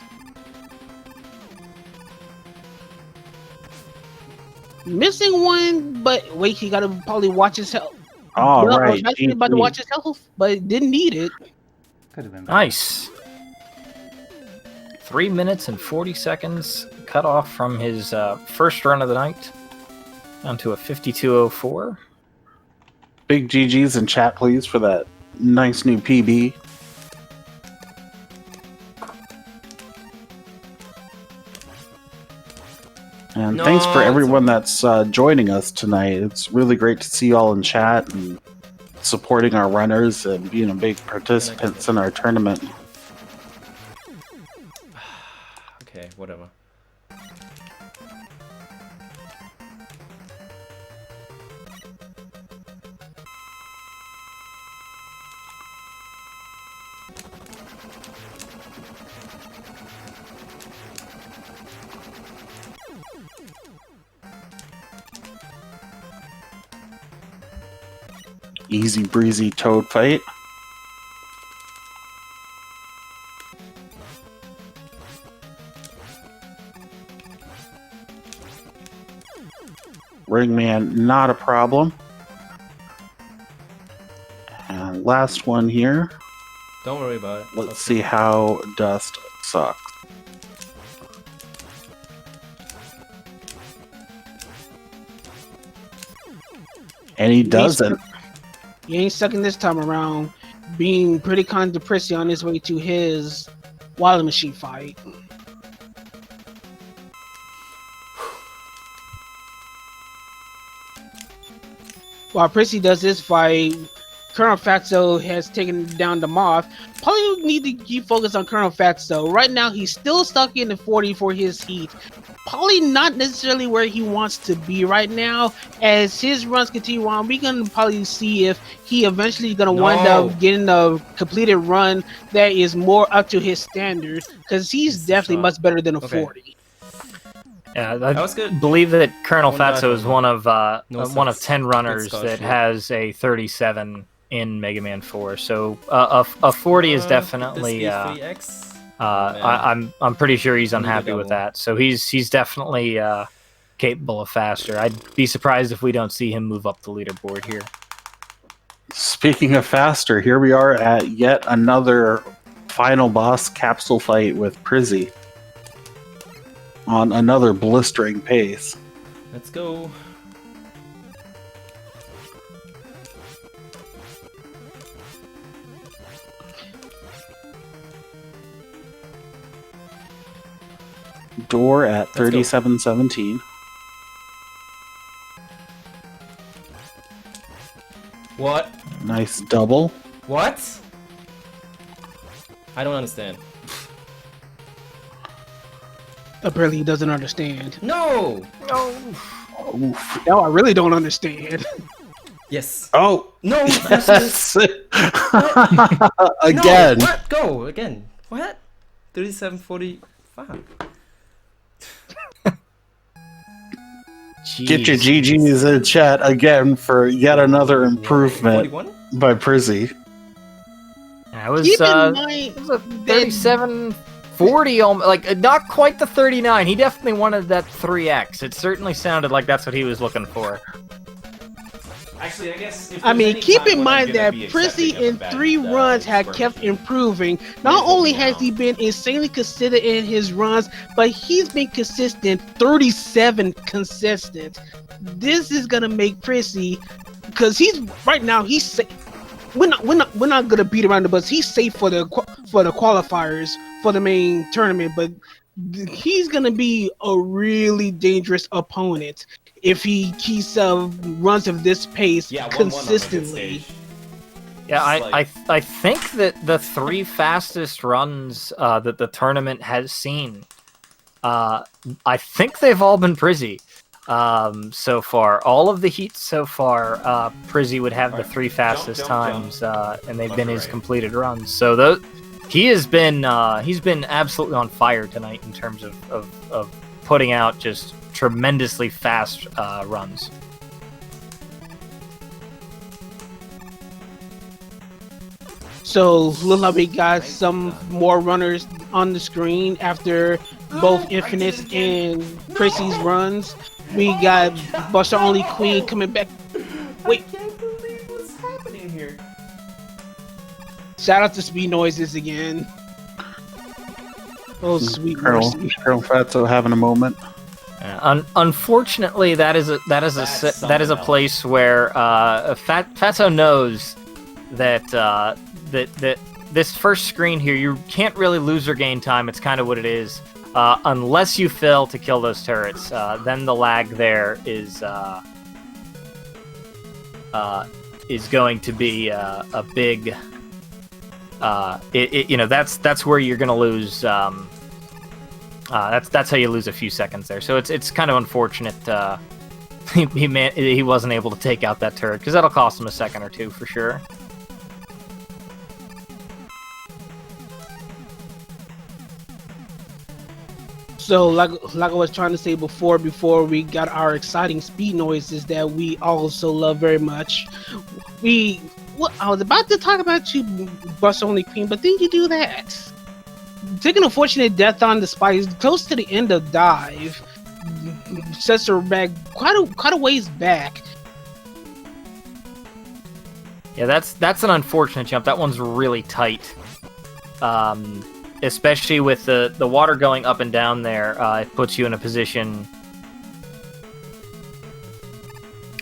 Missing one, but wait, he gotta probably watch his health. Oh, I right. was actually about to watch his health, but didn't need it. Could have been better. Nice. 3 minutes and 40 seconds cut off from his first run of the night, down to a 52:04. Big GG's in chat, please, for that nice new PB. And No, thanks for it's everyone that's joining us tonight. It's really great to see you all in chat and supporting our runners and being a big participants in our tournament. Okay, whatever. Easy breezy toad fight. Ringman, not a problem. And last one here. Don't worry about it. Let's see how Dust sucks. And he doesn't. He ain't sucking this time around, being pretty kind to Prissy on his way to his Wild Machine fight. While Prissy does this fight, Colonel Fatso has taken down the Moth. Probably need to keep focused on Colonel Fatso. Right now, he's still stuck in the 40 for his heat. Probably not necessarily where he wants to be right now. As his runs continue on, we can probably see if he eventually gonna wind up getting a completed run that is more up to his standards. Because he's definitely much better than a 40. Yeah, That was good. believe that Colonel One Fatso die is from one of no one of sense. 10 runners Good that scholarship. has a 37 in Mega Man 4. So a 40 is definitely. This is 3x. I'm pretty sure he's Need a unhappy with double. that. So he's definitely capable of faster. I'd be surprised if we don't see him move up the leaderboard here. Speaking of faster, here we are at yet another final boss capsule fight with Prizzy on another blistering pace. Let's go. Door at go. 3717. What? Nice double. What? I don't understand. Apparently, he doesn't understand. No! Oof. Now I really don't understand. Yes. Oh! No! Yes. No, Again. what? Go again. What? 3745. Get your Jeez. GGs in chat again for yet another improvement 41? by Prizzy. That was Keep in it mind was a that 37 40, like not quite the 39. He definitely wanted that 3x. It certainly sounded like that's what he was looking for. Actually, I guess. If I there's mean, any keep time in when I'm mind gonna that be Prissy accepting of a in bad, 3 runs had square kept machine. improving. Not Please only hold me has down. he been insanely consistent in his runs, but he's been consistent 37 consistent. This is gonna make Prissy, because he's right now he's safe. We're not gonna beat around the bush. He's safe for the qualifiers for the main tournament, but he's gonna be a really dangerous opponent if he keeps runs of this pace Yeah, 1-1 on a good consistently. stage. Yeah, It's like- I think that the 3 fastest runs that the tournament has seen, I think they've all been Prizzy so far. All of the heats so far, Prizzy would have the 3 fastest jump, times, and they've been his Right. completed runs. So he's been absolutely on fire tonight in terms of putting out just tremendously fast runs. So look like we got some more runners on the screen after both Infinites and Prissy's runs. We got Buster Only Queen coming back. Wait. I can't believe what's happening here. Shout out to Speed Noises again. Oh, sweet Colonel, mercy. Colonel Fatso having a moment. Unfortunately, that is a something place where Fatso knows that that this first screen here, you can't really lose or gain time. It's kind of what it is. unless you fail to kill those turrets, then the lag there is going to be a big. That's where you're gonna lose. That's how you lose a few seconds there. So it's kind of unfortunate. He wasn't able to take out that turret because that'll cost him a second or two for sure. So, like I was trying to say before we got our exciting speed noises that we also love very much. I was about to talk about you, Bus Only Queen, but then you do that. Taking a fortunate death on the spikes close to the end of dive sets her back quite a ways back. Yeah, that's an unfortunate jump. That one's really tight. Especially with the water going up and down there, it puts you in a position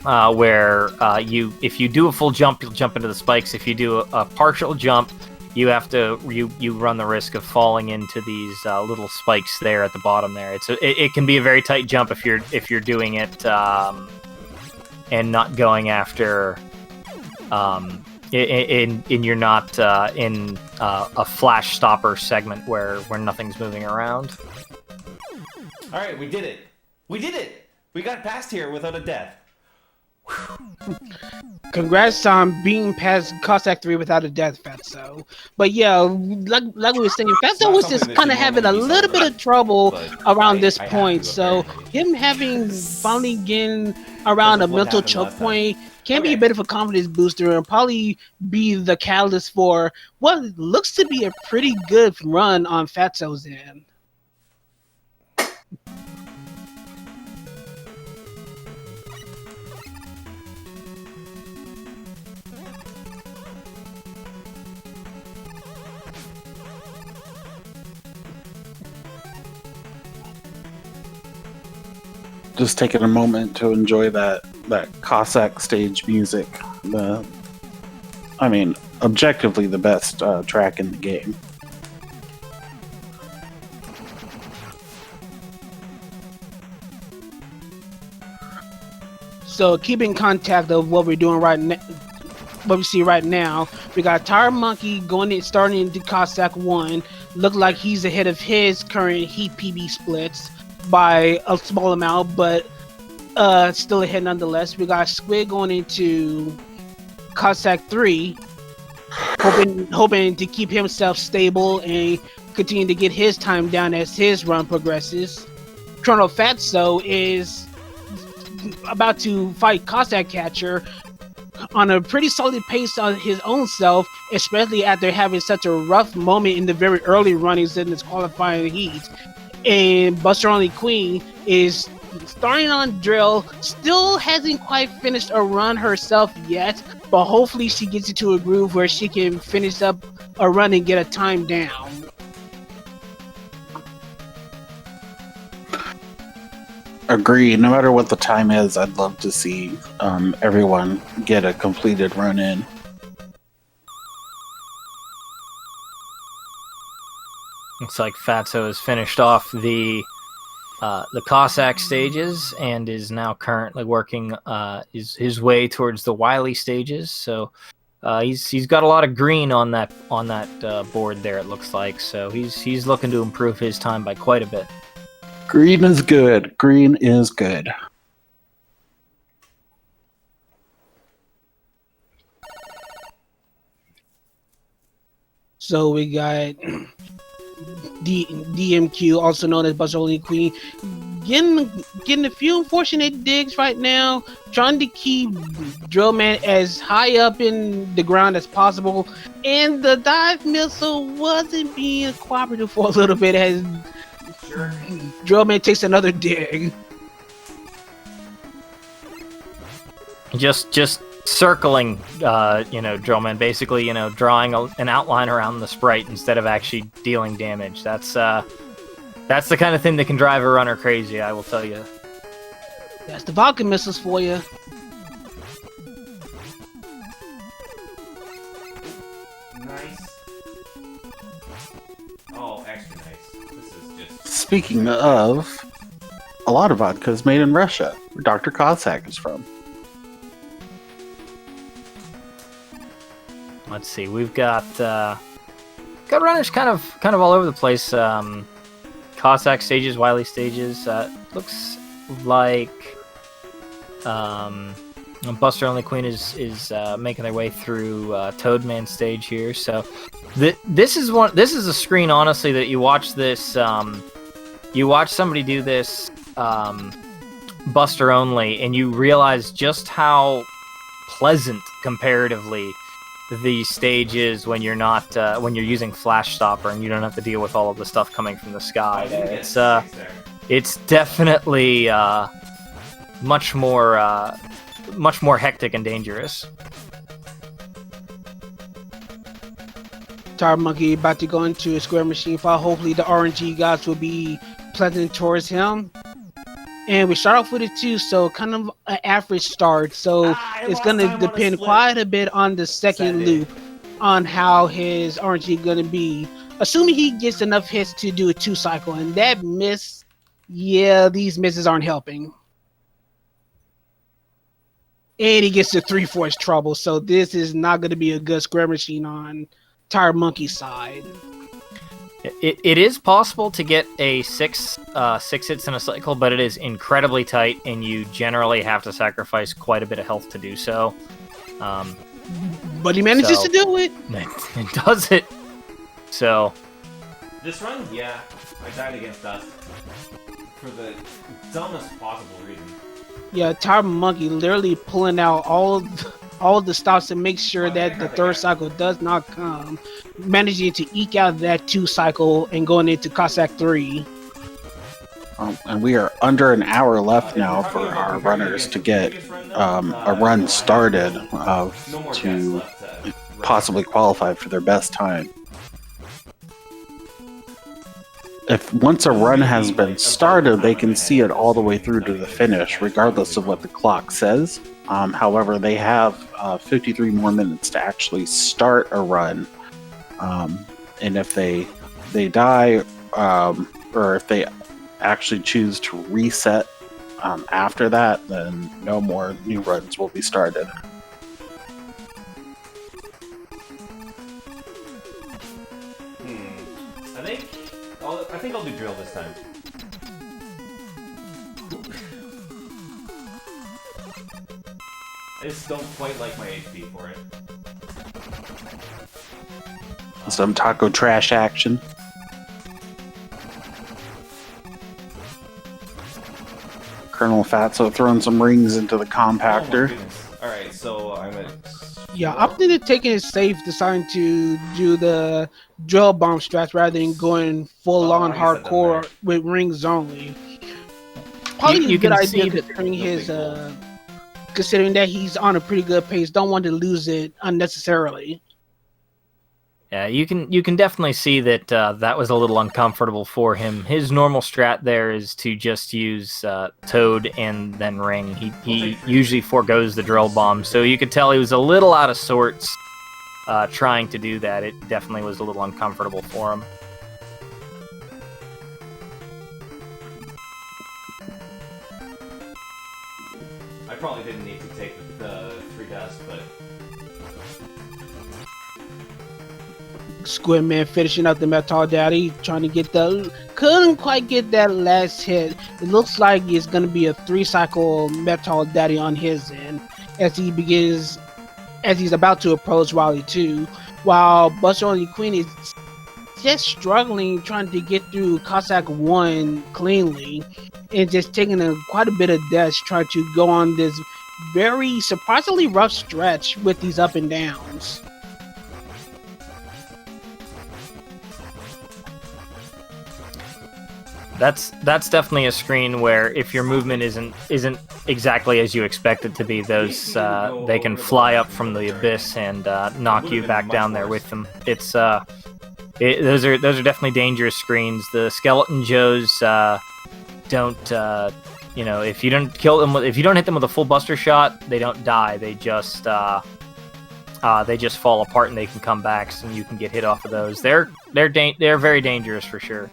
where if you do a full jump, you'll jump into the spikes. If you do a partial jump, you run the risk of falling into these little spikes there at the bottom there. It can be a very tight jump if you're doing it and not going after. You're not in a flash stopper segment where nothing's moving around. All right, we did it. We did it. We got past here without a death. Congrats on being past Cossack 3 without a death, Fatso. But yeah, like we were saying, Fatso was just kind of having a little bit of trouble around this point. So him having finally getting around a mental choke point can be a bit of a confidence booster and probably be the catalyst for what looks to be a pretty good run on Fatso's end. Just taking a moment to enjoy that Cossack stage music. Objectively the best track in the game. So keeping contact of what we're doing right now, what we see right now, we got Tire Monkey starting into Cossack 1. Look like he's ahead of his current Heat PB splits by a small amount, but still ahead nonetheless. We got Squid going into Cossack 3, hoping to keep himself stable and continue to get his time down as his run progresses. Colonel Fatso is about to fight Cossack Catcher on a pretty solid pace on his own self, especially after having such a rough moment in the very early runnings in this qualifying heat. And Buster Only Queen is starting on drill, still hasn't quite finished a run herself yet, but hopefully she gets into a groove where she can finish up a run and get a time down. Agreed. No matter what the time is, I'd love to see everyone get a completed run in. Looks like Fatso has finished off the Cossack stages and is now currently working his way towards the Wily stages. So he's got a lot of green on that board there. It looks like so he's looking to improve his time by quite a bit. Green is good. Green is good. So we got DMQ, also known as Buster Only Queen, getting a few unfortunate digs right now, trying to keep Drillman as high up in the ground as possible, and the dive missile wasn't being cooperative for a little bit as Drillman takes another dig. Just circling, Drillman, basically, drawing an outline around the sprite instead of actually dealing damage. That's the kind of thing that can drive a runner crazy, I will tell you. That's the Vulcan missiles for you. Nice. Oh, extra nice. This is just. Speaking of, a lot of vodka is made in Russia, where Dr. Cossack is from. Let's see. We've got runners kind of all over the place. Cossack stages, Wily stages. Looks like Buster Only Queen is making their way through Toadman stage here. So this is a screen, honestly, that you watch this. You watch somebody do this Buster Only, and you realize just how pleasant comparatively the stage is when you're not when you're using Flash Stopper and you don't have to deal with all of the stuff coming from the sky. It's definitely much more hectic and dangerous. Tired Monkey about to go into a square machine file. Hopefully the RNG gods will be pleasant towards him. And we start off with a 2, so kind of an average start. So it's going to depend quite a bit on the second loop on how his RNG going to be. Assuming he gets enough hits to do a 2 cycle. And that miss, yeah, these misses aren't helping. And he gets to 3/4 trouble. So this is not going to be a good square machine on Tired Monkey's side. It is possible to get a six hits in a cycle, but it is incredibly tight, and you generally have to sacrifice quite a bit of health to do so. But he manages to do it. It does it. So This run, yeah, I died against Dust for the dumbest possible reason. Yeah, Tired Monkey literally pulling out all the stops to make sure that the third cycle does not come, managing to eke out that 2 cycle and going into Cossack 3. And we are under an hour left now for our runners to get a run started to possibly qualify for their best time. If once a run has been started, they can see it all the way through to the finish, regardless of what the clock says. However, they have 53 more minutes to actually start a run. And if they die, or if they actually choose to reset after that, then no more new runs will be started. I think I'll do drill this time. I just don't quite like my HP for it. Some taco trash action. Colonel Fatso throwing some rings into the compactor. Oh, alright, so I'm at... Yeah, opting to taking it safe, deciding to do the drill bomb strats rather than going full on hardcore with rings only. Probably a good idea considering his considering that he's on a pretty good pace. Don't want to lose it unnecessarily. yeah, you can definitely see that that was a little uncomfortable for him. His normal strat there is to just use Toad and then Ring. He usually forgoes the drill bomb, so you could tell he was a little out of sorts trying to do that. It definitely was a little uncomfortable for him. I probably didn't need to take the 3 dust, but... Squidman finishing up the Metal Daddy, trying to get couldn't quite get that last hit. It looks like it's gonna be a 3 cycle Metal Daddy on his end as he's about to approach Wily 2, while Buster Only Queen is just struggling trying to get through Cossack 1 cleanly and just taking quite a bit of deaths trying to go on this very surprisingly rough stretch with these up and downs. That's definitely a screen where if your movement isn't exactly as you expect it to be, those they can fly up from the abyss and knock you back down there with them. It's those are definitely dangerous screens. The Skeleton Joes don't if you don't kill them if you don't hit them with a full Buster shot, they don't die. They just they just fall apart and they can come back, and you can get hit off of those. They're very dangerous for sure.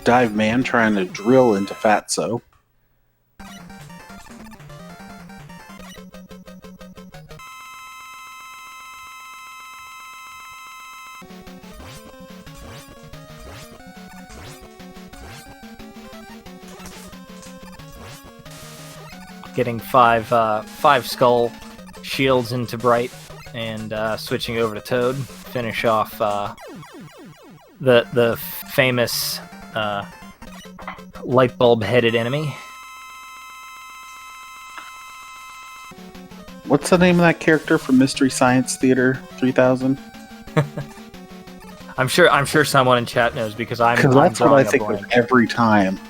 Dive Man trying to drill into Fatso. Getting five skull shields into Bright and switching over to Toad. Finish off the famous light bulb headed enemy. What's the name of that character from Mystery Science Theater 3000? I'm sure someone in chat knows because I'm Because that's what I drawing a think of blank. every time.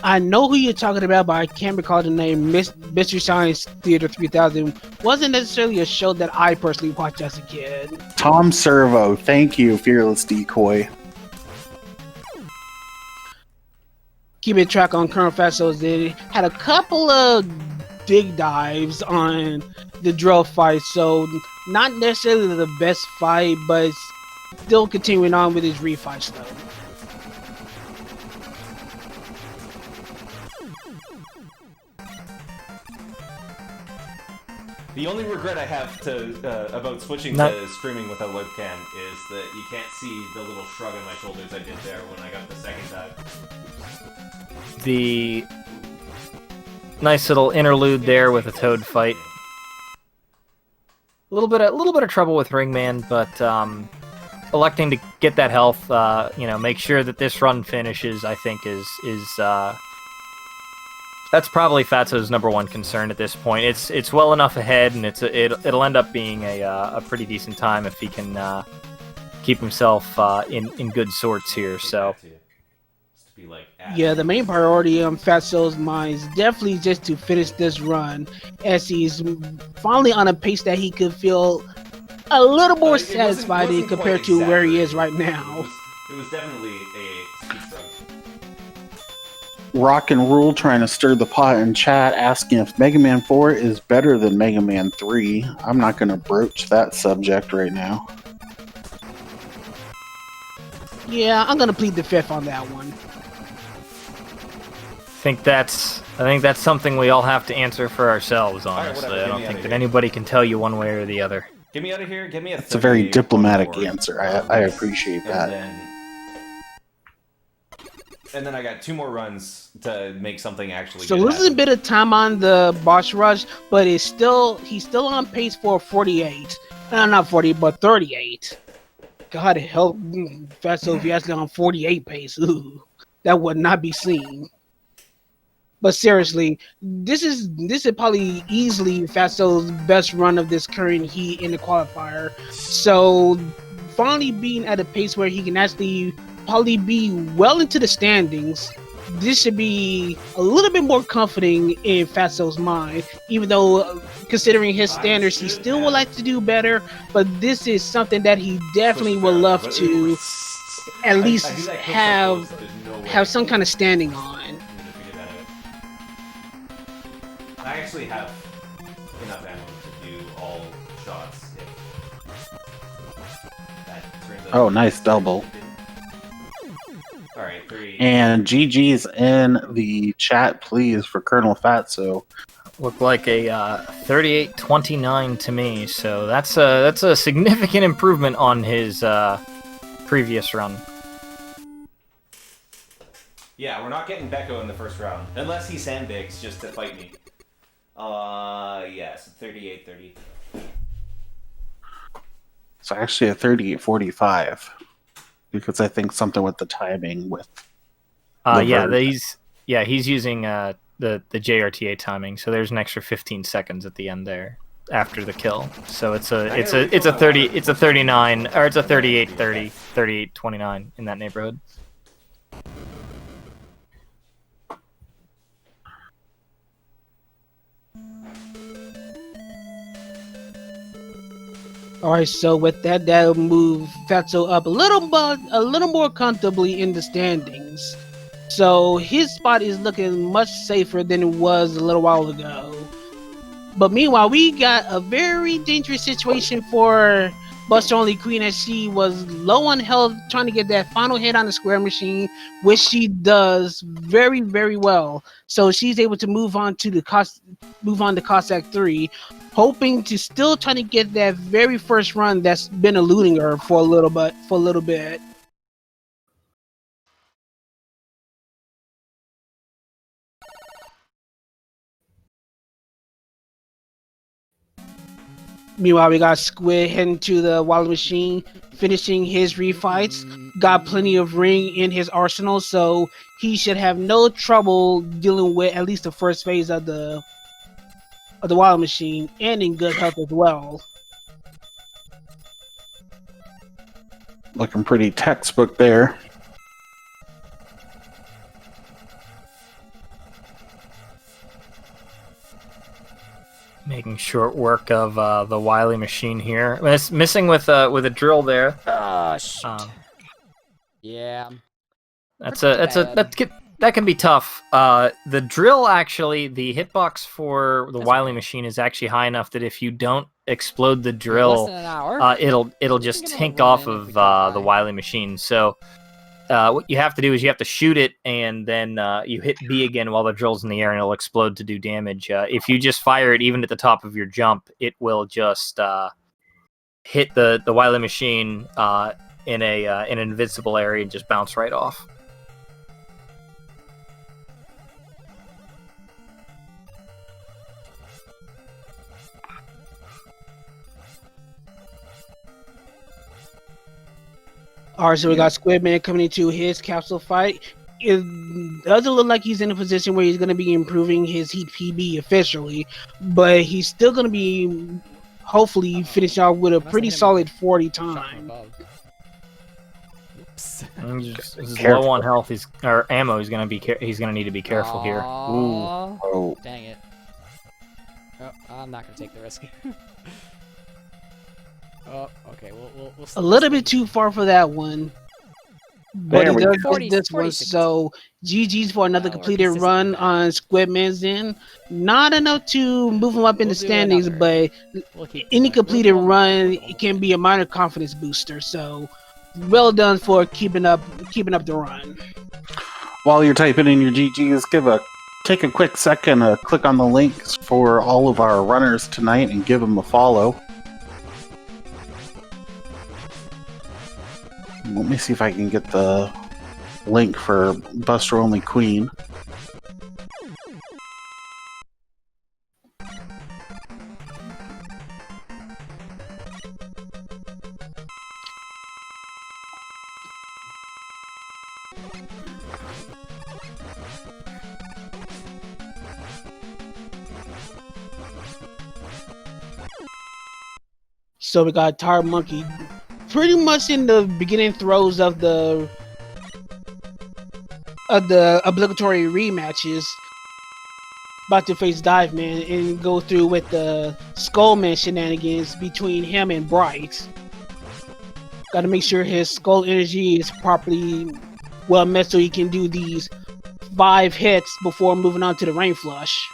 I know who you're talking about, but I can't recall the name. Mystery Science Theater 3000 wasn't necessarily a show that I personally watched as a kid. Tom Servo, thank you, Fearless Decoy. Keeping track on Colonel Fatso's, they had a couple of dig dives on the drill fight, so not necessarily the best fight, but still continuing on with his refight stuff. The only regret I have about switching No. to streaming with a webcam is that you can't see the little shrug on my shoulders I did there when I got the second dive. The nice little interlude there with a Toad fight. A little bit of trouble with Ringman, but electing to get that health, make sure that this run finishes, I think is that's probably Fatso's number one concern at this point. It's well enough ahead, and it'll end up being a pretty decent time if he can keep himself in good sorts here. So. Yeah, the main priority on Fatso's mind is definitely just to finish this run, as he's finally on a pace that he could feel a little more satisfied in compared to where he is right now. It was definitely a steep run. Rock and Rule trying to stir the pot in chat, asking if Mega Man 4 is better than Mega Man 3. I'm not going to broach that subject right now. Yeah, I'm gonna plead the fifth on that one. I think that's something we all have to answer for ourselves, honestly. whatever, I don't get me think outta that here. anybody can tell you one way or the other. Get me out of here. Get me a. It's a very 38 diplomatic more. answer. I appreciate that. And then I got 2 more runs to make something actually. So good losing a happen. bit of time on the boss rush, but he's still on pace for 48. Not 40, but 38. God help Fatso if he actually on 48 pace. Ooh, that would not be seen. But seriously, this is probably easily Fatso's best run of this current heat in the qualifier. So finally being at a pace where he can actually probably be well into the standings, this should be a little bit more comforting in Fatso's mind, even though considering his standards, he still would like to do better, but this is something that he definitely would love to at least have some kind of standing on. I actually have enough ammo to do all shots. If that turns out Oh, nice double. Alright, 3. And GG's in the chat, please, for Colonel Fatso. Looked like a 38-29 to me, so that's a significant improvement on his previous run. Yeah, we're not getting Becco in the first round. Unless he sandbags just to fight me. Yes, 38-30. It's actually a 38-45. Because I think something with the timing with... He's using the JRTA timing, so there's an extra 15 seconds at the end there after the kill. So it's a 39 or it's a 38-30, 38-29 in that neighborhood. All right, so with that, that'll move Fatso up a little more comfortably in the standings. So his spot is looking much safer than it was a little while ago. But meanwhile, we got a very dangerous situation for Buster Only Queen as she was low on health, trying to get that final hit on the square machine, which she does very, very well. So she's able to move on to Cossack 3, hoping to still try to get that very first run that's been eluding her for a little bit. Meanwhile, we got Squid heading to the Wild Machine, finishing his refights. Got plenty of ring in his arsenal, so he should have no trouble dealing with at least the first phase of the Wild Machine, and in good health as well. Looking pretty textbook there. Making short work of the Wily Machine here. It's missing with a drill there. Oh shit. Yeah. That can be tough. The drill actually, the hitbox for the Wily Machine is actually high enough that if you don't explode the Less drill, than an hour. it'll just tink off of the Wily Machine. So what you have to do is you have to shoot it, and then you hit B again while the drill's in the air, and it'll explode to do damage. If you just fire it even at the top of your jump, it will just hit the Wily Machine in an invincible area and just bounce right off. Alright, so we got Squidman coming into his capsule fight. It doesn't look like he's in a position where he's going to be improving his Heat PB officially, but he's still going to be hopefully finishing off with a pretty solid 40 time. Oops. He's low on health. Or ammo. He's gonna need to be careful here. Ooh. Oh, Dang it. Oh, I'm not gonna take the risk. Oh, okay. We'll A little bit too far for that one. But There he we does go. get this one, 46. so GG's for another We're completed consistent run with that. on Squidman's end. Not enough to move him up in We'll the do standings, another. but We'll keep any going. completed We'll do run one. it can be a minor confidence booster. So well done for keeping up the run. while you're typing in your GGs, take a quick second to click on the links for all of our runners tonight and give them a follow. Let me see if I can get the link for Buster Only Queen. So we got Tar Monkey pretty much in the beginning throes of the obligatory rematches. About to face Dive Man and go through with the Skullman shenanigans between him and Bright. Gotta make sure his skull energy is properly well met so he can do these 5 hits before moving on to the Rain Flush.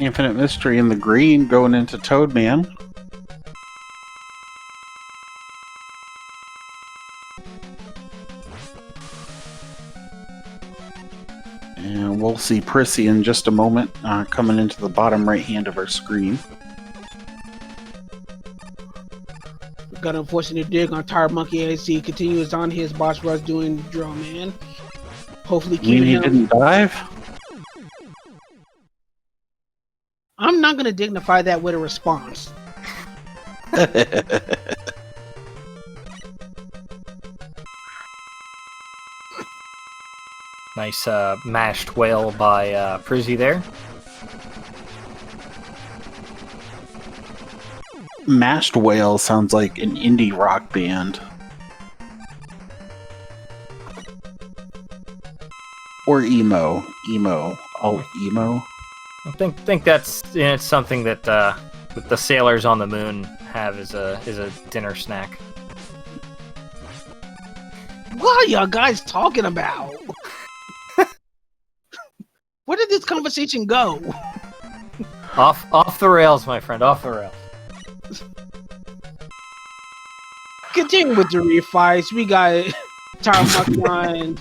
Infinite Mystery in the green going into Toadman. And we'll see Prissy in just a moment, coming into the bottom right hand of our screen. Got an unfortunate dig on Tire Monkey as he continues on his boss rush doing Drill Man. Hopefully You mean keeping he him. didn't dive? I'm not gonna dignify that with a response. Nice mashed whale by Prizzy there. Mashed Whale sounds like an indie rock band. Or emo. All emo. I think that's it's something that the sailors on the moon have as a dinner snack. What are y'all guys talking about? Where did this conversation go? Off the rails, my friend. Off the rails. Continue with the refights. We got Tarmakian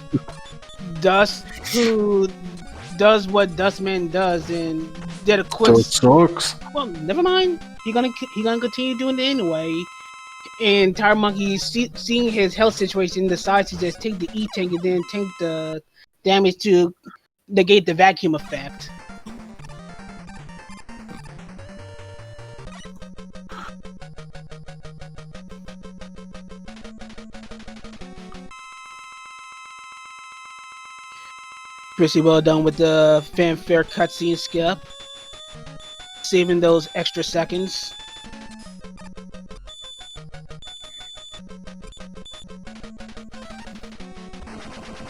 Dust, who does what Dustman does and did a quick. So it sucks. Well, never mind. He gonna continue doing it anyway. And Tire Monkey, seeing his health situation, decides to just take the E tank and then tank the damage to negate the vacuum effect. Pretty well done with the fanfare cutscene skip, saving those extra seconds.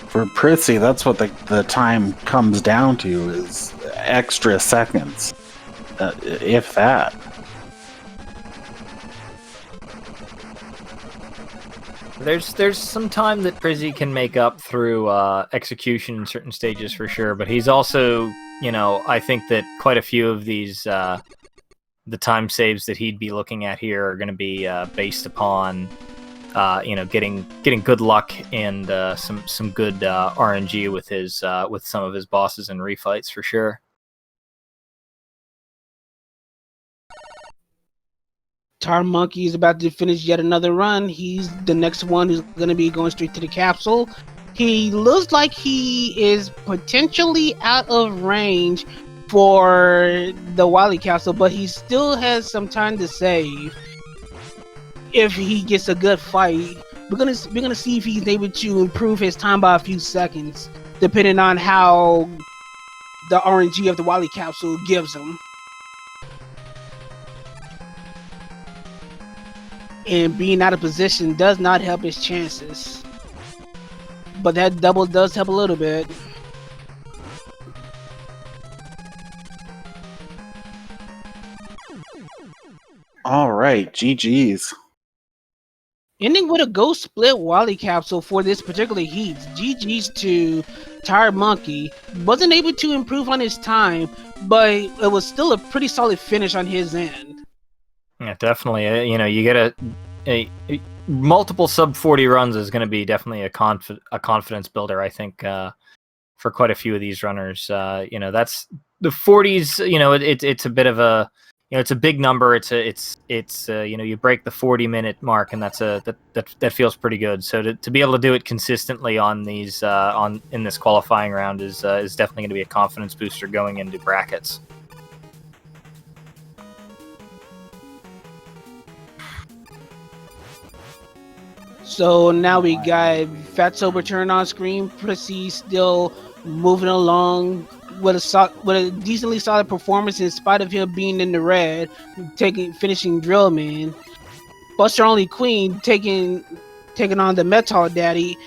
For Prissy, that's what the time comes down to, is extra seconds. If that. There's some time that Prizzy can make up through execution in certain stages for sure, but he's also, I think that quite a few of these the time saves that he'd be looking at here are going to be based upon getting good luck and some good RNG with his with some of his bosses and refights for sure. Tar Monkey is about to finish yet another run. He's the next one who's going to be going straight to the capsule. He looks like he is potentially out of range for the Wily capsule, but he still has some time to save. If he gets a good fight, we're gonna see if he's able to improve his time by a few seconds, depending on how the RNG of the Wily capsule gives him. And being out of position does not help his chances. But that double does help a little bit. Alright, GG's. Ending with a ghost split Wally capsule for this particular heat. GG's to Tired Monkey. Wasn't able to improve on his time, but it was still a pretty solid finish on his end. Yeah, definitely. You get a multiple sub 40 runs is going to be definitely a confidence builder, I think, for quite a few of these runners. That's the 40s. It's a bit of a, it's a big number. It's you break the 40-minute mark, and that feels pretty good. So to be able to do it consistently on these in this qualifying round is definitely going to be a confidence booster going into brackets. So now we got Fatso return on screen. Prissy still moving along with a decently solid performance in spite of him being in the red, finishing Drillman. Buster Only Queen taking on the Metal Daddy.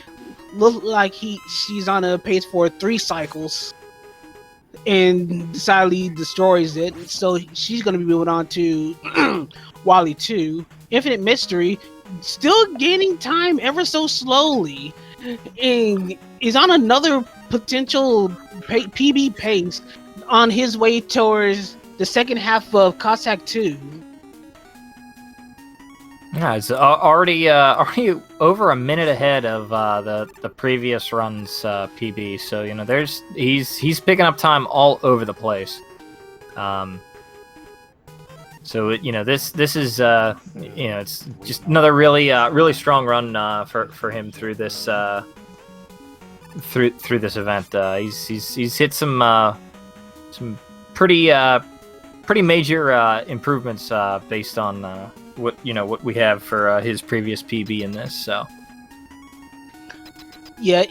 Look like she's on a pace for 3 cycles, and decidedly destroys it. So she's going to be moving on to Wally 2. Infinite Mystery still gaining time ever so slowly, and is on another potential PB pace on his way towards the second half of Cossack 2. Yeah, it's already over a minute ahead of the previous run's PB. So he's picking up time all over the place. So this is it's just another really strong run for him through this through this event. He's hit some pretty major improvements based on what we have for his previous PB in this. So yeah,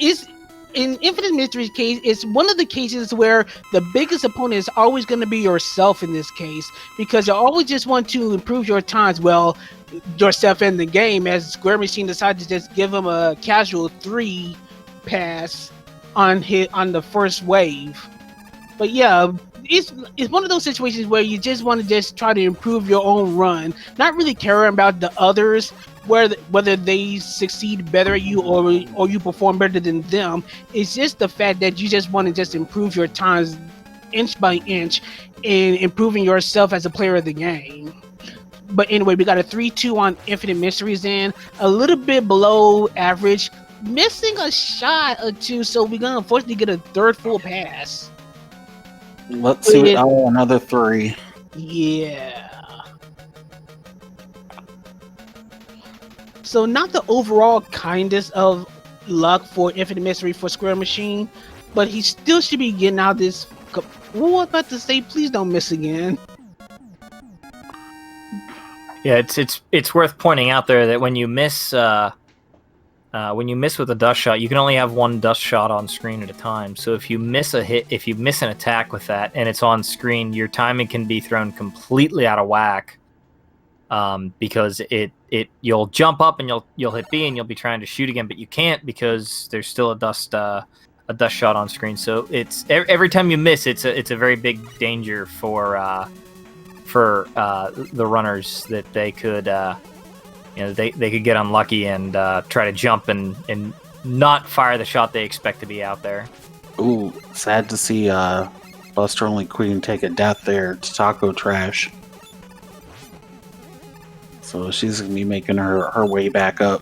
in Infinite Mystery's case, it's one of the cases where the biggest opponent is always going to be yourself in this case, because you always just want to improve your times. Well, yourself in the game, as Square Machine decided to just give him a casual 3 pass on the first wave. But yeah, it's one of those situations where you just want to just try to improve your own run, not really caring about the others, whether they succeed better at you or you perform better than them. It's just the fact that you just want to just improve your times inch by inch and improving yourself as a player of the game. But anyway, we got a 3-2 on Infinite Mysteries in, a little bit below average, missing a shot or two, so we're gonna unfortunately get a third full pass. Let's see. Oh, another 3. Yeah. So not the overall kindest of luck for Infinite Mystery for Square Machine, but he still should be getting out this. What was I about to say? Please don't miss again. Yeah, it's worth pointing out there that when you miss with a dust shot, you can only have one dust shot on screen at a time. So if you miss a hit, if you miss an attack with that and it's on screen, your timing can be thrown completely out of whack. Because you'll jump up and you'll hit B and you'll be trying to shoot again, but you can't because there's still a dust shot on screen. So it's every time you miss, it's a very big danger for the runners, that they could they could get unlucky and try to jump and not fire the shot they expect to be out there. Ooh, sad to see Buster Only Queen take a death there to Taco Trash. So she's going to be making her way back up.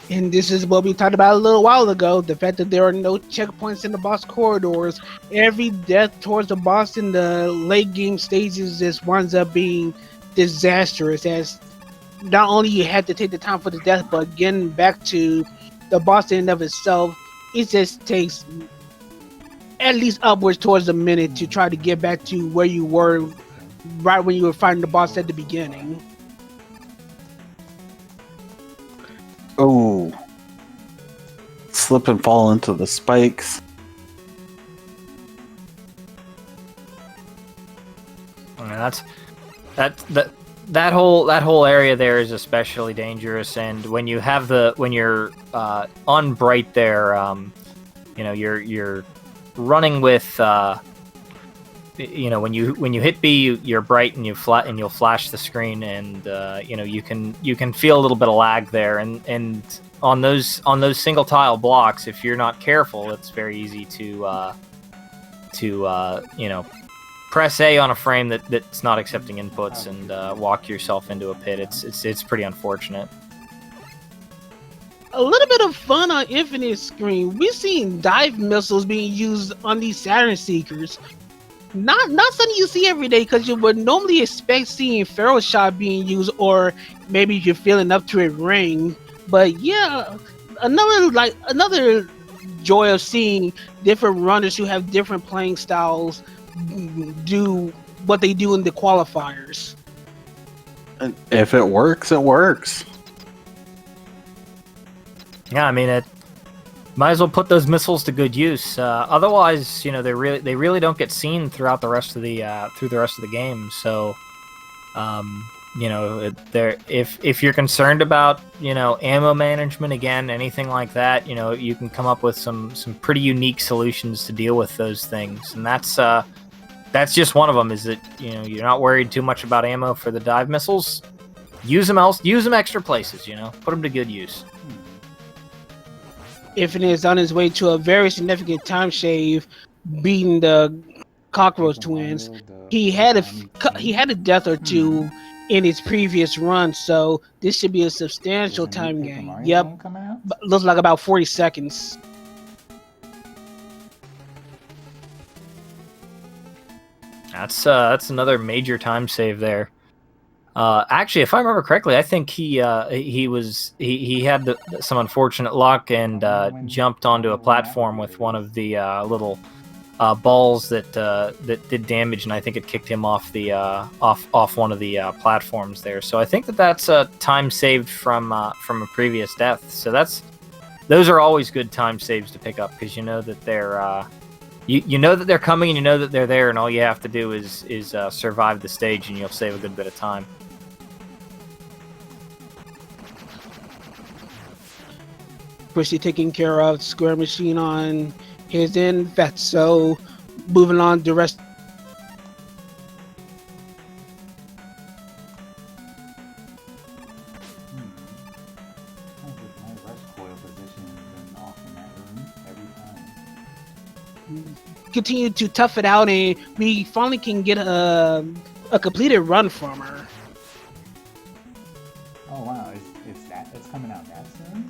And this is what we talked about a little while ago, the fact that there are no checkpoints in the boss corridors. Every death towards the boss in the late game stages just winds up being disastrous, as not only you had to take the time for the death, but getting back to the boss in and of itself, it just takes at least upwards towards a minute to try to get back to where you were right when you were fighting the boss at the beginning. Oh, slip and fall into the spikes. I mean, that whole area there is especially dangerous. And when you're on bright there, you're running with. When you hit B, you're bright and you'll flash the screen, and you can feel a little bit of lag there, and on those single tile blocks, if you're not careful, it's very easy to press A on a frame that's not accepting inputs and walk yourself into a pit. It's pretty unfortunate. A little bit of fun on Infinite Screen. We've seen dive missiles being used on these Saturn Seekers. Not something you see every day, because you would normally expect seeing Feral Shot being used, or maybe if you're feeling up to a ring. But yeah, another joy of seeing different runners who have different playing styles do what they do in the qualifiers. And if it works, it works. Yeah, I mean, it might as well put those missiles to good use. Otherwise, they really don't get seen throughout the rest of the game. So, if you're concerned about ammo management, again, anything like that, you can come up with some pretty unique solutions to deal with those things. And that's just one of them. Is that you're not worried too much about ammo for the dive missiles. Use them extra places. Put them to good use. Infinite is on his way to a very significant time shave, beating the Cockroach Twins. He had a death or two in his previous run, so this should be a substantial time gain. Yep, looks like about 40 seconds. That's another major time save there. Actually, if I remember correctly, I think he had some unfortunate luck and jumped onto a platform with one of the little balls that did damage, and I think it kicked him off the off one of the platforms there. So I think that's a time saved from a previous death. So that's those are always good time saves to pick up because you know that they're you know that they're coming and you know that they're there, and all you have to do is survive the stage, and you'll save a good bit of time. Percy taking care of Square Machine on his end. Fatso moving on the rest. Sounds like my rush coil position has been off in that room every time. Continue to tough it out, and we finally can get a completed run from her. Oh wow, it's coming out that soon?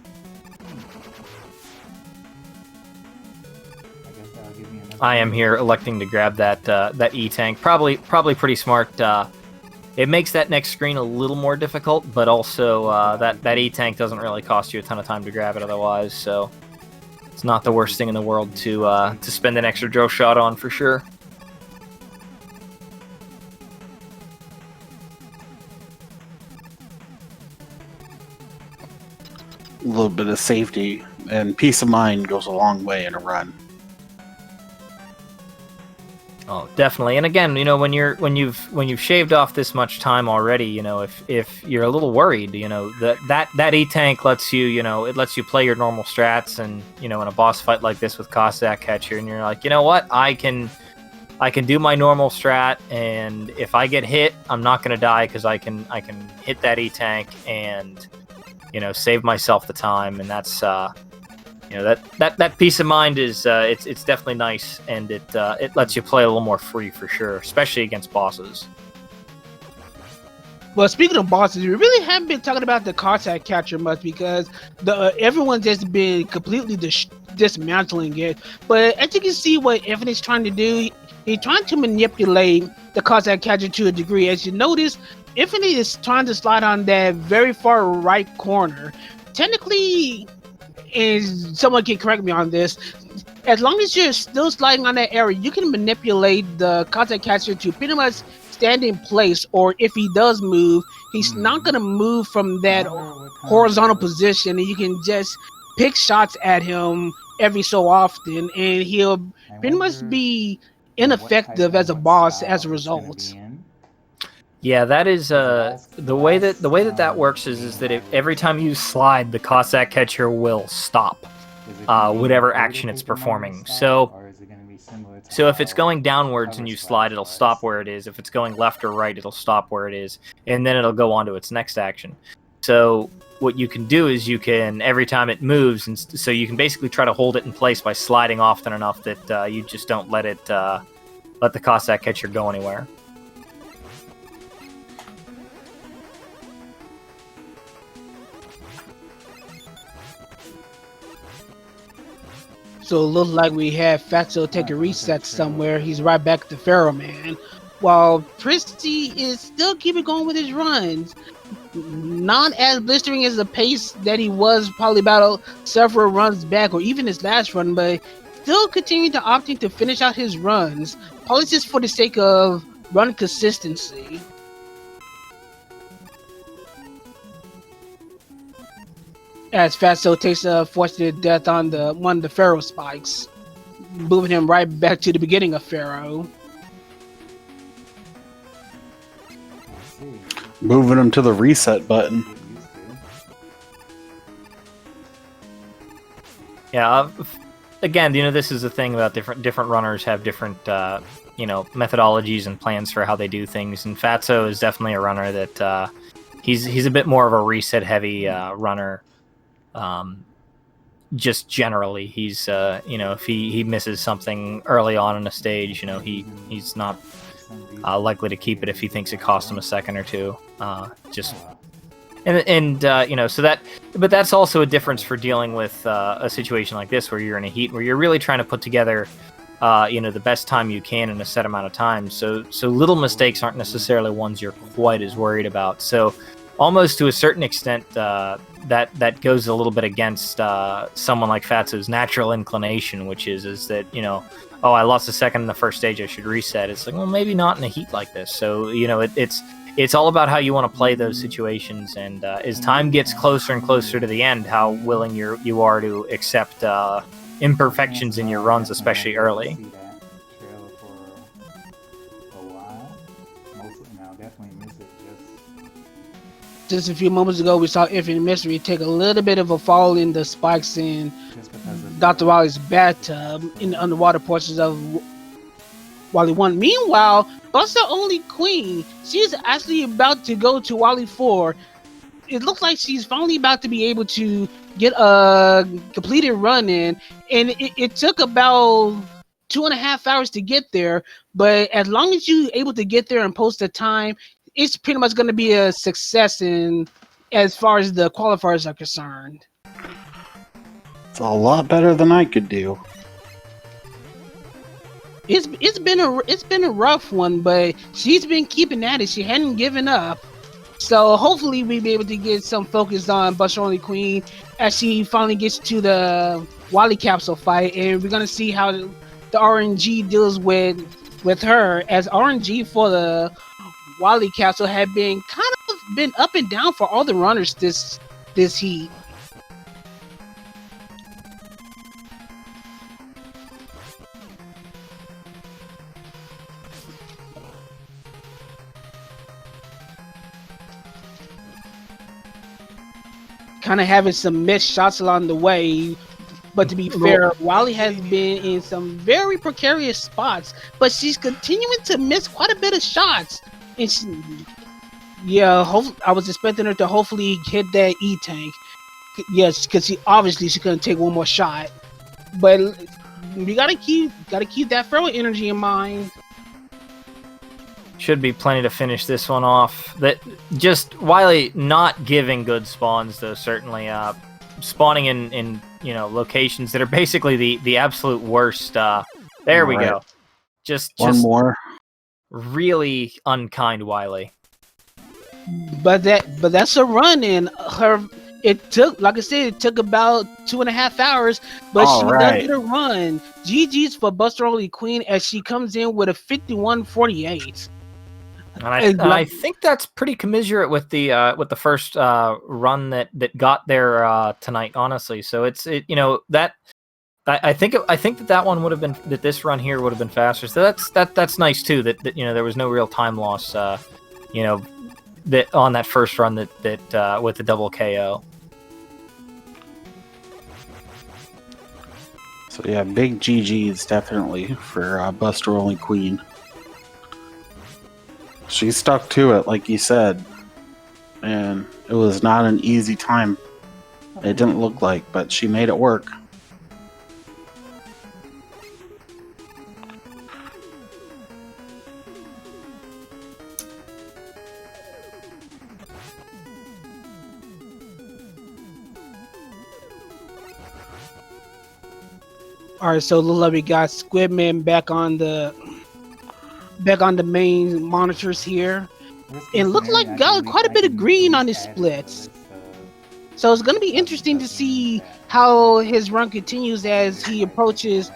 I guess that'll give me another. I am here electing to grab that E-Tank. Probably pretty smart. It makes that next screen a little more difficult, but also that E-Tank doesn't really cost you a ton of time to grab it otherwise, so it's not the worst thing in the world to spend an extra drill shot on for sure. A little bit of safety and peace of mind goes a long way in a run. Oh, definitely. And again, you know, when you've shaved off this much time already, you know, if you're a little worried, you know, that E-Tank lets you, you know, it lets you play your normal strats, and you know, in a boss fight like this with Cossack Catcher, and you're like, you know what, I can do my normal strat, and if I get hit, I'm not gonna die because I can hit that E-Tank and, you know, save myself the time, and that's you know, that peace of mind is it's definitely nice, and it lets you play a little more free for sure, especially against bosses. Well, speaking of bosses, we really haven't been talking about the Cossack Catcher much because everyone's just been completely dismantling it. But as you can see, what Evan is trying to do, he's trying to manipulate the Cossack Catcher to a degree. As you notice, Evan is trying to slide on that very far right corner. Technically, and someone can correct me on this, as long as you're still sliding on that area, you can manipulate the Cossack Catcher to pretty much stand in place, or if he does move, he's not going to move from that horizontal position, and you can just pick shots at him every so often, and he'll pretty much be ineffective as a boss as a result. Yeah, that is the way that works is that every time you slide, the Cossack Catcher will stop whatever action it's performing. So if it's going downwards and you slide, it'll stop where it is. If it's going left or right, it'll stop where it is, and then it'll go on to its next action. So what you can do is you can, every time it moves, and so you can basically try to hold it in place by sliding often enough that you just don't let the Cossack Catcher go anywhere. So it looks like we have Fatso take a reset somewhere. He's right back to Pharaoh Man. While Prissy is still keeping going with his runs. Not as blistering as the pace that he was probably about several runs back, or even his last run, but still continuing to opting to finish out his runs, probably just for the sake of run consistency. As Fatso takes a fortunate death on one of the Pharaoh spikes, moving him right back to the beginning of Pharaoh. Moving him to the reset button. Yeah, again, you know, this is the thing about different runners have different you know, methodologies and plans for how they do things, and Fatso is definitely a runner that he's a bit more of a reset heavy runner. Just generally, he's you know, if he misses something early on in a stage, you know, he's not likely to keep it if he thinks it cost him a second or two. Just and you know, so but that's also a difference for dealing with a situation like this where you're in a heat where you're really trying to put together you know, the best time you can in a set amount of time. So little mistakes aren't necessarily ones you're quite as worried about. So almost to a certain extent, that goes a little bit against someone like Fatso's natural inclination, which is that, you know, oh, I lost a second in the first stage, I should reset. It's like, well, maybe not in a heat like this. So, you know, it's it's all about how you want to play those situations. And as time gets closer and closer to the end, how willing you are to accept imperfections in your runs, especially early. See that trailer for a while. Mostly, no, definitely miss it. Just a few moments ago, we saw Infinite Mystery take a little bit of a fall in the spikes in Just because of Dr. Wally's bathtub in the underwater portions of Wally 1. Meanwhile, Buster Only Queen, she's actually about to go to Wally 4. It looks like she's finally about to be able to get a completed run in, and it took about 2.5 hours to get there, but as long as you're able to get there and post a time, it's pretty much going to be a success in as far as the qualifiers are concerned. It's a lot better than I could do. It's been a rough one, but she's been keeping at it. She hadn't given up. So hopefully we'll be able to get some focus on Buster Only Queen as she finally gets to the Wally capsule fight, and we're gonna see how the RNG deals with her, as RNG for the Wally capsule had been kind of been up and down for all the runners this heat. Kind of having some missed shots along the way, but to be fair, Wally has been in some very precarious spots, but she's continuing to miss quite a bit of shots. And I was expecting her to hopefully hit that E tank. Yes, because she's gonna take one more shot, but we gotta keep that feral energy in mind. Should be plenty to finish this one off. That just Wily not giving good spawns though, certainly spawning in locations that are basically the absolute worst. There we go. Just One more. Really unkind Wily. But that's a run in her. It took, like I said, it took about 2.5 hours, but she does get a run. GG's for Buster Only Queen as she comes in with a 51.48. And I think that's pretty commiserate with the first run that got there tonight, honestly. So that I think that one would have been, that this run here would have been faster. So that's nice too. That there was no real time loss. That on that first run that with the double KO. So yeah, big GG's definitely for Buster Only Queen. She stuck to it, like you said, and it was not an easy time. It didn't look like, but she made it work. All right, so we got Squidman back on the main monitors here. It looks like got quite a bit of green on his splits. So it's going to be interesting to see how his run continues as he approaches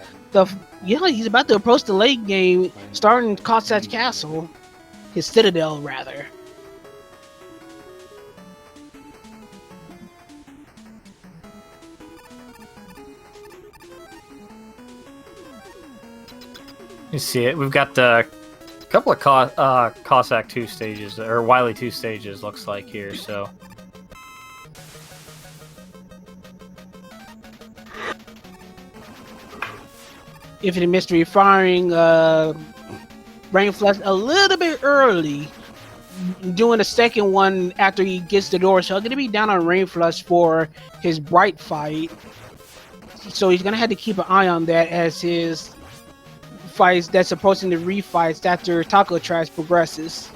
he's about to approach the late game, starting Cossack Castle, his citadel rather. You see it. We've got a couple of Cossack 2 stages, or Wily 2 stages, looks like here. So Infinite Mystery firing Rain Flush a little bit early, doing a second one after he gets the door. So I'm going to be down on Rain Flush for his Bright fight. So he's going to have to keep an eye on that as his fights that's approaching the refights after Taco Trash progresses.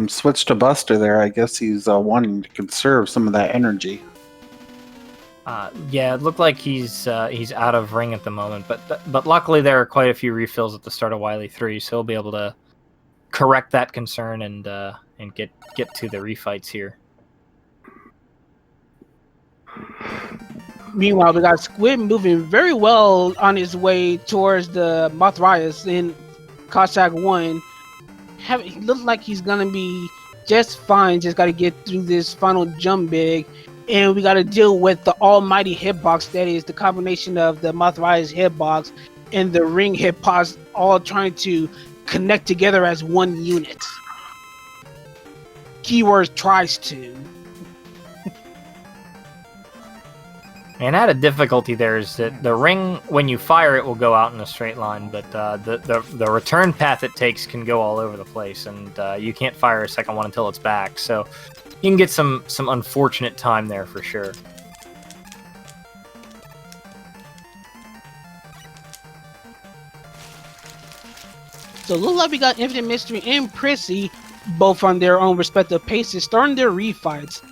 Switch to Buster there. I guess he's wanting to conserve some of that energy. Yeah, it looked like he's out of ring at the moment, but luckily there are quite a few refills at the start of Wily 3, so he'll be able to correct that concern and get to the refights here. Meanwhile, we got Squid moving very well on his way towards the Mothrias in Cossack 1. It looks like he's gonna be just fine. Just gotta get through this final jump big. And we gotta deal with the almighty hitbox that is the combination of the Mothrias hitbox and the ring hitbox all trying to connect together as one unit. Keyword tries to. And added difficulty there is that the ring, when you fire it, will go out in a straight line, but the return path it takes can go all over the place, and you can't fire a second one until it's back. So you can get some unfortunate time there for sure. So it looks like we got Infinite Mystery and Prissy both on their own respective paces, starting their refights.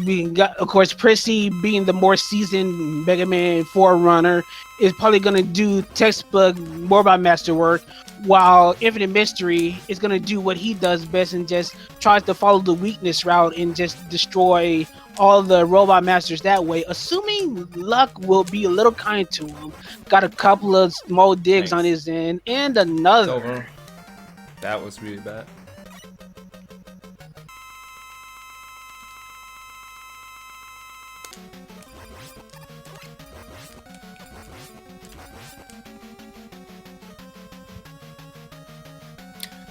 We got, of course, Prissy being the more seasoned Mega Man 4 runner is probably going to do textbook Robot Master work, while Infinite Mystery is going to do what he does best and just tries to follow the weakness route and just destroy all the Robot Masters that way, assuming luck will be a little kind to him. Got a couple of small digs on his end, and It's another. over. That was really bad.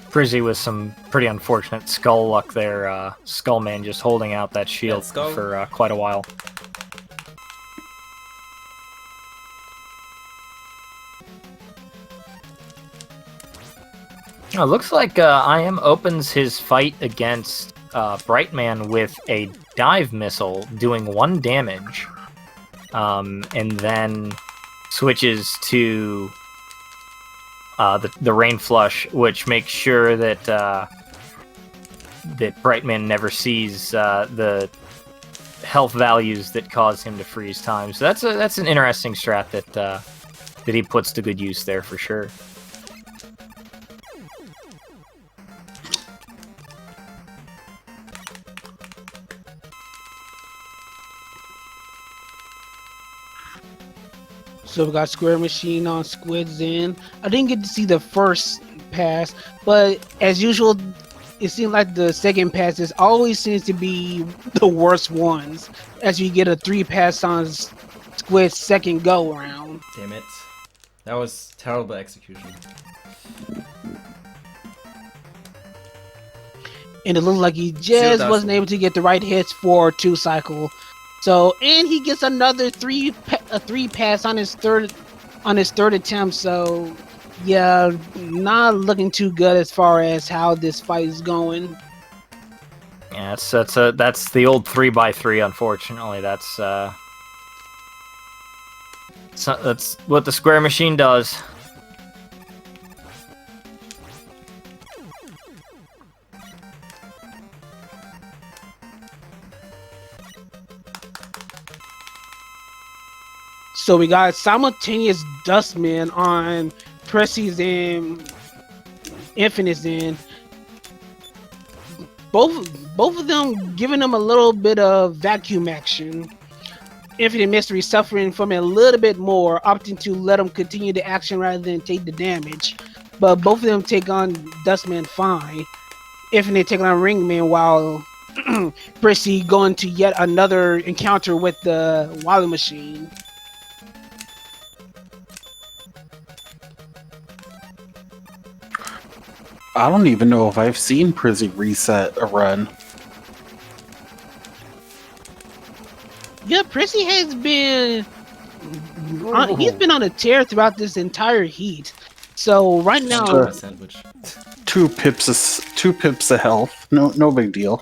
Prizzy with some pretty unfortunate skull luck there. Skullman just holding out that shield Skull. for quite a while. Oh, looks like IM opens his fight against Brightman with a dive missile doing 1 damage, and then switches to the Rain Flush, which makes sure that that Brightman never sees the health values that cause him to freeze time. So that's an interesting strat that he puts to good use there for sure. So we got Square Machine on Squid's end. I didn't get to see the first pass, but as usual, it seems like the second passes always seems to be the worst ones, as you get a 3 pass on Squid's second go round. Damn it. That was terrible execution. And it looked like he just wasn't able to get the right hits for 2 cycle. So, and he gets another 3 pass on his third attempt. So, yeah, not looking too good as far as how this fight is going. Yeah, that's the old 3x3. Unfortunately, that's what the Square Machine does. So we got simultaneous Dustman on Pressy's end, Infinite's end. Both of them giving them a little bit of vacuum action. Infinite Mystery suffering from it a little bit more, opting to let them continue the action rather than take the damage. But both of them take on Dustman fine. Infinite taking on Ringman, while Prissy going to yet another encounter with the Wily Machine. I don't even know if I've seen Prizzy reset a run. Yeah, Prissy has been he's been on a tear throughout this entire heat. So right now, Sandwich. 2 pips of health. No big deal.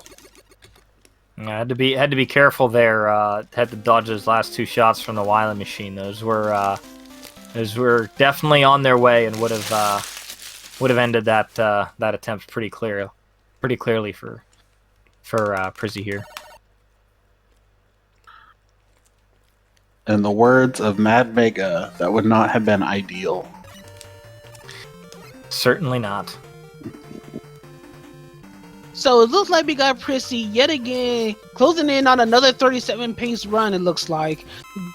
Yeah, had to be careful there. Had to dodge those last 2 shots from the Wily Machine. Those were definitely on their way and would have ended that attempt pretty clearly for Prizzy here. In the words of Mad Mega, that would not have been ideal. Certainly not. So it looks like we got Prissy yet again closing in on another 37 pace run. It looks like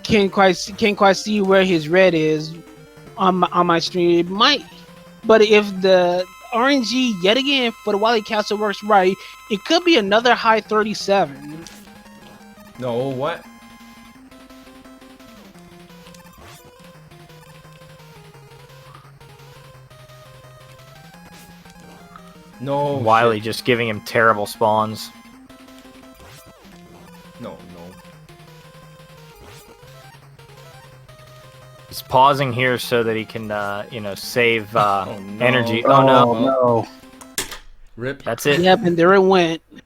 can't quite see where his red is on my stream. It might, but if the RNG yet again for the Wily Castle works right, it could be another high 37. No, what? No. Wiley shit. just giving him terrible spawns. No. He's pausing here so that he can, save Oh, no. energy. Oh no, no. Rip. that's it. Yep, and there it went. It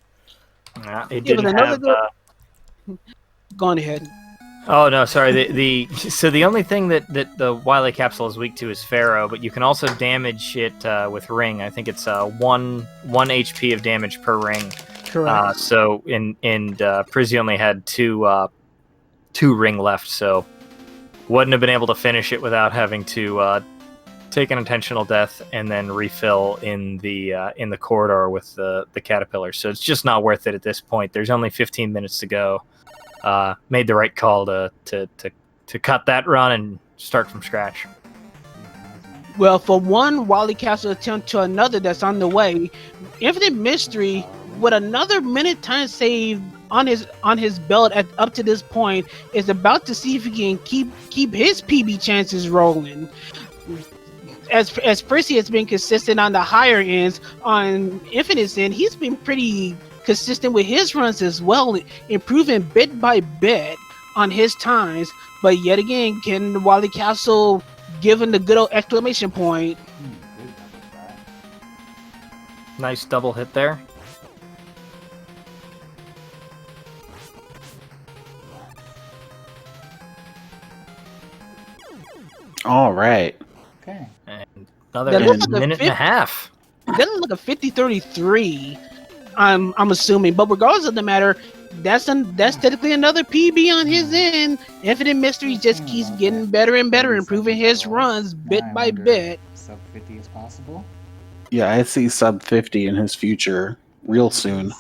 Yeah, but didn't another have. good- Go on ahead. Oh no, sorry. So the only thing that the Wily capsule is weak to is Pharaoh, but you can also damage it with ring. I think it's one HP of damage per ring. Correct. So Prizzy only had two ring left, so wouldn't have been able to finish it without having to take an intentional death and then refill in the corridor with the caterpillar. So it's just not worth it at this point. There's only 15 minutes to go. Made the right call to cut that run and start from scratch. Well, for one Wily Castle attempt to another that's on the way, Infinite Mystery with another minute time save on his belt up to this point is about to see if he can keep his PB chances rolling. As Percy has been consistent on the higher ends, on Infinite's end, he's been pretty consistent with his runs as well, improving bit by bit on his times. But yet again, can Wily Castle give him the good old exclamation point? Good double try. Nice double hit there. All right. Okay. And another That looks like a minute and a half. That looks like a 50-33. I'm assuming, but regardless of the matter, that's technically another PB on his end. Infinite Mystery just keeps getting better and better, improving his runs bit Now I by wonder bit. if sub 50 is possible. Yeah, I see sub 50 in his future real soon.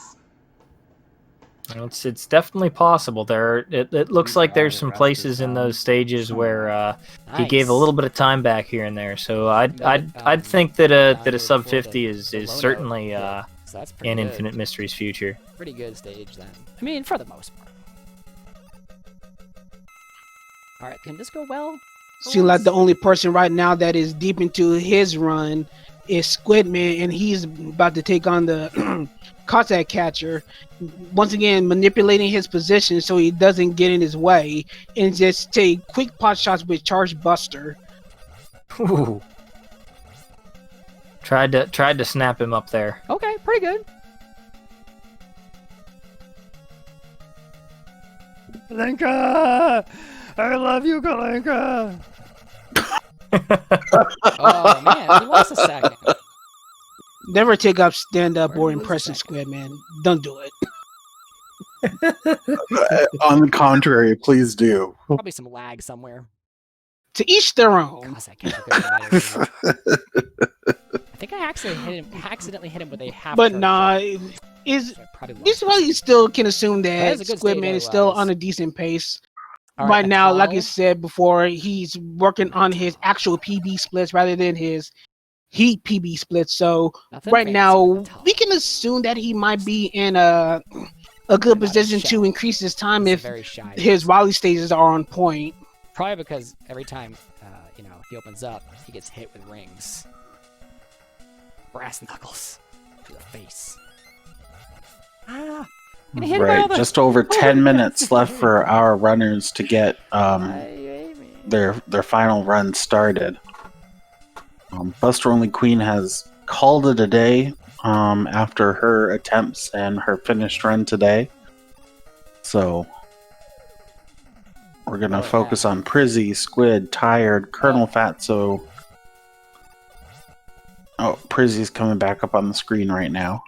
Well, it's definitely possible. It looks like there's some places in those stages where he gave a little bit of time back here and there. So I'd think that a sub 50 is certainly So that's pretty in good. Infinite Mystery's future. Pretty good stage then. I mean, for the most part. All right, can this go well? Seems like the only person right now that is deep into his run is Squidman, and he's about to take on the Cossack catcher. Once again, manipulating his position so he doesn't get in his way, and just take quick pot shots with Charge Buster. Ooh. Tried to snap him up there. Okay, pretty good. Kalinka! I love you, Kalinka! Oh man, he lost a second. Never take up stand up Where or did he lose impressive second? Squidman. Don't do it. On the contrary, please do. Probably some lag somewhere. To each their own. Gosh, I can't think I think I accidentally hit him with a half. But turn nah, shot, is so I probably you lost it. probably still can assume That that is a good stage Squidman is still otherwise. on a decent pace. All Right a now, like I 12. said before, he's working on his actual PB splits rather than his Heat PB splits. So Nothing right fancy now, with a 12. we can assume that he might be in a good Not position shy. to increase his time He's if very shy. his Raleigh stages are on point. Probably because every time he opens up, he gets hit with rings. Brass knuckles to the face. Ah! Gonna hit him by all Right, the- just over 10 minutes left for our runners to get their final run started. Buster Only Queen has called it a day after her attempts and her finished run today. So we're gonna focus on Prizzy, Squid, Tired, Colonel Fatso. Oh, Prizzy's coming back up on the screen right now.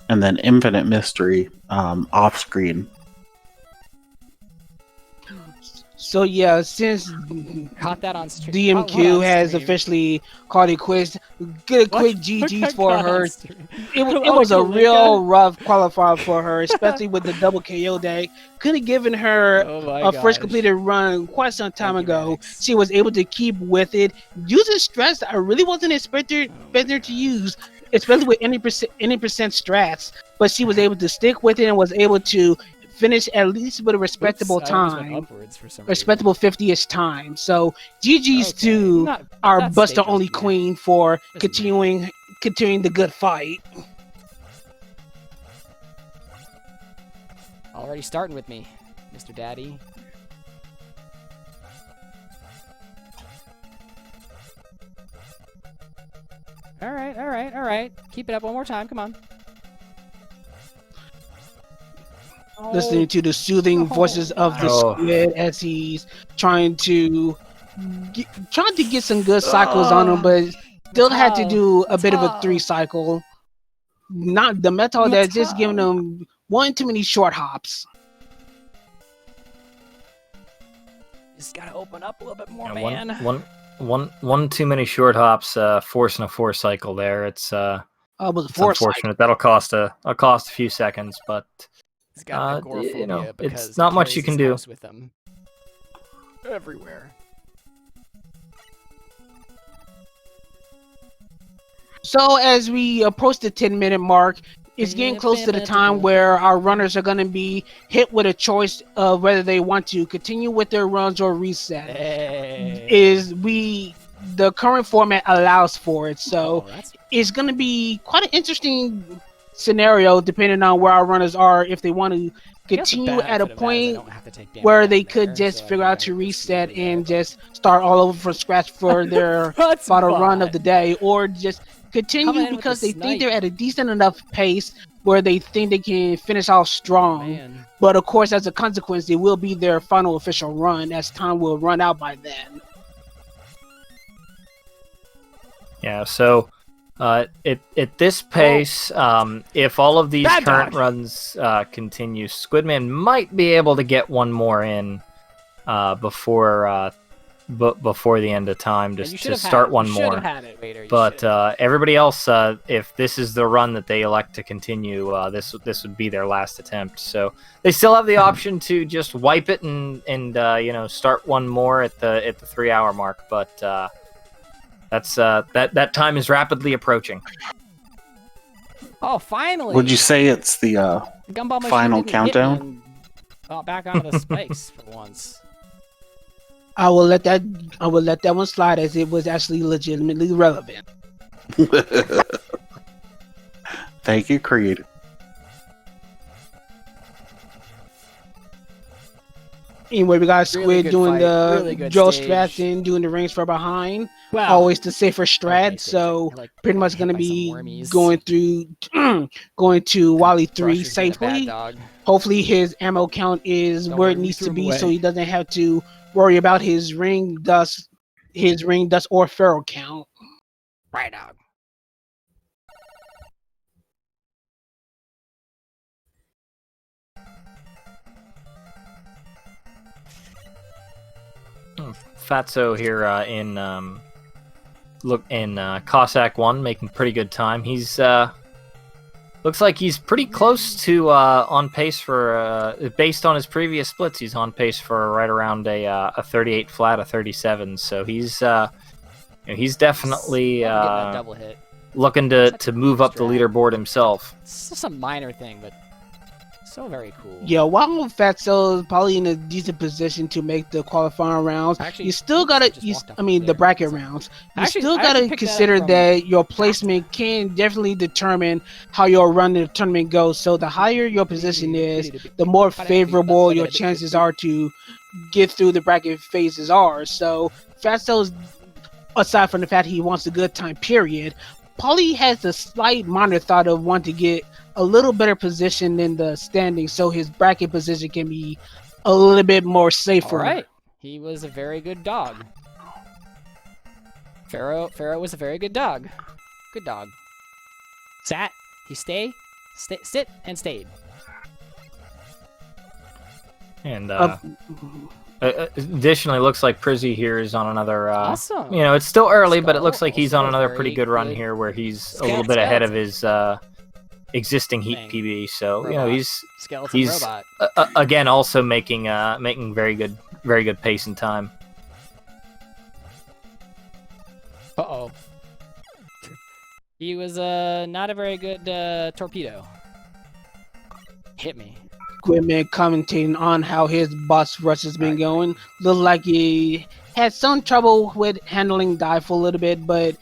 And then Infinite Mystery off screen. So yeah, since Caught that on stream. DMQ has officially called it quits, get a quick What GG's got for caught on her. stream? It Oh, was a Kalinka. real rough qualifier for her, especially with the double KO day. Could have given her Oh my a first gosh. completed run quite some time Thank you, ago. Max. She was able to keep with it, using stress I really wasn't expecting her to use, especially with any percent strats. But she was able to stick with it and was able to finish at least with a respectable Oops, I almost went time, upwards for some respectable 50ish time. So GG's Okay, to not- our that Buster stage only was- queen for Doesn't continuing the good fight. Already starting with me, Mr. Daddy. All right, all right, all right. Keep it up one more time. Come on. Listening to the soothing voices of the Oh. squid as he's trying to get some good cycles on him, but still had to do a bit of a 3 cycle. Not the metal that's just giving him one too many short hops. Just gotta open up a little bit more, Yeah, man. one too many short hops, forcing a 4 cycle there. It's It was a it's 4 cycle. unfortunate. That'll cost a few seconds, but He's got you agoraphobia know, because it's not he much you carries can his do. house with him everywhere. So as we approach the 10-minute mark, it's getting close to the time where our runners are going to be hit with a choice of whether they want to continue with their runs or reset. Hey. The current format allows for it, so Oh, that's it's going to be quite an interesting scenario depending on where our runners are, if they want to I guess the continue at a benefit of that is I point don't have to take damage where down they there, could just so I figure think out I to can go reset smoothly and there. just start all over from scratch for their That's final run of fine. the day, or just Coming continue in with because the they think snipe. they're at a decent enough pace where they think they can finish off strong. Man. But of course, as a consequence, it will be their final official run as time will run out by then. yeah. So at this pace, if all of these Bad current dog. runs continue, Squidman might be able to get one more in before the end of time Yeah, just you to should have start had it. one You more. should have had it, Waiter. You But should have. everybody else, if this is the run that they elect to continue, this would be their last attempt. So they still have the option to just wipe it and start one more at the 3-hour mark. But that's that time is rapidly approaching. Oh, finally! Would you say it's the The gumball machine final didn't hit me countdown? and got back onto the spikes for once. I will let that one slide as it was actually legitimately relevant. Thank you, Creed. Anyway, we got Squid Really good doing fight, the really good drill stage. strats and doing the rings from behind. Wow. Always the safer Okay, strat, stage. so Like, pretty much hit going to by some be wormies. going to Wally 3 Brusher's being a bad safely. dog. Hopefully his ammo count is Don't where worry, it we needs threw to him be, so away. he doesn't have to worry about his ring dust or feral count. Right, dog. Fatso here in Cossack 1, making pretty good time. He's looks like he's pretty close to on pace for based on his previous splits. He's on pace for right around a 38 flat, a 37. So he's definitely Love getting that double hit. looking Such to a move cool up the strat. leaderboard himself. It's just a minor thing, but so very cool. Yeah, while Fatso is probably in a decent position to make the qualifying rounds, Actually, you still gotta, just walked up the there. bracket So- rounds. You Actually, still I actually gotta picked that up consider from that your placement can definitely determine how your run in the tournament goes. So the higher your position is, the more favorable your chances are to get through the bracket phases are. So Fatso's, aside from the fact he wants a good time period, Paulie has a slight minor thought of wanting to get a little better position in the standings, so his bracket position can be a little bit more safer. All right. He was a very good dog. Pharaoh was a very good dog. Good dog. Sat. He sit and stayed. And Additionally, looks like Prizzy here is on another. Awesome. You know, it's still early, but it Skull looks like he's also on another very pretty good run good here, where he's a little bit ahead of his existing Heat Thing. PB. So you know, Robot. he's Skeleton robot. again also making very good pace and time. Uh-oh. He was not a very good torpedo. Hit me. Squidman commentating on how his boss rush has been going. Looked like he had some trouble with handling dive a little bit, but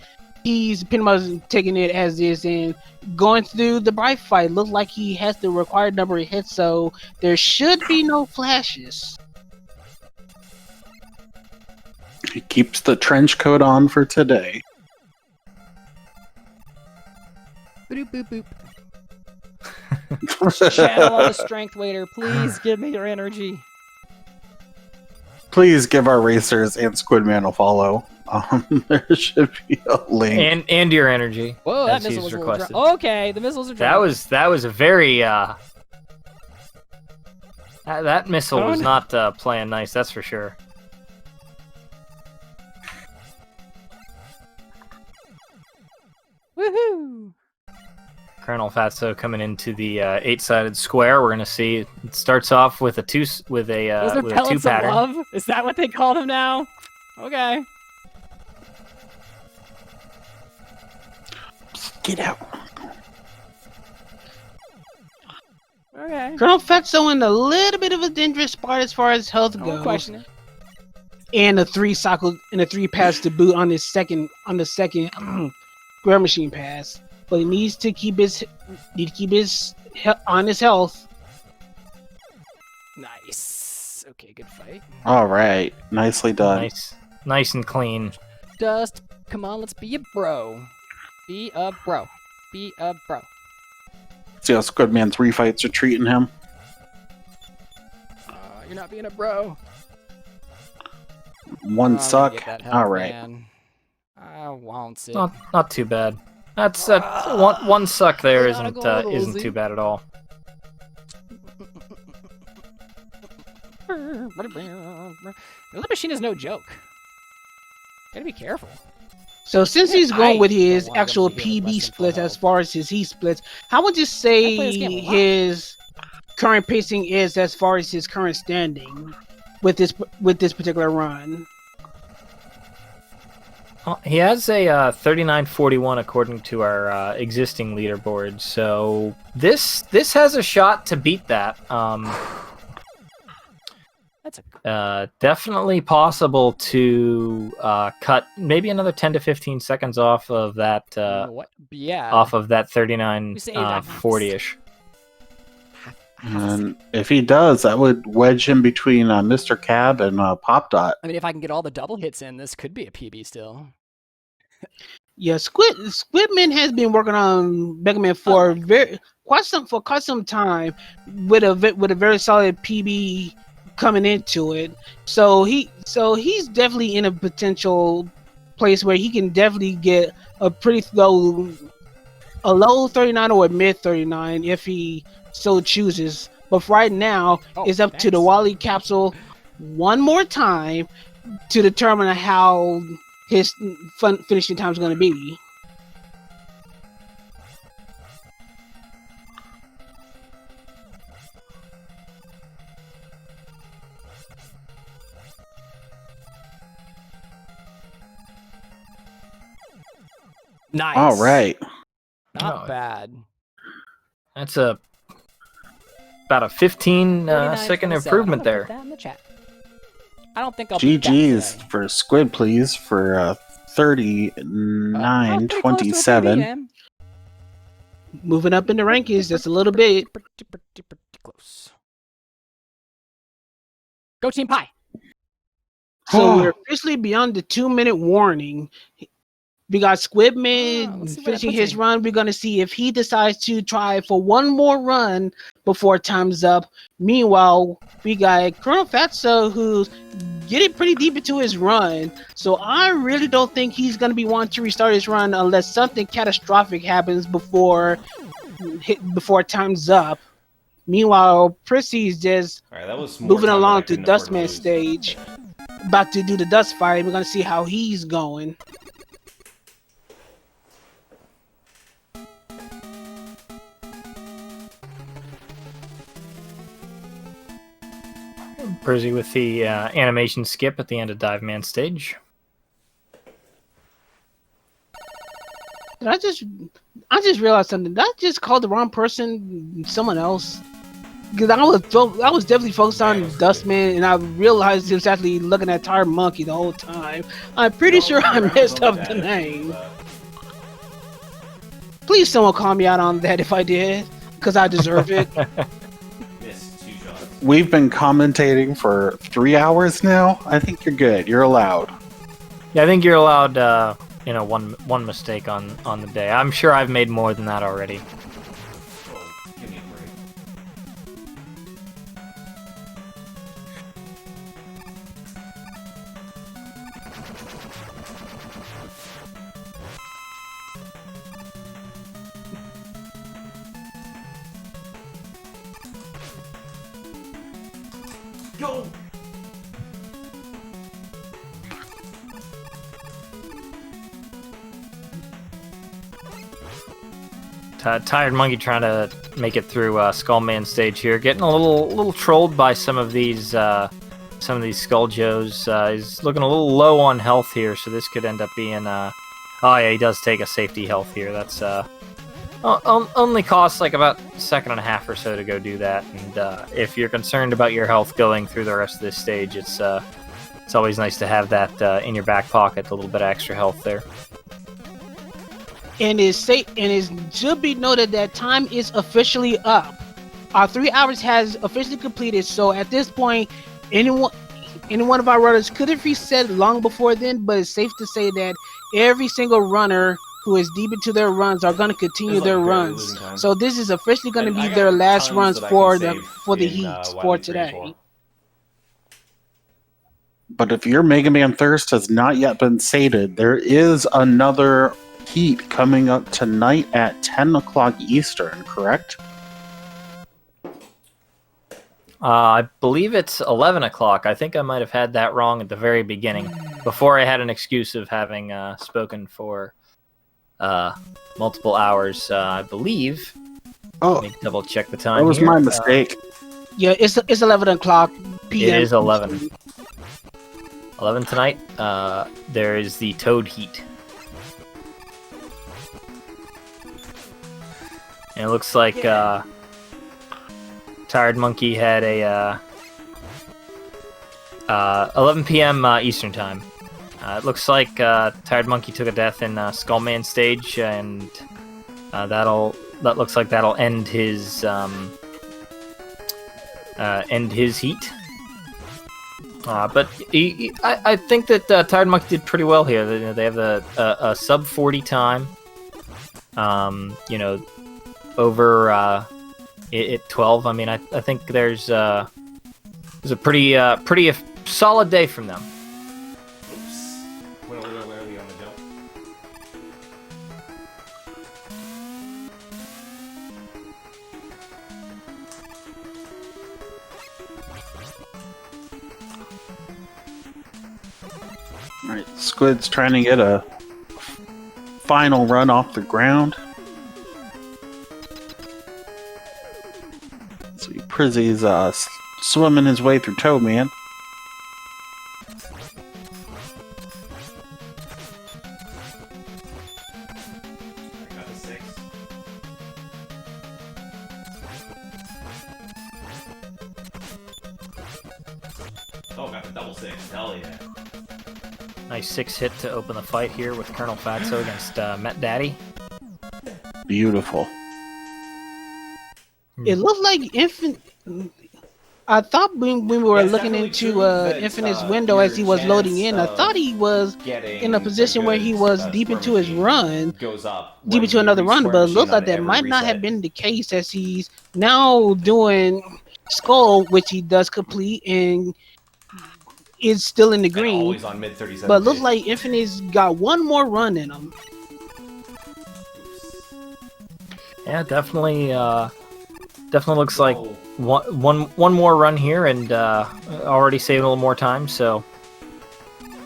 he's pretty much taking it as is and going through the bright fight. Looked like he has the required number of hits, so there should be no flashes. He keeps the trench coat on for today. Boop, boop, boop. Channel on the strength waiter. Please give me your energy. Please give our racers and Squidman a follow. There should be a link. And your energy. Whoa, that as missile he's was requested. okay, the missiles are That was a very that missile was not playing nice. That's for sure. Woohoo! Colonel Fatso coming into the 8-sided square. We're gonna see it starts off with a two Those are with a pellets 2 pattern. of love? Is that what they call them now? Okay. Get out. Okay. Colonel Fatso in a little bit of a dangerous spot as far as health No goes. question it. And a 3 pass to boot on the second square machine pass. But he needs to keep his on his health. Nice. Okay, good fight. All right. Nicely done. Nice and clean. Dust, come on, let's be a bro. Be a bro. Be a bro. See how Squidman's refights are treating him. You're not being a bro. One I'm gonna suck. get that health, All right. man. I won't sit. Not too bad. That's one suck there Gotta isn't go, isn't Lizzie. too bad at all. The machine is no joke. Gotta be careful. So since he's I going with don't his wanna actual go with less PB than splits full as health. far as his heat splits, how would you I say play this game a lot. his current pacing is as far as his current standing with this particular run? He has a 39.41 according to our existing leaderboard, so this has a shot to beat that. That's a Definitely possible to cut maybe another 10 to 15 seconds off of that what? Yeah. off of that We say that 40ish. And if he does, that would wedge him between Mr. Cab and Pop Dot. I mean, if I can get all the double hits in, this could be a PB still. Yeah, Squidman has been working on Mega Man for quite some time with a very solid PB coming into it. So he's definitely in a potential place where he can definitely get a low 39 or a mid 39 if he so chooses. But for right now, it's up to the Wally capsule one more time to determine how his finishing time is going to be. Nice. All right. Not Oh, bad. That's about a 15 second 49.27. improvement I'm gonna there. put that in the chat. I don't think I'll beat that GG's today. for Squid, please, for Oh, pretty close to a 39.27. PB, man. Moving up in the rankings just a little bit. Pretty close. Go Team Pie. So we're officially beyond the 2-minute warning. We got Squidman let's see where that finishing puts his me. run. We're going to see if he decides to try for one more run before time's up. Meanwhile, we got Colonel Fatso who's getting pretty deep into his run. So I really don't think he's going to be wanting to restart his run unless something catastrophic happens before time's up. Meanwhile, Prissy's just All right, that was more moving time than I along to couldn't afford to Dustman lose. stage, about to do the dust fight. We're gonna see how he's going. Prizzy with the animation skip at the end of Dive Man stage. Did I just realized something. Did I just call the wrong person someone else? Because I was definitely focused on Dustman, and I realized he was actually looking at Tired Monkey the whole time. I'm pretty sure I messed up the name. Please, someone call me out on that if I did, because I deserve it. Missed 2 shots. We've been commentating for 3 hours now. I think you're good. You're allowed. Yeah, I think you're allowed, one mistake on the day. I'm sure I've made more than that already. Oh, give me a break. Go! Tired Monkey trying to make it through Skullman stage here, getting a little trolled by some of these Skull Joes. He's looking a little low on health here, so this could end up being. Oh yeah, he does take a safety health here. That's only costs like about a second and a half or so to go do that. And if you're concerned about your health going through the rest of this stage, it's always nice to have that in your back pocket, a little bit of extra health there. And it should be noted that time is officially up. Our 3 hours has officially completed. So at this point, any one of our runners could have reset long before then, but it's safe to say that every single runner who is deep into their runs are going to continue their runs. So this is officially going to be their last runs for the heat for today. But if your Mega Man thirst has not yet been sated, there is another heat coming up tonight at 10 o'clock Eastern, correct? I believe it's 11 o'clock. I think I might have had that wrong at the very beginning, before I had an excuse of having spoken for multiple hours, I believe. Oh, Let me double check the time. that was here. my mistake. Yeah, it's 11 o'clock p.m. It is 11. 11 tonight. There is the Toad Heat. And it looks like Tired Monkey had a 11 p.m. Eastern time. It looks like Tired Monkey took a death in Skullman stage, and that looks like that'll end his heat. But I think that Tired Monkey did pretty well here. They have a sub 40 time. Over at 12. I mean, I think there's a pretty solid day from them. Oops. Went a little early on the jump. All right, Squid's trying to get a final run off the ground. So Prizzy's swimming his way through Toadman. I got the 6. Oh, got the double 6. Hell yeah. Nice 6 hit to open the fight here with Colonel Fatso against Met Daddy. Beautiful. It looked like Infinite. I thought when we were looking into Infinite's window as he was loading in, I thought he was in a position where he was deep into his run, deep into another run, but it looks like that might not have been the case as he's now doing Skull, which he does complete and is still in the green. Always on mid 37. But it looks like Infinite's got one more run in him. Yeah, definitely Definitely looks like one more run here, and already saving a little more time. So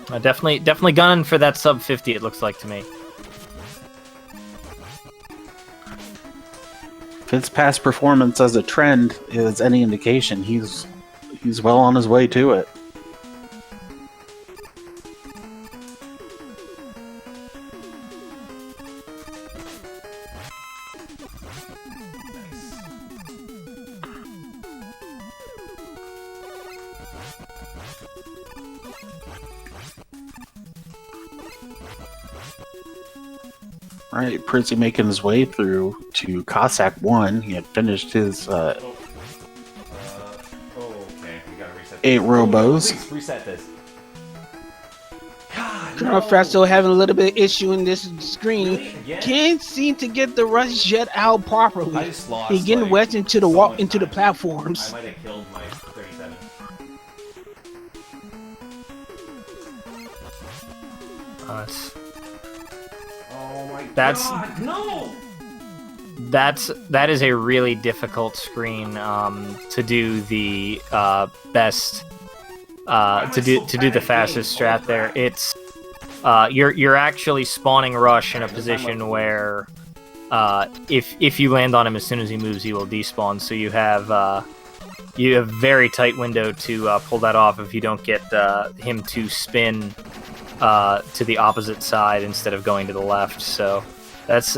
definitely gunning for that sub 50. It looks like to me. If his past performance as a trend is any indication, he's well on his way to it. All right, Prizzy making his way through to Cossack 1. He had finished his okay. We gotta reset. 8 robos. Please reset this. God, Colonel Fatso having a little bit of issue in this screen. Really? Again? Can't seem to get the rush jet out I properly. just lost. He's getting like, wedged into the so wall, much into the time. platforms. I might have killed my 37. Oh my God! No! That is a really difficult screen to do the best to do the fastest strat there. It's you're actually spawning Rush in a position where if you land on him as soon as he moves, he will despawn. So you have very tight window to pull that off if you don't get him to spin to the opposite side instead of going to the left. So that's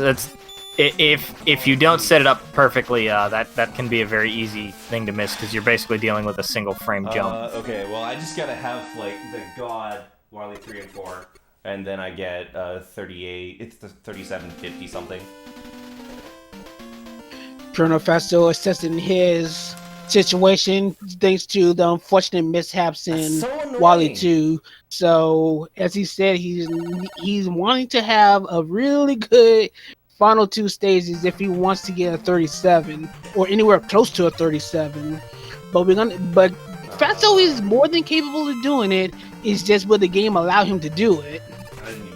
if you don't set it up perfectly, that can be a very easy thing to miss because you're basically dealing with a single frame jump. Okay, well I just gotta have like the God Warley 3 and 4, and then I get 38. It's the 3750 something. Colonel Fatso assessing his situation thanks to the unfortunate mishaps in So annoying. Wally 2. So as he said, he's wanting to have a really good final 2 stages if he wants to get a 37 or anywhere close to a 37. But Fatso is more than capable of doing it. It's just will the game allow him to do it?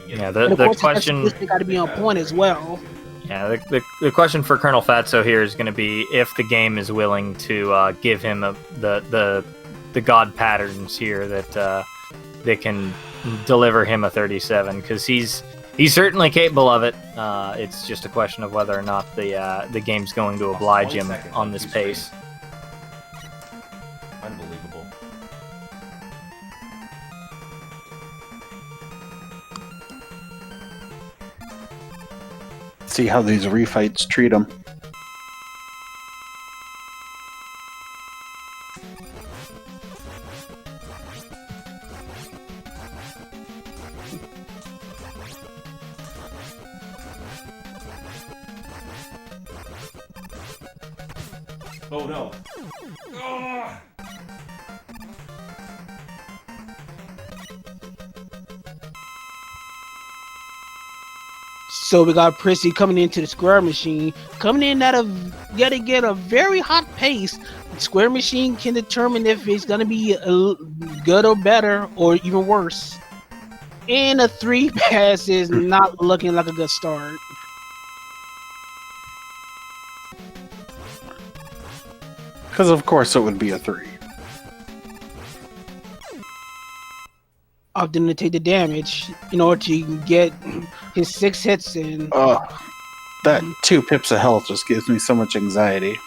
Yeah, And of the course, question. They got to be on point as well. Yeah, the question for Colonel Fatso here is going to be if the game is willing to give him the god patterns here that can deliver him a 37, because he's certainly capable of it. It's just a question of whether or not the game's going to oblige him on this pace. Unbelievable. See how these refights treat him. Oh no. So we got Prissy coming into the Square Machine, coming in at yet again a very hot pace. The Square Machine can determine if it's gonna be good or better or even worse. And a 3 pass is not looking like a good start. Because of course it would be a 3. Opting to take the damage in order to get his 6 hits in. That 2 pips of health just gives me so much anxiety.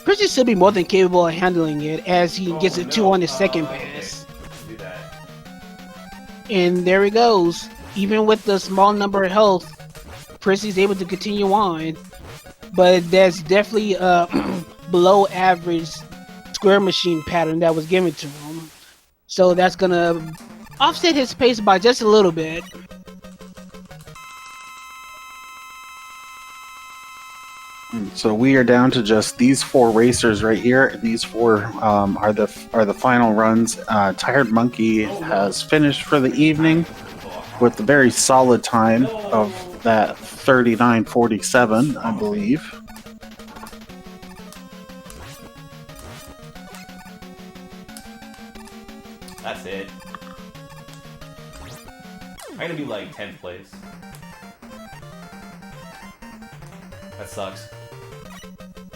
Prissy should be more than capable of handling it as he gets a 2 on his second pass. Do that. And there he goes. Even with the small number of health, Prissy's able to continue on. But that's definitely a below average Square Machine pattern that was given to him. So that's gonna offset his pace by just a little bit. So we are down to just these 4 racers right here, and these 4 are the final runs. Tired Monkey has finished for the evening with a very solid time of that 39:47, I believe. That's it. I'm gonna be like 10th place. That sucks.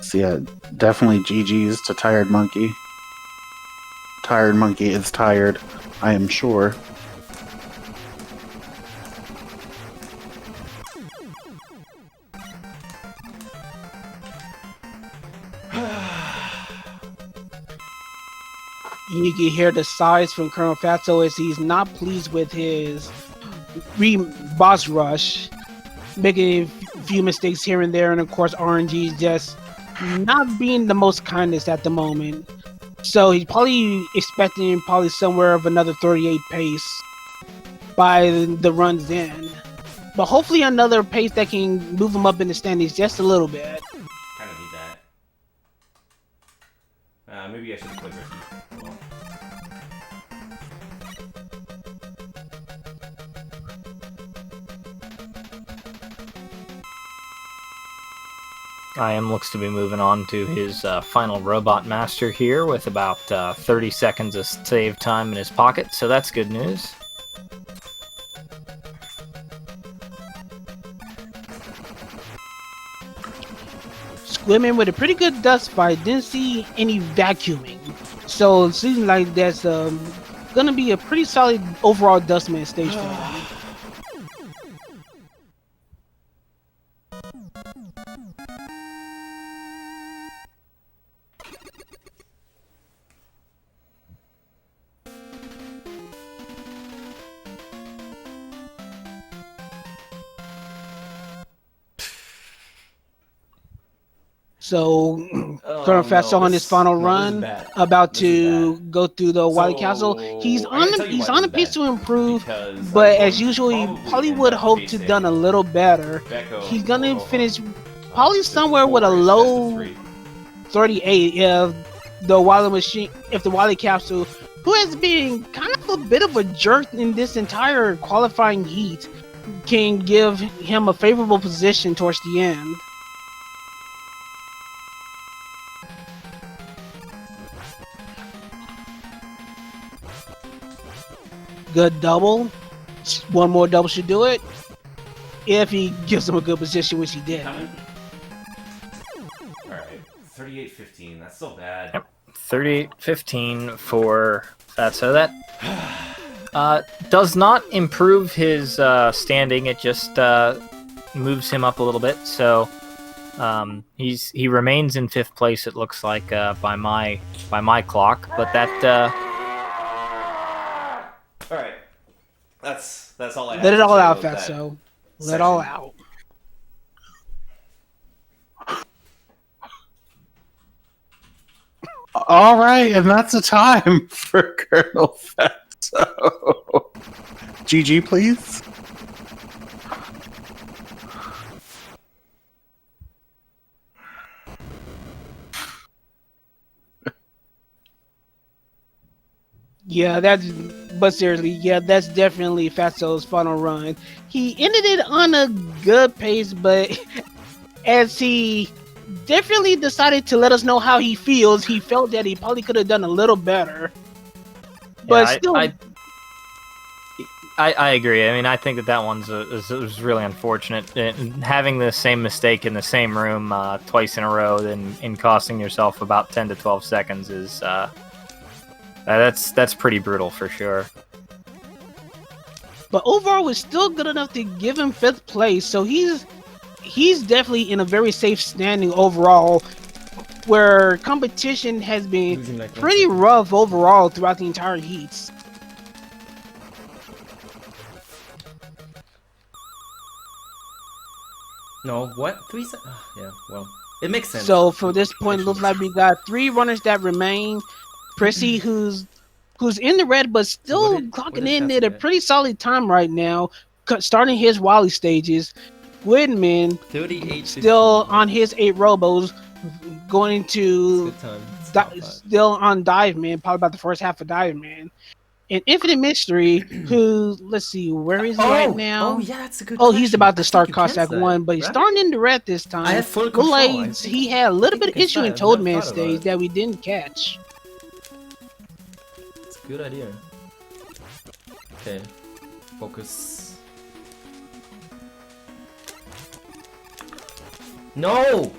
So yeah, definitely GG's to Tired Monkey. Tired Monkey is tired, I am sure. You can hear the sighs from Colonel Fatso as he's not pleased with his boss rush, making a few mistakes here and there, and of course RNG just not being the most kindest at the moment. So he's probably expecting somewhere of another 38 pace by the run's end. But hopefully another pace that can move him up in the standings just a little bit. Kind of need that. Maybe I should have played Ricky. Well, IM looks to be moving on to his final Robot Master here with about 30 seconds of save time in his pocket, so that's good news. Squidman with a pretty good dust fight, didn't see any vacuuming. So it seems like that's gonna be a pretty solid overall Dustman stage for him. So Colonel Fatso on his final run, about to go through the Wily Castle. He's on a pace to improve, but as usual, he probably would hope to done a little better. He's gonna finish probably somewhere with a low 38 if the Wily Capsule, who has been kind of a bit of a jerk in this entire qualifying heat, can give him a favorable position towards the end. Good double. One more double should do it. If he gives him a good position, which he did. Alright, 38-15. That's still bad. Yep, 38-15 for Fatso. That does not improve his standing. It just moves him up a little bit. So he remains in 5th place. It looks like by my clock. But that. All right, that's all I have. Let it to all say out, about that Fatso. Let section. it all out. All right, and that's the time for Colonel Fatso. GG, please. Yeah, but seriously, yeah, that's definitely Fatso's final run. He ended it on a good pace, but as he definitely decided to let us know how he feels, he felt that he probably could have done a little better. But Yeah, still, I agree. I mean, I think that one's was really unfortunate. Having the same mistake in the same room twice in a row and costing yourself about 10 to 12 seconds is that's pretty brutal for sure. but overall, was still good enough to give him 5th place. So he's definitely in a very safe standing overall, where competition has been pretty rough overall throughout the entire heats. No, what? 3 yeah, well, it makes sense. So for this point, it looks like we got 3 runners that remain. Prissy, who's in the red, but still what clocking did in Fatso at a get? pretty solid time right now, starting his Wally stages. Woodman 38. still on his 8 robos, going to Good time. still on Dive Man, probably about the first half of Dive Man. And Infinite Mystery, who, let's see, where is he right now? Oh, yeah, that's a good Oh, he's question. about to I start think you Cossack cancel 1, that, but he's right? starting in the red this time. I have full Look control. like I think- he had a little I bit of think you issue can in start. I've Toadman never thought about stage it. that we didn't catch. It's a good idea. Okay. Focus. No!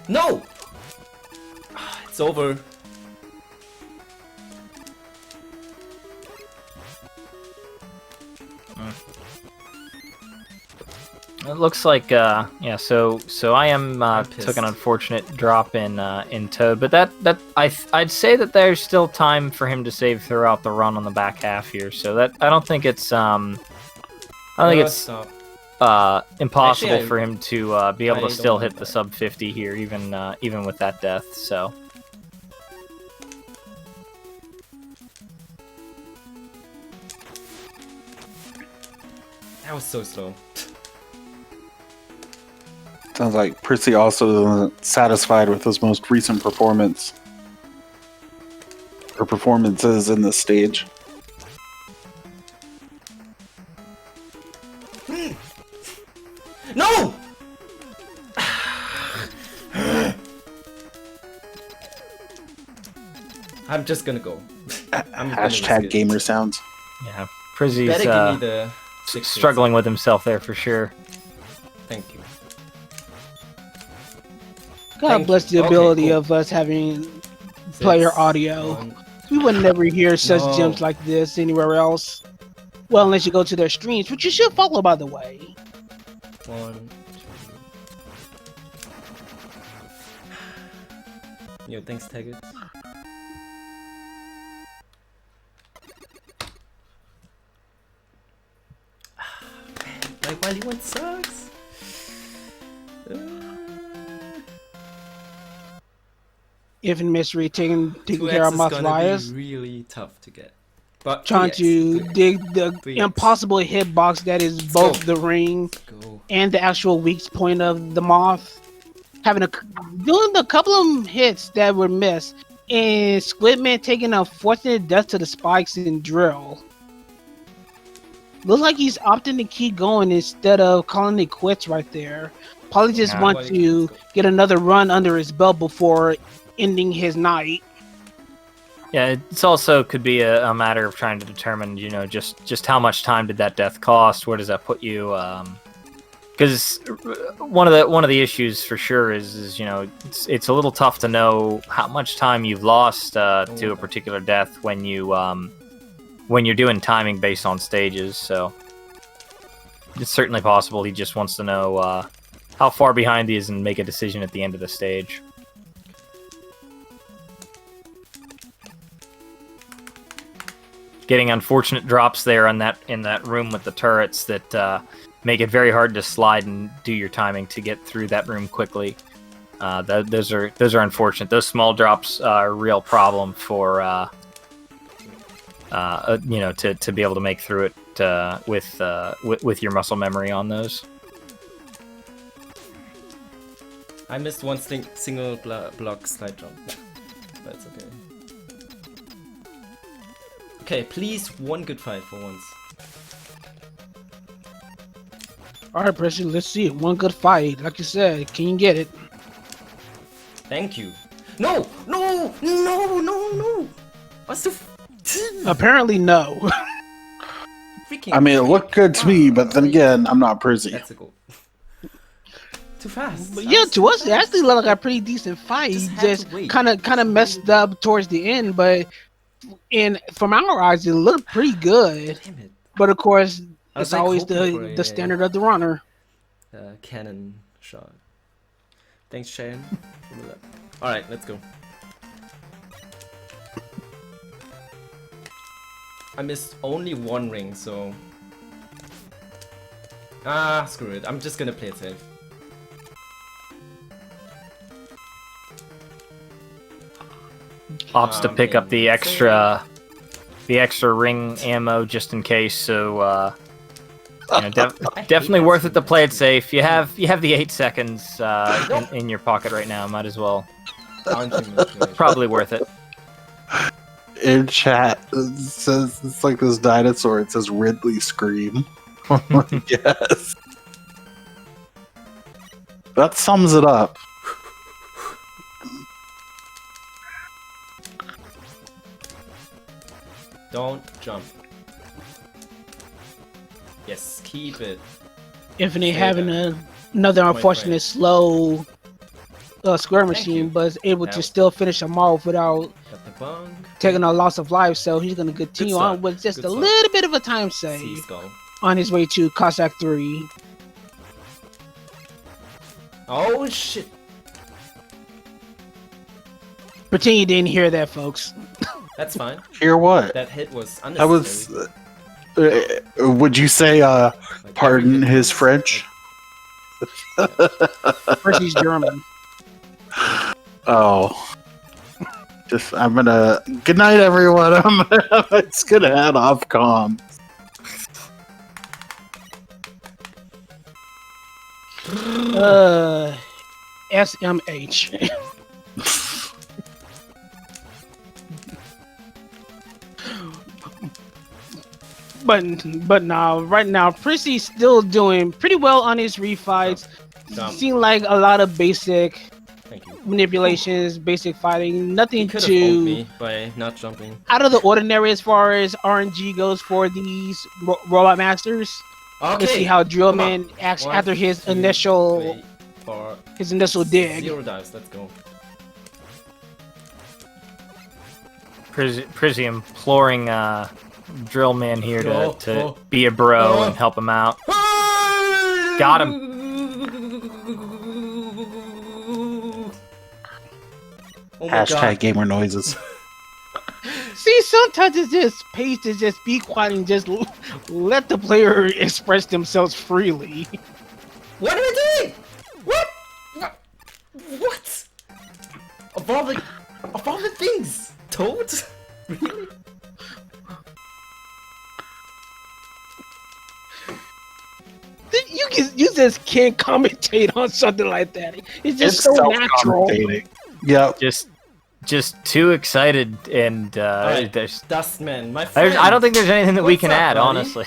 No! It's over. It looks like yeah. So I am I'm took an pissed. unfortunate drop in Toad, but I'd say that there's still time for him to save throughout the run on the back half here. So that I don't think it's Stop. impossible Actually, for him to be able I to still don't hit want the that. sub 50 here, even with that death. So That was so slow. Sounds like Prissy also isn't satisfied with his most recent performance. Or performances in this stage. No! I'm just gonna go. I'm gonna risk Hashtag it. gamer sounds. yeah, Prizzy's Better give me the 6 struggling with himself there for sure. Thank you. God Thank bless you. the Okay, ability cool. of us having player 6, audio. 1, We would never hear such No. gems like this anywhere else. Well, unless you go to their streams, which you should follow, by the way. 1, 2. Yo, thanks, Taggart. Like, Wily 1 sucks. Infinite Mystery taking 2x care of is my gonna flyers. be really tough to get. But Trying 3x, to 3x. dig the 3x. impossible hitbox that is both go. the ring Go. and the actual weak point of the moth. Doing a couple of hits that were missed, and Squidman taking a fortunate death to the spikes and drill. Looks like he's opting to keep going instead of calling it quits right there. Probably just Yeah. want to get another run under his belt before ending his night. Yeah, it's also could be a matter of trying to determine, just how much time did that death cost? Where does that put you? Because one of the issues for sure is it's a little tough to know how much time you've lost to a particular death when you're doing timing based on stages. So it's certainly possible he just wants to know how far behind he is and make a decision at the end of the stage. Getting unfortunate drops there in that room with the turrets that make it very hard to slide and do your timing to get through that room quickly. Those are unfortunate. Those small drops are a real problem for to be able to make through it with your muscle memory on those. I missed one single block slide jump. That's okay. Okay, please, one good fight for once. Alright, Pressure, let's see it. One good fight. Like you said, can you get it? Thank you. No! No! No! No! No! What's the Apparently, no. freaking? I mean, it looked good to me, but then again, I'm not Prissy. That's a goal. Too fast. But yeah, to us, it actually looked like a pretty decent fight. Just He had to just wait. kind of messed up towards the end, but from our eyes, it looked pretty good. Damn it. But of course, I was, it's like, always hoping for the a- standard of the runner. Cannon shot. Thanks, Shane. Alright, let's go. I missed only one ring, so... Ah, screw it. I'm just gonna play it safe. Opts to pick up the extra ring ammo just in case. So definitely worth it to play it safe. You have the 8 seconds in your pocket right now. Might as well. Probably worth it. In chat, it says it's like this dinosaur. It says Ridley scream. Yes. That sums it up. Don't jump. Yes, keep it. Infinite Say having that. Another My unfortunate slow square machine, you. but is able That to was- still finish him off without Got the bunk. taking a loss of life. So he's going to continue start. on with just Good a start. little bit of a time Sea save skull. on his way to Cossack 3. Oh shit. Pretend you didn't hear that, folks. That's fine. Hear what? That hit was I unnecessary. was. Would you say, Like, pardon every hit his was, French? First he's German. Oh. I'm gonna. Good night, everyone. I'm just gonna head off comm. SMH. But now, right now, Prissy's still doing pretty well on his refights. Jump. Seem like a lot of basic Thank you. manipulations, basic fighting, He nothing could have owed too me by not jumping. out of the ordinary as far as RNG goes for these robot masters. Okay. Let's see how Come Drillman on. acts 1, after his 2, initial 3, 4, dig. 0 dives. Let's go. Prizzy imploring Drillman here Oh, to oh. be a bro Oh. and help him out. Got him. Oh my Hashtag god. gamer noises. See, sometimes it's just pays to just be quiet and just let the player express themselves freely. What are we doing? What? What? Of all the things, Toad? Really? You just can't commentate on something like that. It's just so natural. self-commentating. Yep. Just too excited, and Alright. there's, Dustman, my friend. there's I don't think there's anything that we What's can up, add, buddy? honestly.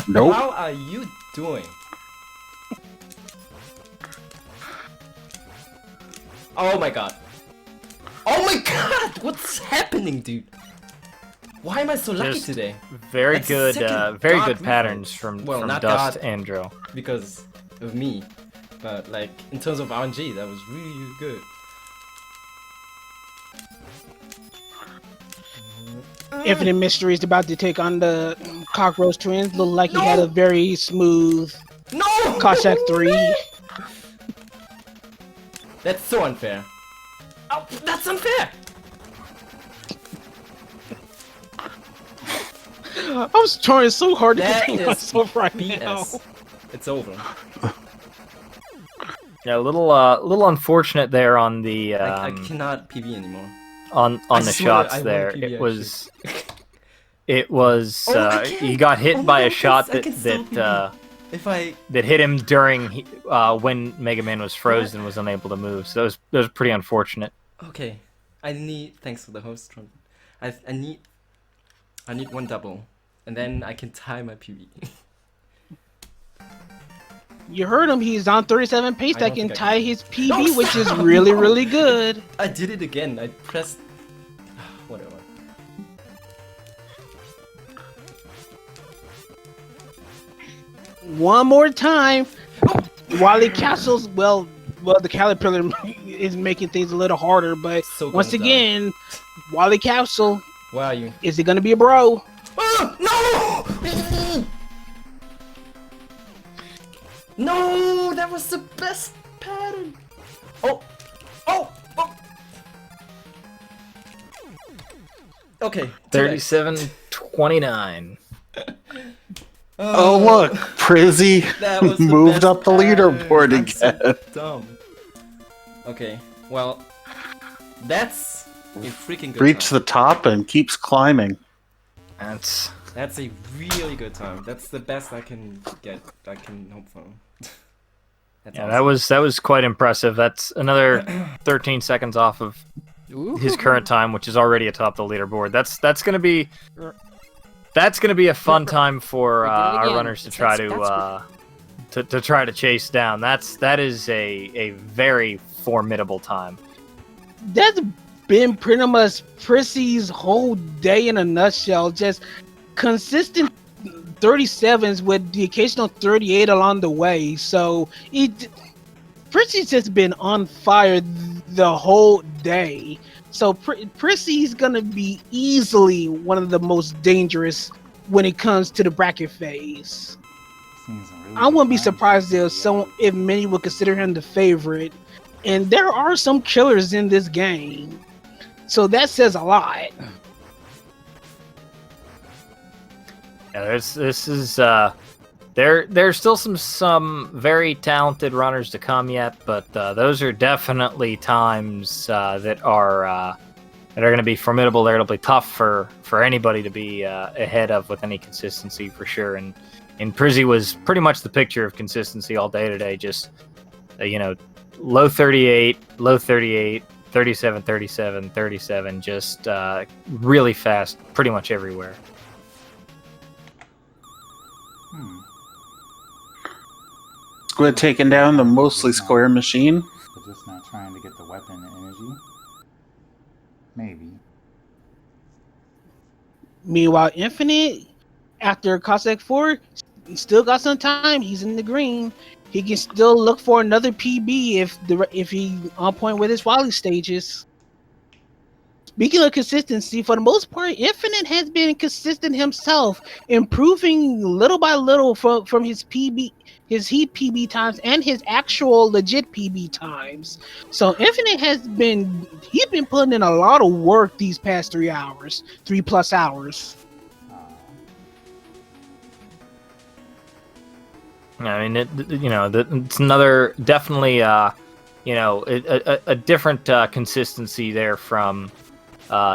Nope. How are you doing? Oh my god. Oh my god! What's happening, dude? Why am I so lucky Just today? Very That's good, second very God good refight. patterns from Well, not Dust God. and Drill. Because of me. But like, in terms of RNG, that was really good. Infinite Mystery is about to take on the Cockroach Twins. Looked like he had a very smooth No! Cossack 3. That's so unfair. Oh, that's unfair! I was trying so hard to That contain is myself right now. BS. It's over. Yeah, a little unfortunate there on the I cannot PV anymore. on I the swear I shots wanna there. PB It was Oh, I can't. he got hit Oh by my a God, shot I can still that If I that hit him during when Mega Man was frozen and was unable to move. So that was pretty unfortunate. okay, I need thanks for the host. Trump. I need one double, and then I can tie my PV. You heard him. He's on 37 pace I that don't can think I tie can. his PB, No, which is stop! really, No. really good. I did it again. I pressed whatever. One more time. Wally Castle's, well, the Caterpillar is making things a little harder, but So once gonna die. again, Wally Castle, Where are you? is he going to be a bro? No! No, that was the best pattern. Oh, oh, oh. Okay. 37-29. Oh look, Prizzy That was the moved best up the pattern. leaderboard I'm so again. dumb. Okay, well, that's a freaking good Reached time. the top and keeps climbing. That's That's a really good time. That's the best I can get. I can hope for. That's yeah, awesome. that was quite impressive. That's another 13 seconds off of his current time, which is already atop the leaderboard. That's gonna be a fun time for We did it our again. runners to That's- try to try to chase down. That is a very formidable time. That's been pretty much Prissy's whole day in a nutshell. Just consistent 37s with the occasional 38 along the way. So Prissy's just been on fire the whole day. So Prissy's gonna be easily one of the most dangerous when it comes to the bracket phase. I wouldn't be surprised if many would consider him the favorite. And there are some killers in this game, so that says a lot. Yeah, there's still some very talented runners to come yet, but those are definitely times that are going to be formidable. They're going to be tough for anybody to be ahead of with any consistency for sure. And Prizzy was pretty much the picture of consistency all day today. Just low 38, 37, 37, 37, just really fast, pretty much everywhere. Squid taking down the mostly square machine. But just not trying to get the weapon energy. Maybe. Meanwhile, Infinite, after Cossack 4, still got some time. He's in the green. He can still look for another PB if he on point with his Wily stages. Speaking of consistency, for the most part, Infinite has been consistent himself, improving little by little from his PB, his Heat PB times, and his actual legit PB times. So Infinite he's been putting in a lot of work these past 3 hours, 3+ hours. I mean, it's another definitely, a different consistency there from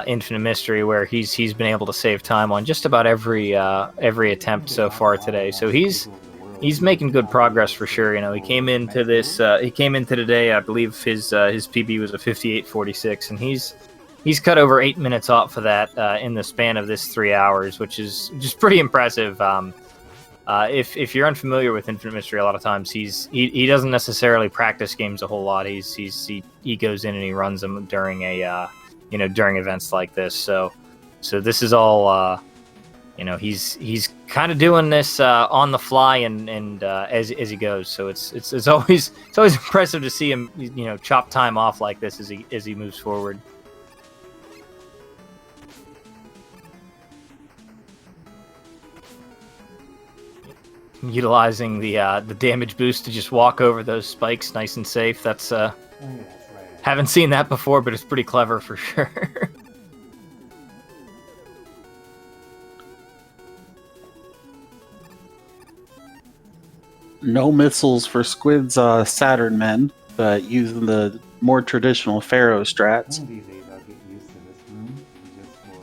Infinite Mystery, where he's been able to save time on just about every attempt so far today. So he's making good progress for sure. He came into today, I believe his PB was a 58.46, and he's cut over 8 minutes off of that in the span of this 3 hours, which is just pretty impressive. If you're unfamiliar with Infinite Mystery, a lot of times he doesn't necessarily practice games a whole lot. He goes in and he runs them during during events like this. So this is all he's kind of doing this on the fly and as he goes. So it's always impressive to see him chop time off like this as he moves forward. Utilizing the damage boost to just walk over those spikes nice and safe. That's haven't seen that before, but it's pretty clever for sure. No missiles for Squid's Saturn men, but using the more traditional Pharaoh strats. One of these days I'll get used to this room just for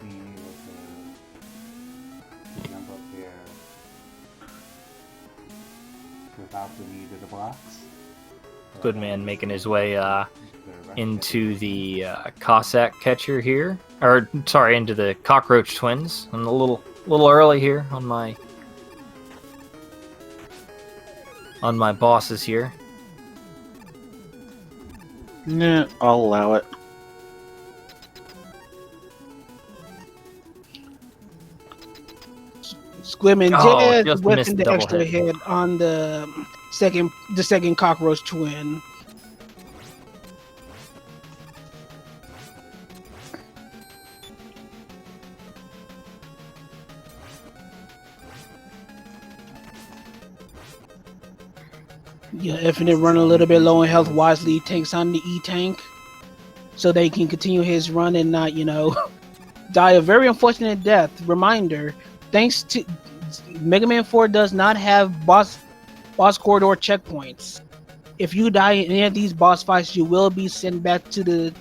being able to jump up there without the need of the blocks. Squidman making his way into the Cossack catcher here, or sorry, into the cockroach twins. I'm a little early here on my bosses here. Nah, I'll allow it. Squidman just just missed whipping the double extra hit on the second cockroach twin. Yeah, Infinite running a little bit low in health wisely takes on the E-Tank so they can continue his run and not, die a very unfortunate death. Reminder, thanks to Mega Man 4 does not have boss corridor checkpoints. If you die in any of these boss fights, you will be sent back to the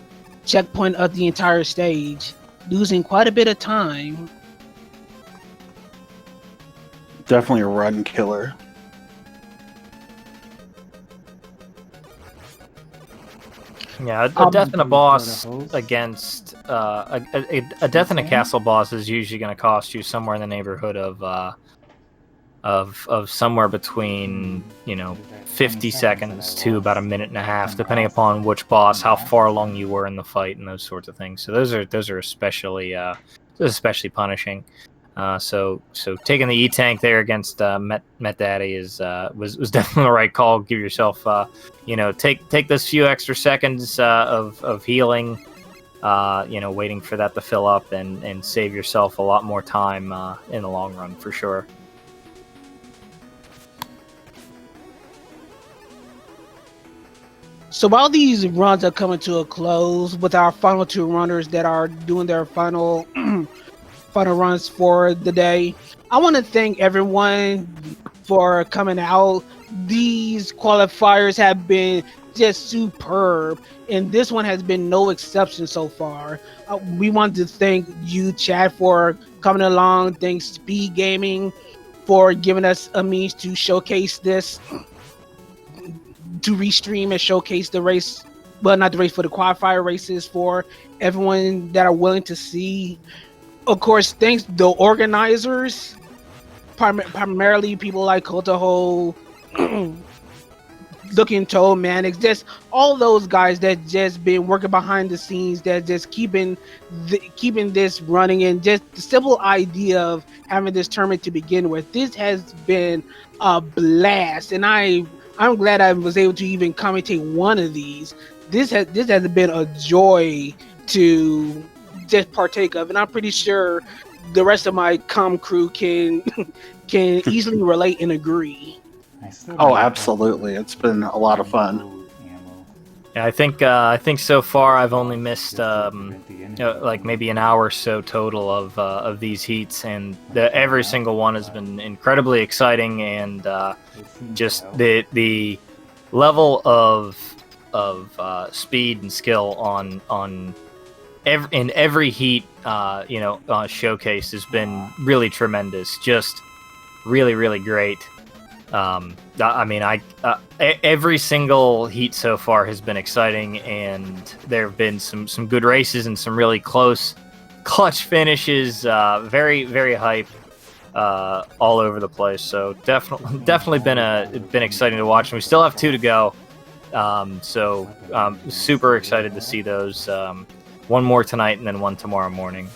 checkpoint of the entire stage, losing quite a bit of time. Definitely a run killer. Yeah, a death in a boss against a death in a castle boss is usually going to cost you somewhere in the neighborhood of somewhere between 50 seconds to about a minute and a half, depending upon which boss, how far along you were in the fight, and those sorts of things. So those are especially punishing. So taking the E-Tank there against Met Daddy was definitely the right call. Give yourself, take those few extra seconds of healing, waiting for that to fill up and save yourself a lot more time in the long run for sure. So while these runs are coming to a close, with our final two runners that are doing their final final runs for the day, I want to thank everyone for coming out. These qualifiers have been just superb, and this one has been no exception so far. We want to thank you, Chad, for coming along. Thanks, Speed Gaming, for giving us a means to showcase this, to restream and showcase the race. Well, not the race, for the qualifier races, for everyone that are willing to see. Of course, thanks the organizers, primarily people like Kotaho, Looking Toe, Manix, just all those guys that just been working behind the scenes, that just keeping this running, and just the simple idea of having this tournament to begin with. This has been a blast, and I'm glad I was able to even commentate one of these. This has been a joy to just partake of, and I'm pretty sure the rest of my crew can easily relate and agree. Oh, absolutely! It's been a lot of fun. Yeah, I think so far I've only missed like maybe an hour or so total of these heats, and every single one has been incredibly exciting, and just the level of speed and skill on in every heat showcase has been really tremendous. Just really great. Every single heat so far has been exciting, and there have been some good races and some really close clutch finishes. Very hype all over the place. So definitely been exciting to watch. And we still have 2 to go. So super excited to see those. One more tonight and then one tomorrow morning.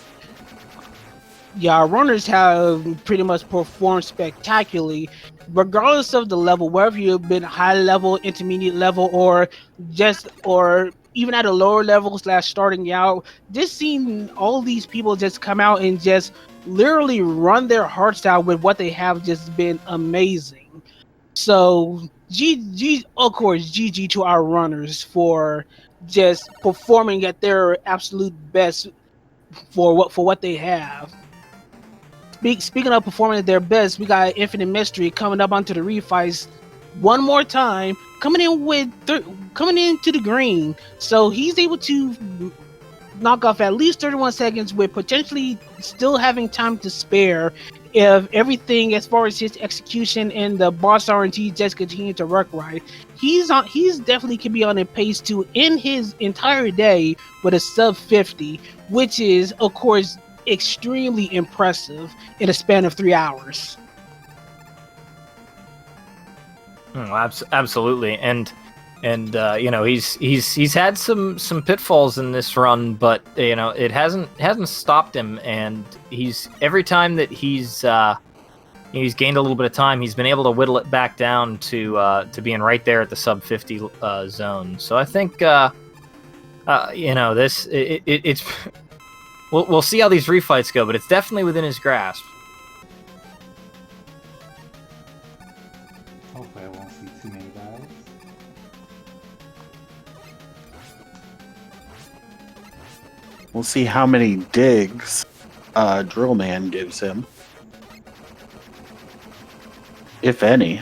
Yeah, our runners have pretty much performed spectacularly, regardless of the level, whether you've been high level, intermediate level, or even at a lower level / starting out. Just seeing all these people just come out and just literally run their hearts out with what they have just been amazing. So GG to our runners for just performing at their absolute best for what they have. Speaking of performing at their best, we got Infinite Mystery coming up onto the refights one more time, coming into the green. So he's able to knock off at least 31 seconds with potentially still having time to spare if everything as far as his execution and the boss RNG just continue to work right. He's definitely can be on a pace to end his entire day with a sub 50, which is of course extremely impressive in a span of 3 hours. Absolutely, and he's had some pitfalls in this run, but it hasn't stopped him, and he's every time that he's gained a little bit of time, he's been able to whittle it back down to being right there at the sub 50 zone. So I think it's we'll see how these refights go, but it's definitely within his grasp. Hopefully I won't see too many guys. We'll see how many digs Drill Man gives him, if any.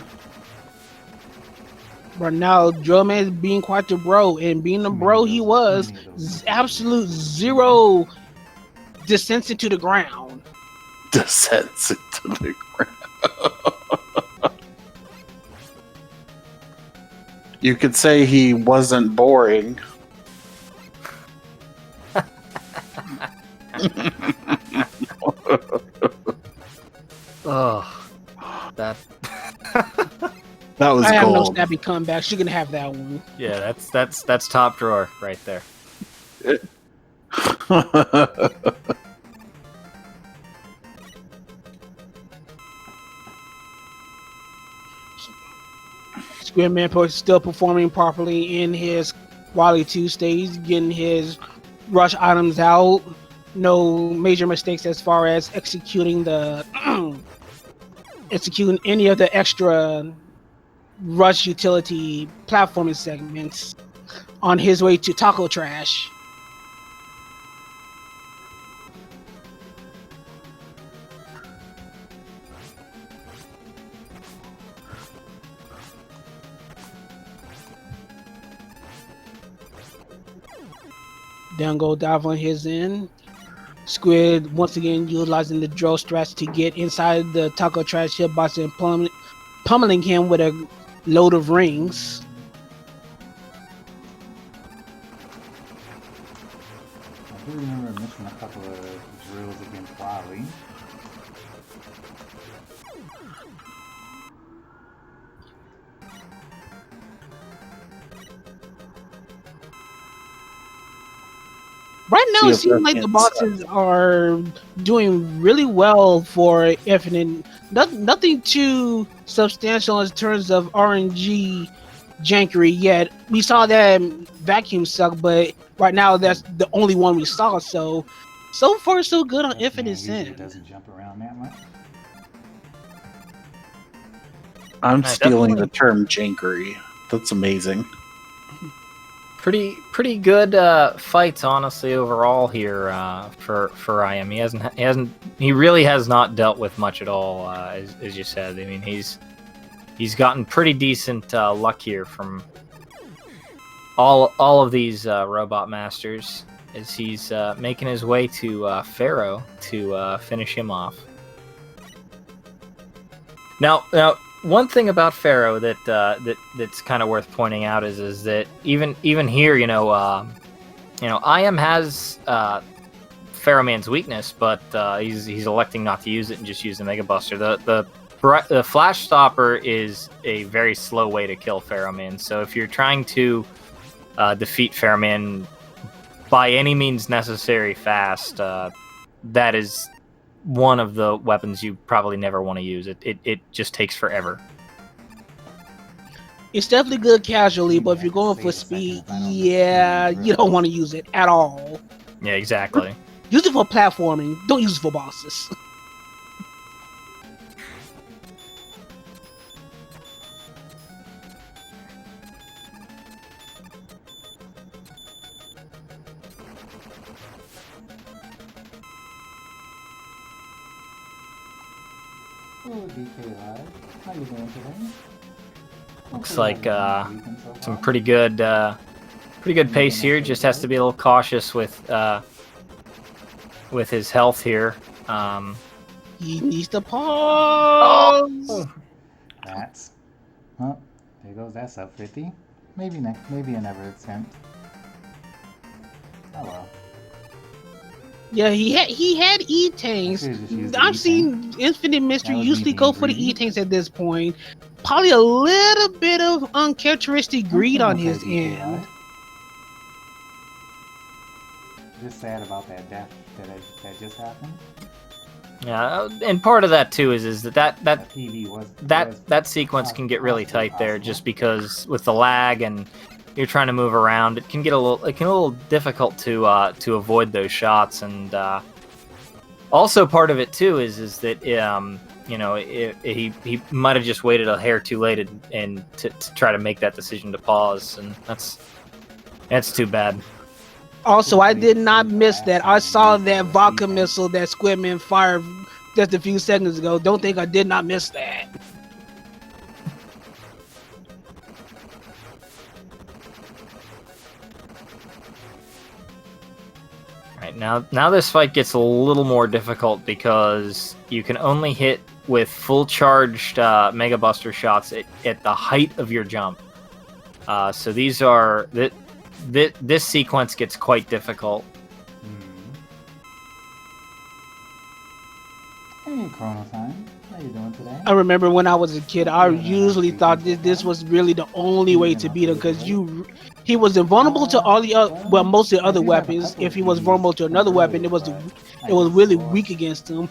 But now Drillman is being quite the bro, and being the bro he was, absolute zero descents into the ground. Descents into the ground. You could say he wasn't boring. Oh, that was I have no gold. snappy comebacks. You can have that one. Yeah, that's top drawer right there. Squidman still performing properly in his Wily 2 stage, getting his rush items out. No major mistakes as far as executing executing any of the extra rush utility platforming segments on his way to Taco Trash. Dango dive on his end. Squid once again utilizing the drill strats to get inside the Taco Trash hitbox and pummeling him with a load of rings. I do remember missing a couple of drills against Wily. Right now, it See if seems like the that's, bosses are doing really well for Infinite. Nothing too substantial in terms of RNG jankery yet. We saw that vacuum suck, but right now that's the only one we saw. So far so good on That Infinite man usually Sin. doesn't jump around that much. I'm Yeah, stealing definitely. the term jankery. That's amazing. Pretty good fights, honestly, overall here for IM. He really has not dealt with much at all, as you said. I mean, he's gotten pretty decent luck here from all of these robot masters as he's making his way to Pharaoh to finish him off. Now, one thing about Pharaoh that's kind of worth pointing out is that even here, IM has Pharaoh Man's weakness, but he's electing not to use it and just use the Mega Buster. The Flash Stopper is a very slow way to kill Pharaoh Man. So if you're trying to defeat Pharaoh Man by any means necessary fast, that is one of the weapons you probably never want to use. It just takes forever. It's definitely good casually, but if you're going for speed, yeah, you don't want to use it at all. Yeah, exactly. Use it for platforming. Don't use it for bosses. Hello, DK Live. How you doing today? Looks like some pretty good pace here. Just has to be a little cautious with his health here. He needs to pause. That's. Oh, there goes that sub 50. Maybe next. Maybe another attempt. Oh well. Yeah, he had E-Tanks. Should've just used the I've E-Tank. seen Infinite Mystery That was me usually being go for the greedy. E-Tanks at this point. Probably a little bit of uncharacteristic greed on Okay, his DK end. Live. Just sad about that death that just happened. Yeah, and part of that too is that PV was that sequence can get really tight there, just because with the lag and you're trying to move around, it can get a little difficult to avoid those shots. And also part of it too is that he might have just waited a hair too late and to try to make that decision to pause, and that's too bad. Also, I did not miss that. I saw that vodka missile that Squidman fired just a few seconds ago. Don't think I did not miss that. Right, now this fight gets a little more difficult because you can only hit with full charged Mega Buster shots at the height of your jump. So these are this sequence gets quite difficult. Hey, Chrono Time. How you doing today? I remember when I was a kid, I usually thought this was really the only way to beat him because he was invulnerable to all the other, most of the other weapons. If he was vulnerable to another weapon, it was really weak against him.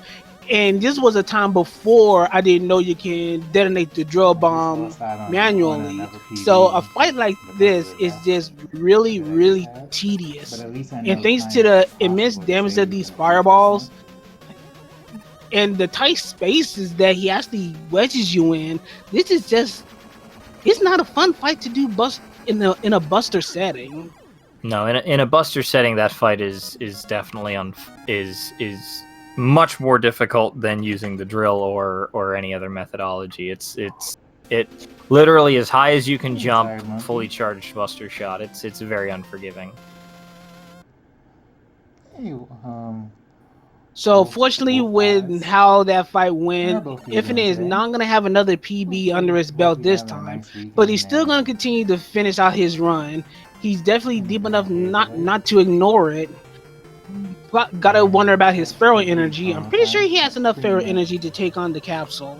And this was a time before I didn't know you can detonate the drill bomb manually. So a fight like this is just really, really tedious. And thanks to the immense damage of these fireballs and the tight spaces that he actually wedges you in, this is just, it's not a fun fight to do in a buster setting. No, in a buster setting, that fight is definitely is much more difficult than using the drill or any other methodology. It literally as high as you can jump, fully charged buster shot. It's very unforgiving. Hey, So fortunately, with how that fight went, Infinite is not gonna have another PB under his belt this time, but he's still gonna continue to finish out his run. He's definitely deep enough not to ignore it. But gotta wonder about his feral energy. I'm pretty sure he has enough feral energy to take on the capsule.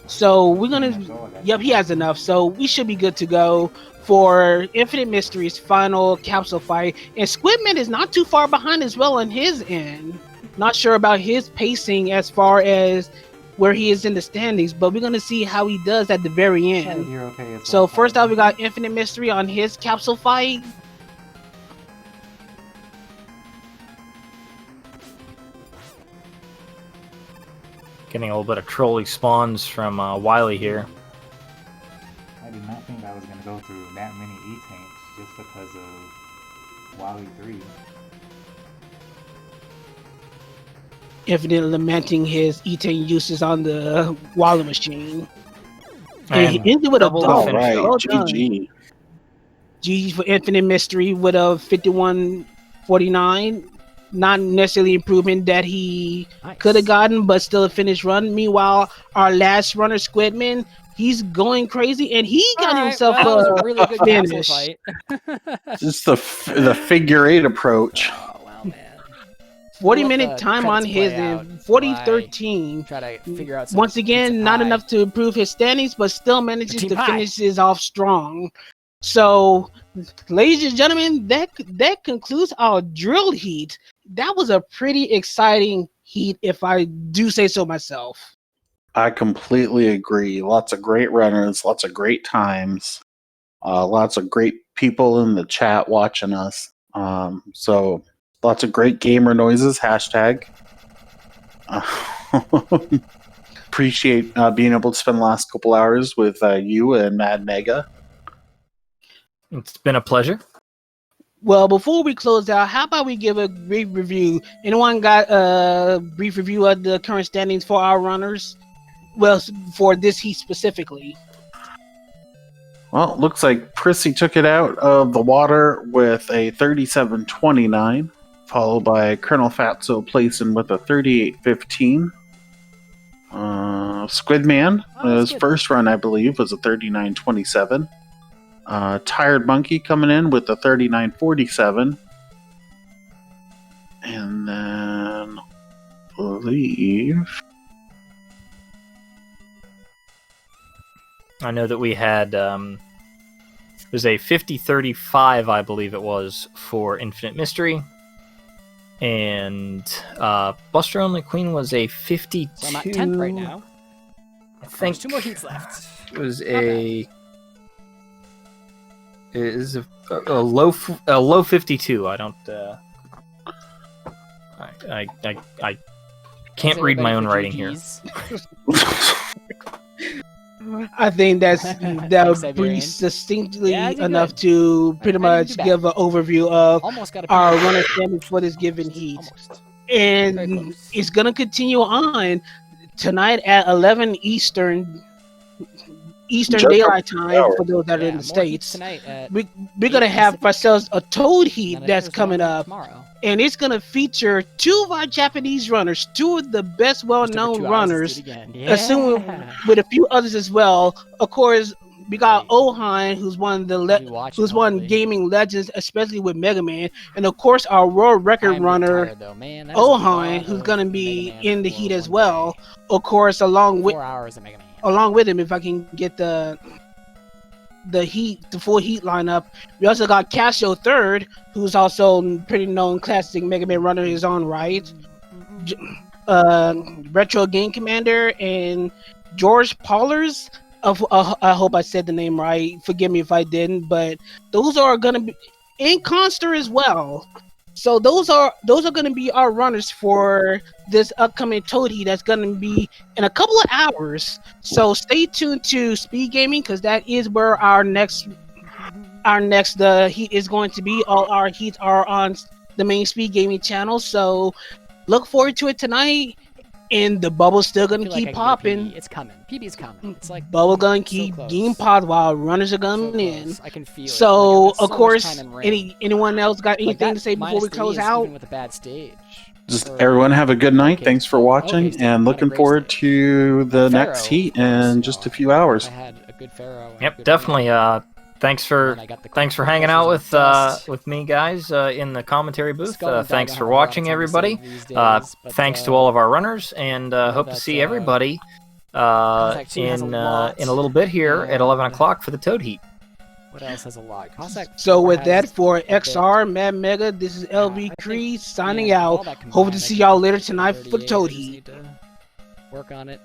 So we're gonna, yep, he has enough. So we should be good to go for Infinite Mystery's final capsule fight. And Squidman is not too far behind as well on his end. Not sure about his pacing as far as where he is in the standings, but we're gonna see how he does at the very end. So first off, we got Infinite Mystery on his capsule fight. Getting a little bit of trolley spawns from Wily here. I did not think I was going to go through that many E-tanks just because of Wally 3. Infinite lamenting his E-tank uses on the Wally machine. And he ended with a double double. finish. Well done. GG. GG for Infinite Mystery with a 51-49. Not necessarily improvement that he could have gotten, but still a finished run. Meanwhile, our last runner, Squidman, he's going crazy, and he got himself that was a a really good capsule finish. fight. Just the figure eight approach. Oh wow, man. 40-minute time on his play out end, 40-13. Try to figure out. Once again, not enough to improve his standings, but still manages Team to high. finish this off strong. So, ladies and gentlemen, that concludes our drill heat. That was a pretty exciting heat, if I do say so myself. I completely agree. Lots of great runners, lots of great times, lots of great people in the chat watching us. So lots of great gamer noises. Hashtag. Appreciate being able to spend the last couple hours with you and Mad Mega. It's been a pleasure. Well, before we close out, how about we give a brief review? Anyone got a brief review of the current standings for our runners? Well, for this heat specifically. Well, it looks like Prissy took it out of the water with a 37.29, followed by Colonel Fatso placing with a 38.15. Squidman, his first run, I believe, was a 39.27. Tired Monkey coming in with a 39.47. And then, I believe... I know that we had, it was a 50-35, I believe it was, for Infinite Mystery. And Buster Only Queen was a 52. So I'm at 10th right now. I think There's 2 more heats left. it was a... It is a low 52. I don't. I can't read my own writing here. I think that would be Siberian. succinctly Yeah, I did enough good. to pretty I didn't much do bad. give an overview of Almost got a our PB. runner standings for this given heat. Almost. Very And close. it's going to continue on tonight at 11 Eastern Just Daylight over Time hours. for those that are Yeah, in the more heats States. tonight at We're going to have Pacific. ourselves a Toad heat and I think that's there's coming one up. tomorrow. And it's going to feature 2 of our Japanese runners, 2 of the best Just over well-known 2 hours, runners, let's do it again. assuming Yeah. with a few others as well. Of course, we got Right. Ohan, who's one of the I'll be watching, who's one hopefully. gaming legends, especially with Mega Man, and of course our world record I'm runner tired, though, man. That is a lot Ohan, who's of gonna Mega be Man in the for heat as one well. day. Of course, along 4 hours of Mega Man. with him, if I can get the full heat lineup. We also got Casio third, who's also pretty known classic Mega Man runner in his own right. Retro Game Commander, and George Pollers. I hope I said the name right. Forgive me if I didn't, but those are gonna be in Conster as well. So those are gonna be our runners for this upcoming Toad Heat. That's gonna be in a couple of hours. So stay tuned to Speed Gaming because that is where our next heat is going to be. All our heats are on the main Speed Gaming channel. So look forward to it tonight. And the bubble's still I gonna feel like I keep can do popping. PB. It's coming. PB's coming. It's like Bubble gonna so keep close. getting popped while runners are so coming in. close. I can feel it. So Like, I've got of much course, time in ring. anyone else got Like, anything that to say before we -3 close is out? even with a bad stage. Just Or- everyone have a good night. Okay. Thanks for Okay, watching, Steve, and not a looking great forward stage. to the Pharaoh, next heat of course, in you just know, a few hours. I had a good Pharaoh. and a Yep, good definitely. Pharaoh. Thanks for And I got the hanging out Clippers and with me guys in the commentary booth. Skull and Dog Thanks don't for have a lot of watching, time to everybody. save these days, but, Thanks to all of our runners, and hope to that, see everybody Cossack team has a lot, in a little bit here at 11 and- o'clock for the Toad Heat. What else has a lot? Cossack So 4 with has that, for a bit. XR Mad Mega, this is LV I think, Cree signing yeah, all out. that Hope combined, to I see could y'all do later tonight for 38. Toad I just Heat. need to work on it.